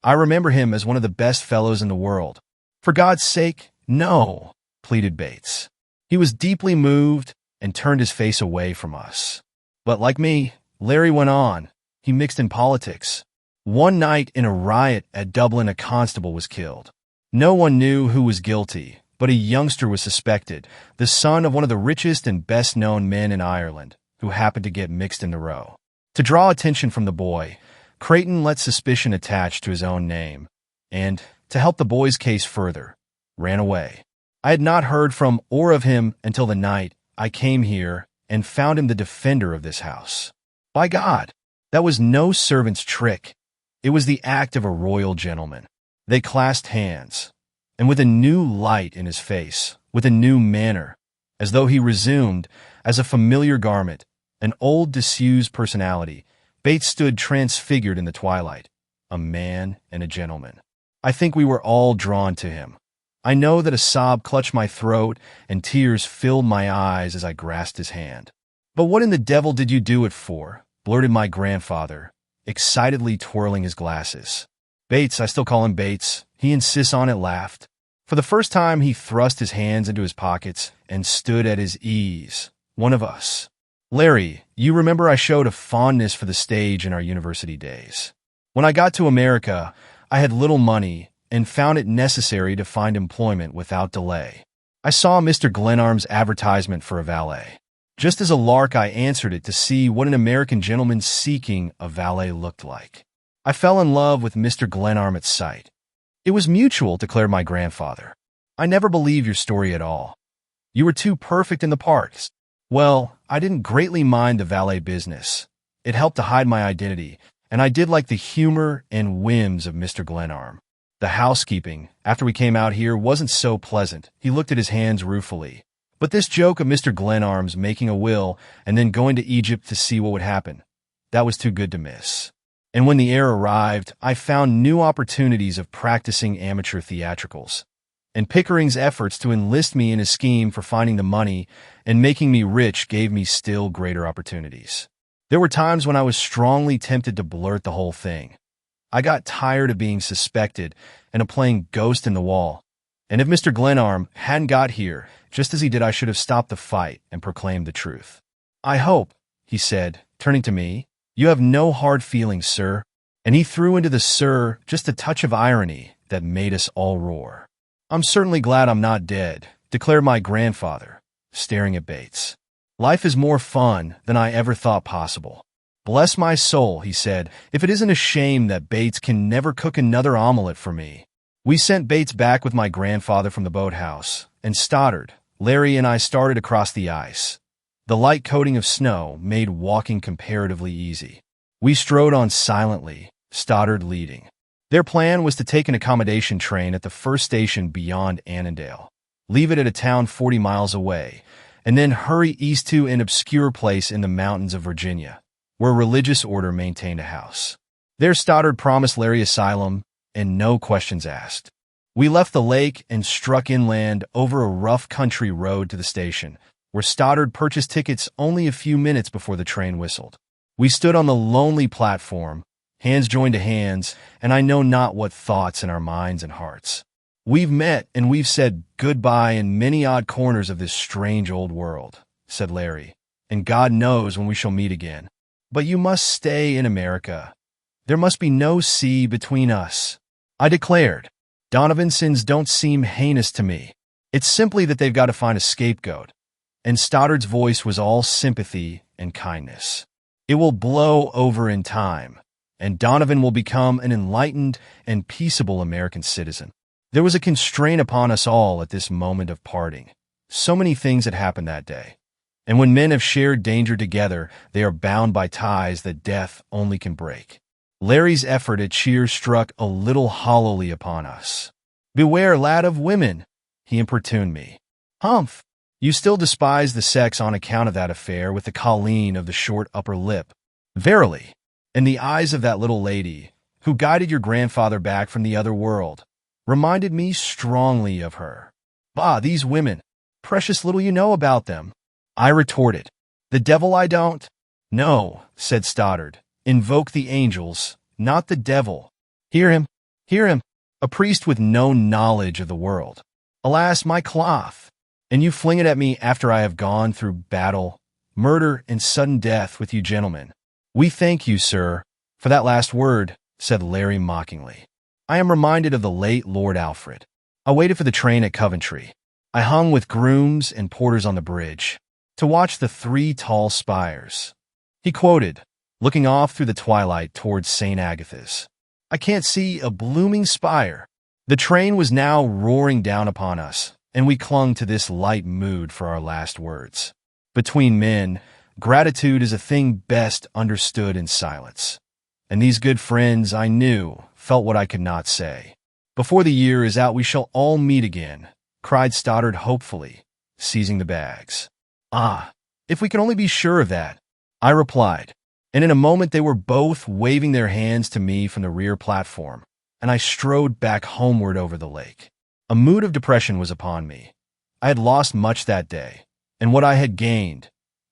I remember him as one of the best fellows in the world. "For God's sake, no," pleaded Bates. He was deeply moved and turned his face away from us. But like me, Larry went on. He mixed in politics. One night in a riot at Dublin, a constable was killed. No one knew who was guilty, but a youngster was suspected, the son of one of the richest and best-known men in Ireland, who happened to get mixed in the row. To draw attention from the boy, Creighton let suspicion attach to his own name, and, to help the boy's case further, ran away. I had not heard from or of him until the night I came here and found him the defender of this house. By God, that was no servant's trick. It was the act of a royal gentleman. They clasped hands, and with a new light in his face, with a new manner, as though he resumed, as a familiar garment, an old disused personality, Bates stood transfigured in the twilight, a man and a gentleman. I think we were all drawn to him. I know that a sob clutched my throat and tears filled my eyes as I grasped his hand. "But what in the devil did you do it for?" blurted my grandfather, excitedly twirling his glasses. Bates, I still call him Bates, he insists on it, laughed. For the first time he thrust his hands into his pockets and stood at his ease. "One of us. Larry, you remember I showed a fondness for the stage in our university days. When I got to America, I had little money and found it necessary to find employment without delay. I saw Mr. Glenarm's advertisement for a valet. Just as a lark, I answered it to see what an American gentleman seeking a valet looked like. I fell in love with Mr. Glenarm at sight. It was mutual," declared my grandfather. "I never believed your story at all. You were too perfect in the parts." Well, I didn't greatly mind the valet business. It helped to hide my identity, and I did like the humor and whims of Mr. Glenarm. The housekeeping, after we came out here, wasn't so pleasant. He looked at his hands ruefully. But this joke of Mr. Glenarm's making a will and then going to Egypt to see what would happen, that was too good to miss. And when the heir arrived, I found new opportunities of practicing amateur theatricals. And Pickering's efforts to enlist me in his scheme for finding the money and making me rich gave me still greater opportunities. There were times when I was strongly tempted to blurt the whole thing. I got tired of being suspected and of playing ghost in the wall. And if Mr. Glenarm hadn't got here, just as he did, I should have stopped the fight and proclaimed the truth. "I hope," he said, turning to me, "you have no hard feelings, sir." And he threw into the "sir" just a touch of irony that made us all roar. "I'm certainly glad I'm not dead," declared my grandfather, staring at Bates. "Life is more fun than I ever thought possible. Bless my soul," he said, "if it isn't a shame that Bates can never cook another omelet for me." We sent Bates back with my grandfather from the boathouse, and Stoddard, Larry, and I started across the ice. The light coating of snow made walking comparatively easy. We strode on silently, Stoddard leading. Their plan was to take an accommodation train at the first station beyond Annandale, leave it at a town 40 miles away, and then hurry east to an obscure place in the mountains of Virginia, where a religious order maintained a house. There Stoddard promised Larry asylum and no questions asked. We left the lake and struck inland over a rough country road to the station, where Stoddard purchased tickets only a few minutes before the train whistled. We stood on the lonely platform, hands joined to hands, and I know not what thoughts in our minds and hearts. "We've met and we've said goodbye in many odd corners of this strange old world," said Larry, "and God knows when we shall meet again. But you must stay in America. There must be no sea between us." I declared, "Donovan's sins don't seem heinous to me. It's simply that they've got to find a scapegoat." And Stoddard's voice was all sympathy and kindness. "It will blow over in time, and Donovan will become an enlightened and peaceable American citizen." There was a constraint upon us all at this moment of parting. So many things had happened that day. And when men have shared danger together, they are bound by ties that death only can break. Larry's effort at cheer struck a little hollowly upon us. "Beware, lad, of women," he importuned me. "Humph! You still despise the sex on account of that affair with the colleen of the short upper lip. Verily, and the eyes of that little lady, who guided your grandfather back from the other world, reminded me strongly of her. Bah, these women! Precious little you know about them." I retorted. "The devil I don't." "No," said Stoddard. "Invoke the angels, not the devil." Hear him, hear him, a priest with no knowledge of the world. Alas, my cloth! And you fling it at me after I have gone through battle, murder, and sudden death with you gentlemen. "We thank you, sir, for that last word," said Larry mockingly. "I am reminded of the late Lord Alfred. I waited for the train at Coventry. I hung with grooms and porters on the bridge to watch the 3 tall spires." He quoted, looking off through the twilight towards St. Agatha's. I can't see a blooming spire. The train was now roaring down upon us, and we clung to this light mood for our last words. Between men, gratitude is a thing best understood in silence. And these good friends, I knew, felt what I could not say. Before the year is out we shall all meet again, cried Stoddard hopefully, seizing the bags. Ah, if we could only be sure of that, I replied, and in a moment they were both waving their hands to me from the rear platform, and I strode back homeward over the lake. A mood of depression was upon me. I had lost much that day, and what I had gained,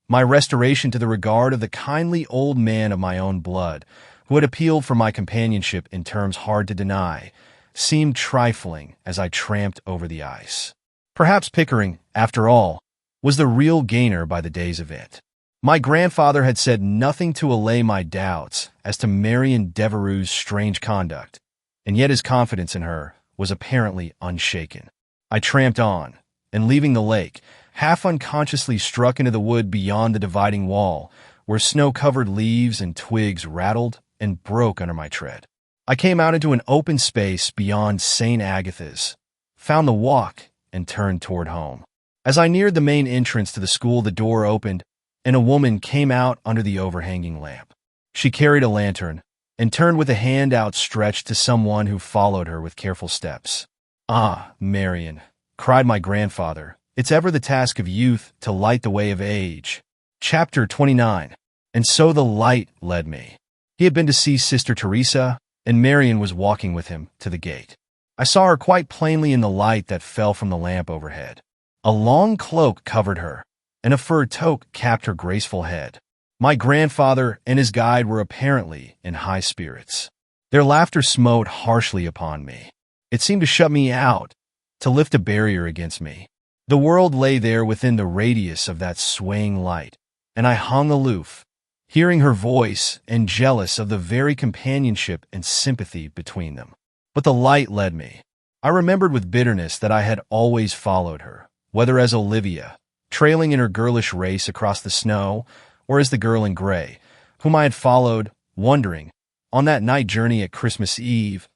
my restoration to the regard of the kindly old man of my own blood, who had appealed for my companionship in terms hard to deny, seemed trifling as I tramped over the ice. Perhaps Pickering, after all, was the real gainer by the day's event. My grandfather had said nothing to allay my doubts as to Marion Devereux's strange conduct, and yet his confidence in her was apparently unshaken. I tramped on, and leaving the lake, half unconsciously struck into the wood beyond the dividing wall, where snow-covered leaves and twigs rattled and broke under my tread. I came out into an open space beyond St. Agatha's, found the walk, and turned toward home. As I neared the main entrance to the school, the door opened, and a woman came out under the overhanging lamp. She carried a lantern, and turned with a hand outstretched to someone who followed her with careful steps. "Ah, Marion," cried my grandfather, "it's ever the task of youth to light the way of age." Chapter 29. And so the light led me. He had been to see Sister Teresa, and Marion was walking with him to the gate. I saw her quite plainly in the light that fell from the lamp overhead. A long cloak covered her, and a fur toque capped her graceful head. My grandfather and his guide were apparently in high spirits. Their laughter smote harshly upon me. It seemed to shut me out, to lift a barrier against me. The world lay there within the radius of that swaying light, and I hung aloof, hearing her voice and jealous of the very companionship and sympathy between them. But the light led me. I remembered with bitterness that I had always followed her, whether as Olivia, trailing in her girlish race across the snow, or as the girl in gray, whom I had followed, wondering, on that night journey at Christmas Eve,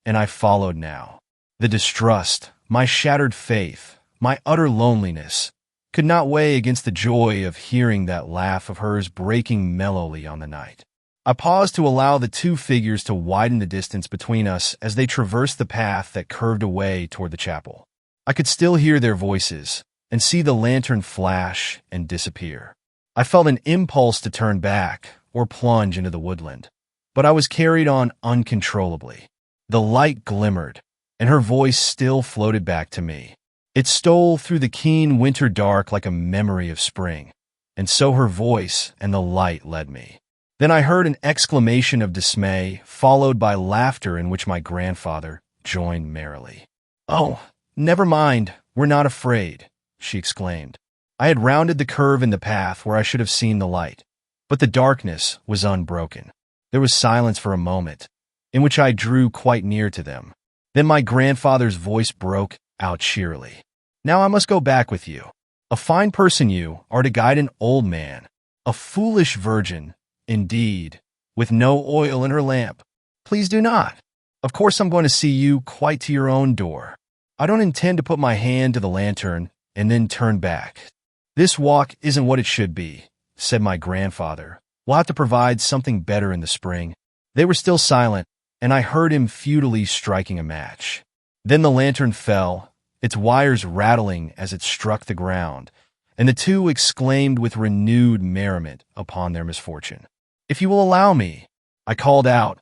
and I followed now. The distrust, my shattered faith, my utter loneliness, could not weigh against the joy of hearing that laugh of hers breaking mellowly on the night. I paused to allow the two figures to widen the distance between us as they traversed the path that curved away toward the chapel. I could still hear their voices and see the lantern flash and disappear. I felt an impulse to turn back or plunge into the woodland, but I was carried on uncontrollably. The light glimmered, and her voice still floated back to me. It stole through the keen winter dark like a memory of spring, and so her voice and the light led me. Then I heard an exclamation of dismay, followed by laughter in which my grandfather joined merrily. "Oh, never mind, we're not afraid," she exclaimed. I had rounded the curve in the path where I should have seen the light, but the darkness was unbroken. There was silence for a moment, in which I drew quite near to them. Then my grandfather's voice broke out cheerily. "Now I must go back with you. A fine person you are to guide an old man. A foolish virgin, indeed, with no oil in her lamp. Please do not. Of course I'm going to see you quite to your own door. I don't intend to put my hand to the lantern and then turn back. This walk isn't what it should be," said my grandfather. "We'll have to provide something better in the spring." They were still silent, and I heard him futilely striking a match. Then the lantern fell, its wires rattling as it struck the ground, and the two exclaimed with renewed merriment upon their misfortune. "If you will allow me," I called out,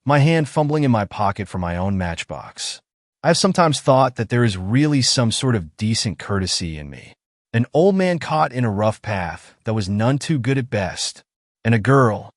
my hand fumbling in my pocket for my own matchbox. I have sometimes thought that there is really some sort of decent courtesy in me. An old man caught in a rough path that was none too good at best, and a girl,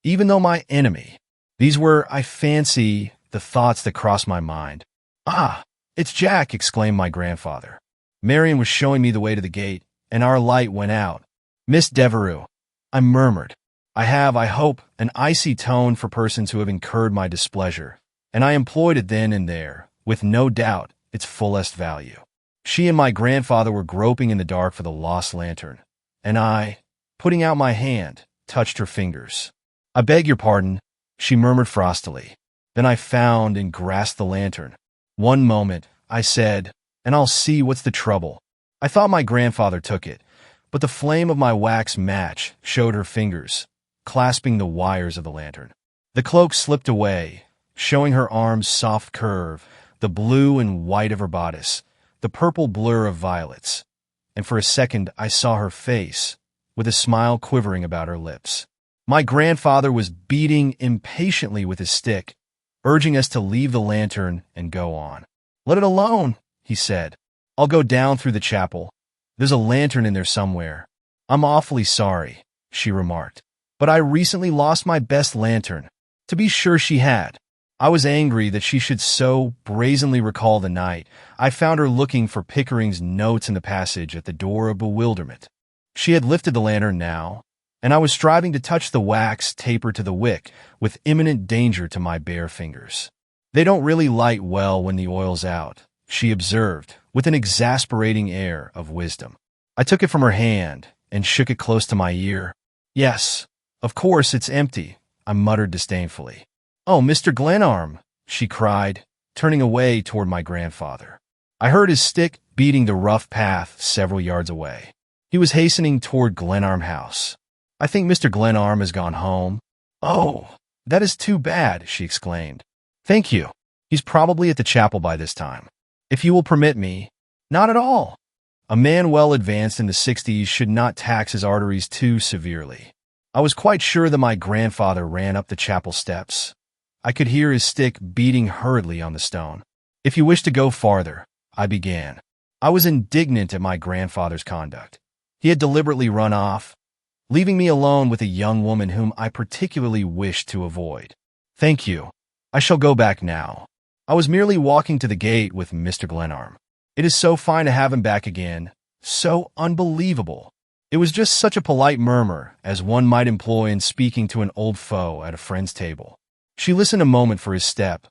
even though my enemy. These were, I fancy, the thoughts that crossed my mind. "Ah, it's Jack!" exclaimed my grandfather. Marion was showing me the way to the gate, and our light went out. "Miss Devereux," I murmured. I have, I hope, an icy tone for persons who have incurred my displeasure, and I employed it then and there, with no doubt its fullest value. She and my grandfather were groping in the dark for the lost lantern, and I, putting out my hand, touched her fingers. "I beg your pardon," she murmured frostily. Then I found and grasped the lantern. "One moment," I said, "and I'll see what's the trouble." I thought my grandfather took it, but the flame of my wax match showed her fingers, clasping the wires of the lantern. The cloak slipped away, showing her arm's soft curve, the blue and white of her bodice, the purple blur of violets. And for a second I saw her face, with a smile quivering about her lips. My grandfather was beating impatiently with his stick, urging us to leave the lantern and go on. "Let it alone," he said. "I'll go down through the chapel. There's a lantern in there somewhere." "I'm awfully sorry," she remarked, "but I recently lost my best lantern." To be sure she had. I was angry that she should so brazenly recall the night. I found her looking for Pickering's notes in the passage at the door of bewilderment. She had lifted the lantern now, and I was striving to touch the wax taper to the wick with imminent danger to my bare fingers. "They don't really light well when the oil's out," she observed, with an exasperating air of wisdom. I took it from her hand and shook it close to my ear. "Yes, of course it's empty," I muttered disdainfully. "Oh, Mr. Glenarm," she cried, turning away toward my grandfather. I heard his stick beating the rough path several yards away. He was hastening toward Glenarm House. "I think Mr. Glenarm has gone home." "Oh, that is too bad," she exclaimed. "Thank you. He's probably at the chapel by this time. If you will permit me—" "Not at all. A man well advanced in the 60s should not tax his arteries too severely." I was quite sure that my grandfather ran up the chapel steps. I could hear his stick beating hurriedly on the stone. "If you wish to go farther," I began. I was indignant at my grandfather's conduct. He had deliberately run off, leaving me alone with a young woman whom I particularly wished to avoid. "Thank you. I shall go back now. I was merely walking to the gate with Mr. Glenarm. It is so fine to have him back again. So unbelievable." It was just such a polite murmur as one might employ in speaking to an old foe at a friend's table. She listened a moment for his step,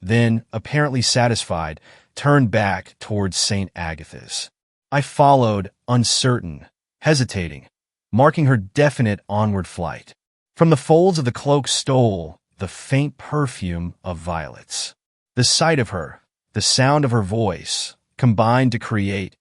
then, apparently satisfied, turned back towards St. Agatha's. I followed, uncertain, hesitating, marking her definite onward flight. From the folds of the cloak stole the faint perfume of violets. The sight of her, the sound of her voice, combined to create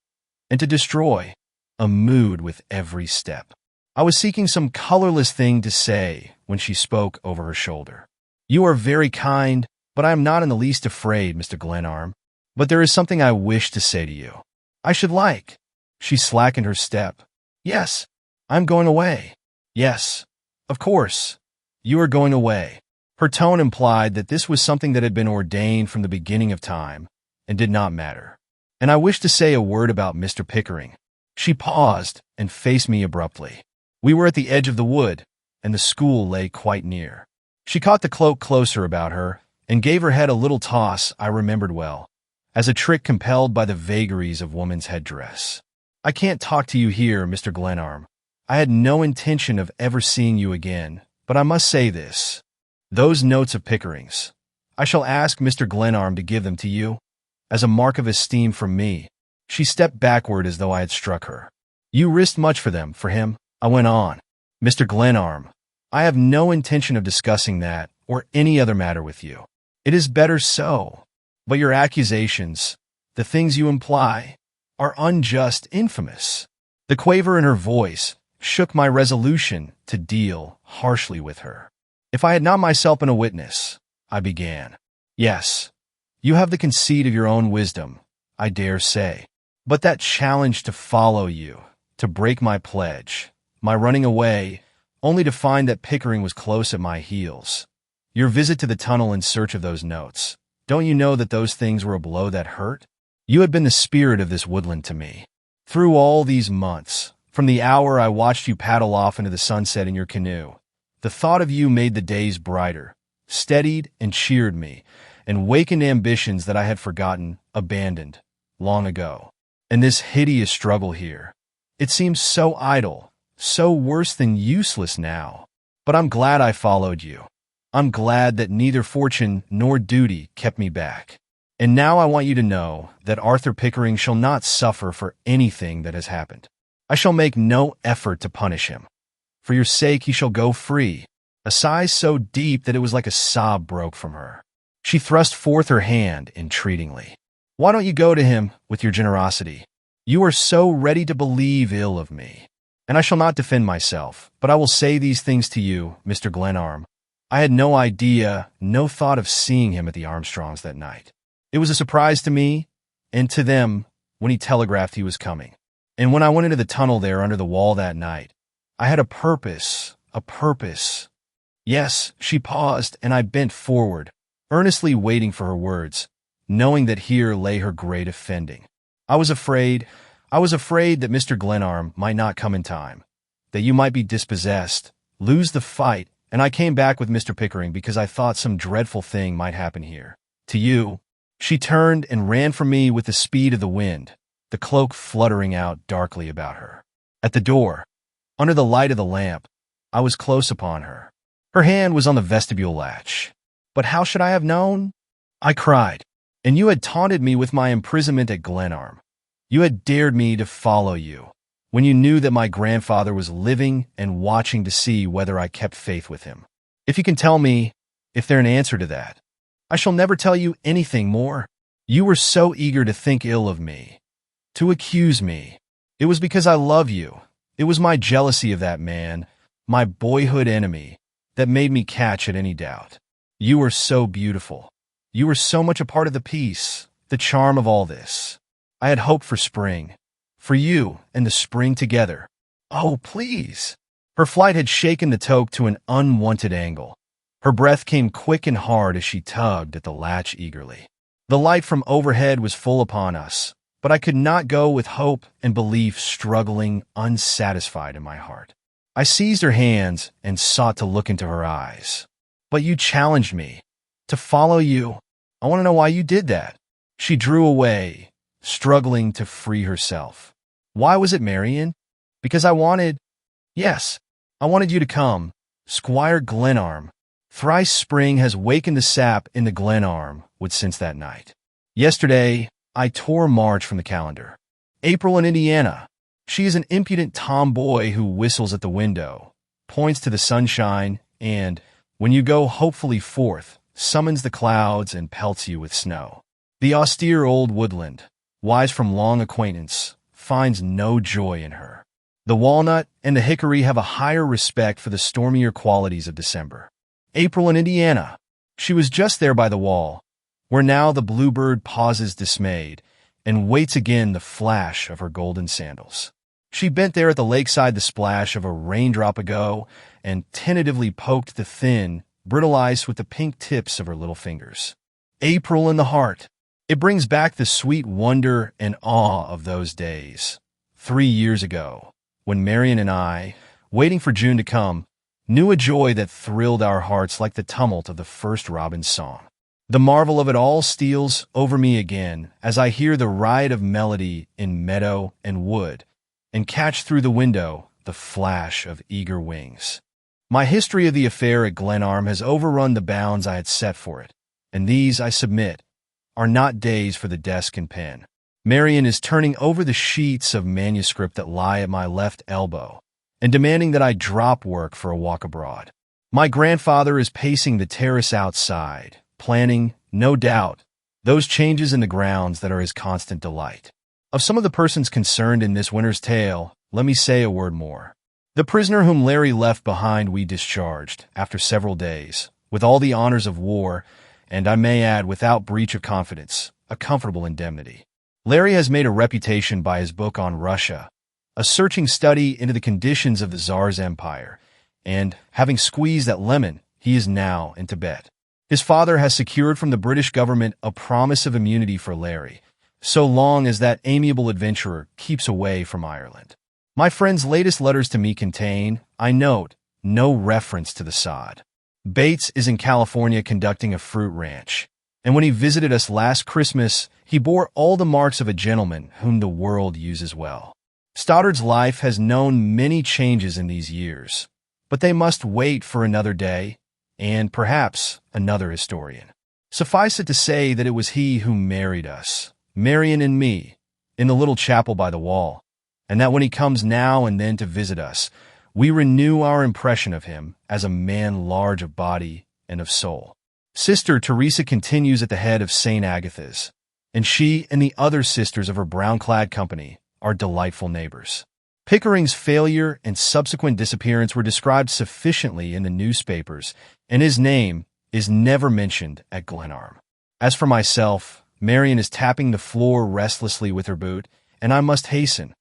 and to destroy a mood with every step. I was seeking some colorless thing to say when she spoke over her shoulder. "You are very kind, but I am not in the least afraid, Mr. Glenarm. But there is something I wish to say to you. I should like—" She slackened her step. "Yes, I'm going away." "Yes, of course, you are going away." Her tone implied that this was something that had been ordained from the beginning of time and did not matter. "And I wish to say a word about Mr. Pickering." She paused and faced me abruptly. We were at the edge of the wood, and the school lay quite near. She caught the cloak closer about her and gave her head a little toss I remembered well, as a trick compelled by the vagaries of woman's headdress. "I can't talk to you here, Mr. Glenarm. I had no intention of ever seeing you again, but I must say this. Those notes of Pickering's, I shall ask Mr. Glenarm to give them to you, as a mark of esteem from me." She stepped backward as though I had struck her. "You risked much for them, for him," I went on. "Mr. Glenarm, I have no intention of discussing that or any other matter with you. It is better so. But your accusations, the things you imply, are unjust, infamous." The quaver in her voice shook my resolution to deal harshly with her. "If I had not myself been a witness," I began. "Yes, you have the conceit of your own wisdom, I dare say. But that challenge to follow you, to break my pledge, my running away, only to find that Pickering was close at my heels, your visit to the tunnel in search of those notes, don't you know that those things were a blow that hurt? You had been the spirit of this woodland to me. Through all these months, from the hour I watched you paddle off into the sunset in your canoe, the thought of you made the days brighter, steadied and cheered me, and wakened ambitions that I had forgotten, abandoned, long ago. And this hideous struggle here, it seems so idle, so worse than useless now. But I'm glad I followed you. I'm glad that neither fortune nor duty kept me back. And now I want you to know that Arthur Pickering shall not suffer for anything that has happened. I shall make no effort to punish him. For your sake he shall go free. a sigh so deep that it was like a sob broke from her. She thrust forth her hand entreatingly. "Why don't you go to him with your generosity? You are so ready to believe ill of me. And I shall not defend myself, but I will say these things to you, Mr. Glenarm. I had no idea, no thought of seeing him at the Armstrongs that night. It was a surprise to me and to them when he telegraphed he was coming. And when I went into the tunnel there under the wall that night, I had a purpose, a purpose." Yes, she paused, and I bent forward, earnestly waiting for her words, knowing that here lay her great offending. I was afraid that Mr. Glenarm might not come in time, that you might be dispossessed, lose the fight, and I came back with Mr. Pickering because I thought some dreadful thing might happen here. To you." She turned and ran from me with the speed of the wind, the cloak fluttering out darkly about her. At the door, under the light of the lamp, I was close upon her. Her hand was on the vestibule latch. "But how should I have known?" I cried. "And you had taunted me with my imprisonment at Glenarm. You had dared me to follow you, when you knew that my grandfather was living and watching to see whether I kept faith with him. If you can tell me, if there's an answer to that, I shall never tell you anything more. You were so eager to think ill of me, to accuse me. It was because I love you. It was my jealousy of that man, my boyhood enemy, that made me catch at any doubt. You were so beautiful. You were so much a part of the peace, the charm of all this. I had hoped for spring, for you and the spring together. Oh, please." Her flight had shaken the toque to an unwanted angle. Her breath came quick and hard as she tugged at the latch eagerly. The light from overhead was full upon us, but I could not go with hope and belief struggling unsatisfied in my heart. I seized her hands and sought to look into her eyes. "But you challenged me to follow you. I want to know why you did that." She drew away, struggling to free herself. "Why was it, Marion? Because I wanted you to come. Squire Glenarm. Thrice spring has wakened the sap in the Glenarm wood since that night. Yesterday, I tore March from the calendar. April in Indiana. She is an impudent tomboy who whistles at the window, points to the sunshine, and, when you go hopefully forth, summons the clouds and pelts you with snow. The austere old woodland, wise from long acquaintance, finds no joy in her. The walnut and the hickory have a higher respect for the stormier qualities of December. April in Indiana. She was just there by the wall, where now the bluebird pauses dismayed and waits again the flash of her golden sandals. She bent there at the lakeside the splash of a raindrop ago and tentatively poked the thin, brittle ice with the pink tips of her little fingers. April in the heart. It brings back the sweet wonder and awe of those days, 3 years ago, when Marion and I, waiting for June to come, knew a joy that thrilled our hearts like the tumult of the first robin's song. The marvel of it all steals over me again as I hear the riot of melody in meadow and wood and catch through the window the flash of eager wings. My history of the affair at Glenarm has overrun the bounds I had set for it, and these, I submit, are not days for the desk and pen. Marion is turning over the sheets of manuscript that lie at my left elbow and demanding that I drop work for a walk abroad. My grandfather is pacing the terrace outside, planning, no doubt, those changes in the grounds that are his constant delight. Of some of the persons concerned in this winter's tale, let me say a word more. The prisoner whom Larry left behind we discharged, after several days, with all the honors of war, and I may add, without breach of confidence, a comfortable indemnity. Larry has made a reputation by his book on Russia, a searching study into the conditions of the Tsar's empire, and, having squeezed that lemon, he is now in Tibet. His father has secured from the British government a promise of immunity for Larry, so long as that amiable adventurer keeps away from Ireland. My friend's latest letters to me contain, I note, no reference to the sod. Bates is in California conducting a fruit ranch, and when he visited us last Christmas, he bore all the marks of a gentleman whom the world uses well. Stoddard's life has known many changes in these years, but they must wait for another day, and perhaps another historian. Suffice it to say that it was he who married us, Marion and me, in the little chapel by the wall, and that when he comes now and then to visit us, we renew our impression of him as a man large of body and of soul. Sister Teresa continues at the head of St. Agatha's, and she and the other sisters of her brown-clad company are delightful neighbors. Pickering's failure and subsequent disappearance were described sufficiently in the newspapers, and his name is never mentioned at Glenarm. As for myself, Marion is tapping the floor restlessly with her boot, and I must hasten.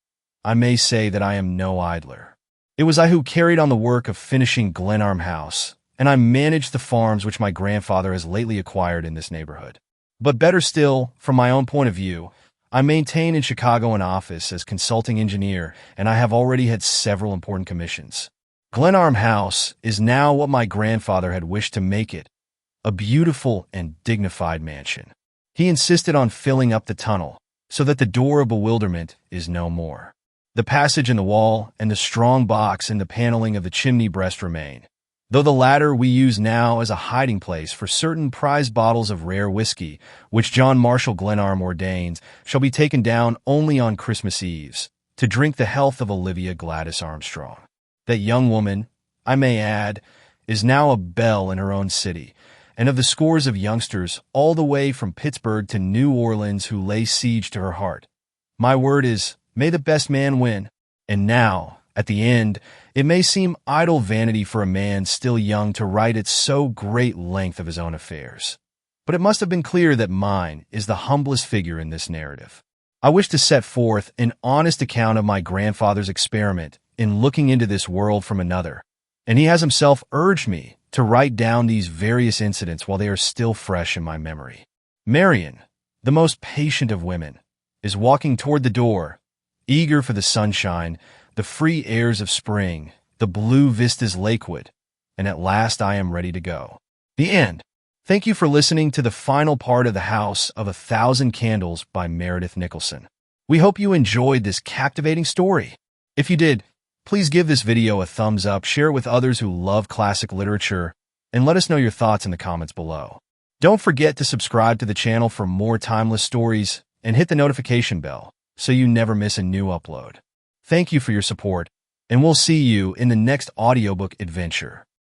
I may say that I am no idler. It was I who carried on the work of finishing Glenarm House, and I managed the farms which my grandfather has lately acquired in this neighborhood. But better still, from my own point of view, I maintain in Chicago an office as consulting engineer, and I have already had several important commissions. Glenarm House is now what my grandfather had wished to make it, a beautiful and dignified mansion. He insisted on filling up the tunnel, so that the door of bewilderment is no more. The passage in the wall and the strong box in the paneling of the chimney breast remain, though the latter we use now as a hiding place for certain prized bottles of rare whiskey, which John Marshall Glenarm ordains shall be taken down only on Christmas Eves, to drink the health of Olivia Gladys Armstrong. That young woman, I may add, is now a belle in her own city, and of the scores of youngsters all the way from Pittsburgh to New Orleans who lay siege to her heart, my word is, may the best man win. And now, at the end, it may seem idle vanity for a man still young to write at so great length of his own affairs. But it must have been clear that mine is the humblest figure in this narrative. I wish to set forth an honest account of my grandfather's experiment in looking into this world from another, and he has himself urged me to write down these various incidents while they are still fresh in my memory. Marion, the most patient of women, is walking toward the door, eager for the sunshine, the free airs of spring, the blue vistas lakewood, and at last I am ready to go. The end. Thank you for listening to the final part of The House of 1,000 Candles by Meredith Nicholson. We hope you enjoyed this captivating story. If you did, please give this video a thumbs up, share it with others who love classic literature, and let us know your thoughts in the comments below. Don't forget to subscribe to the channel for more timeless stories and hit the notification bell so you never miss a new upload. Thank you for your support, and we'll see you in the next audiobook adventure.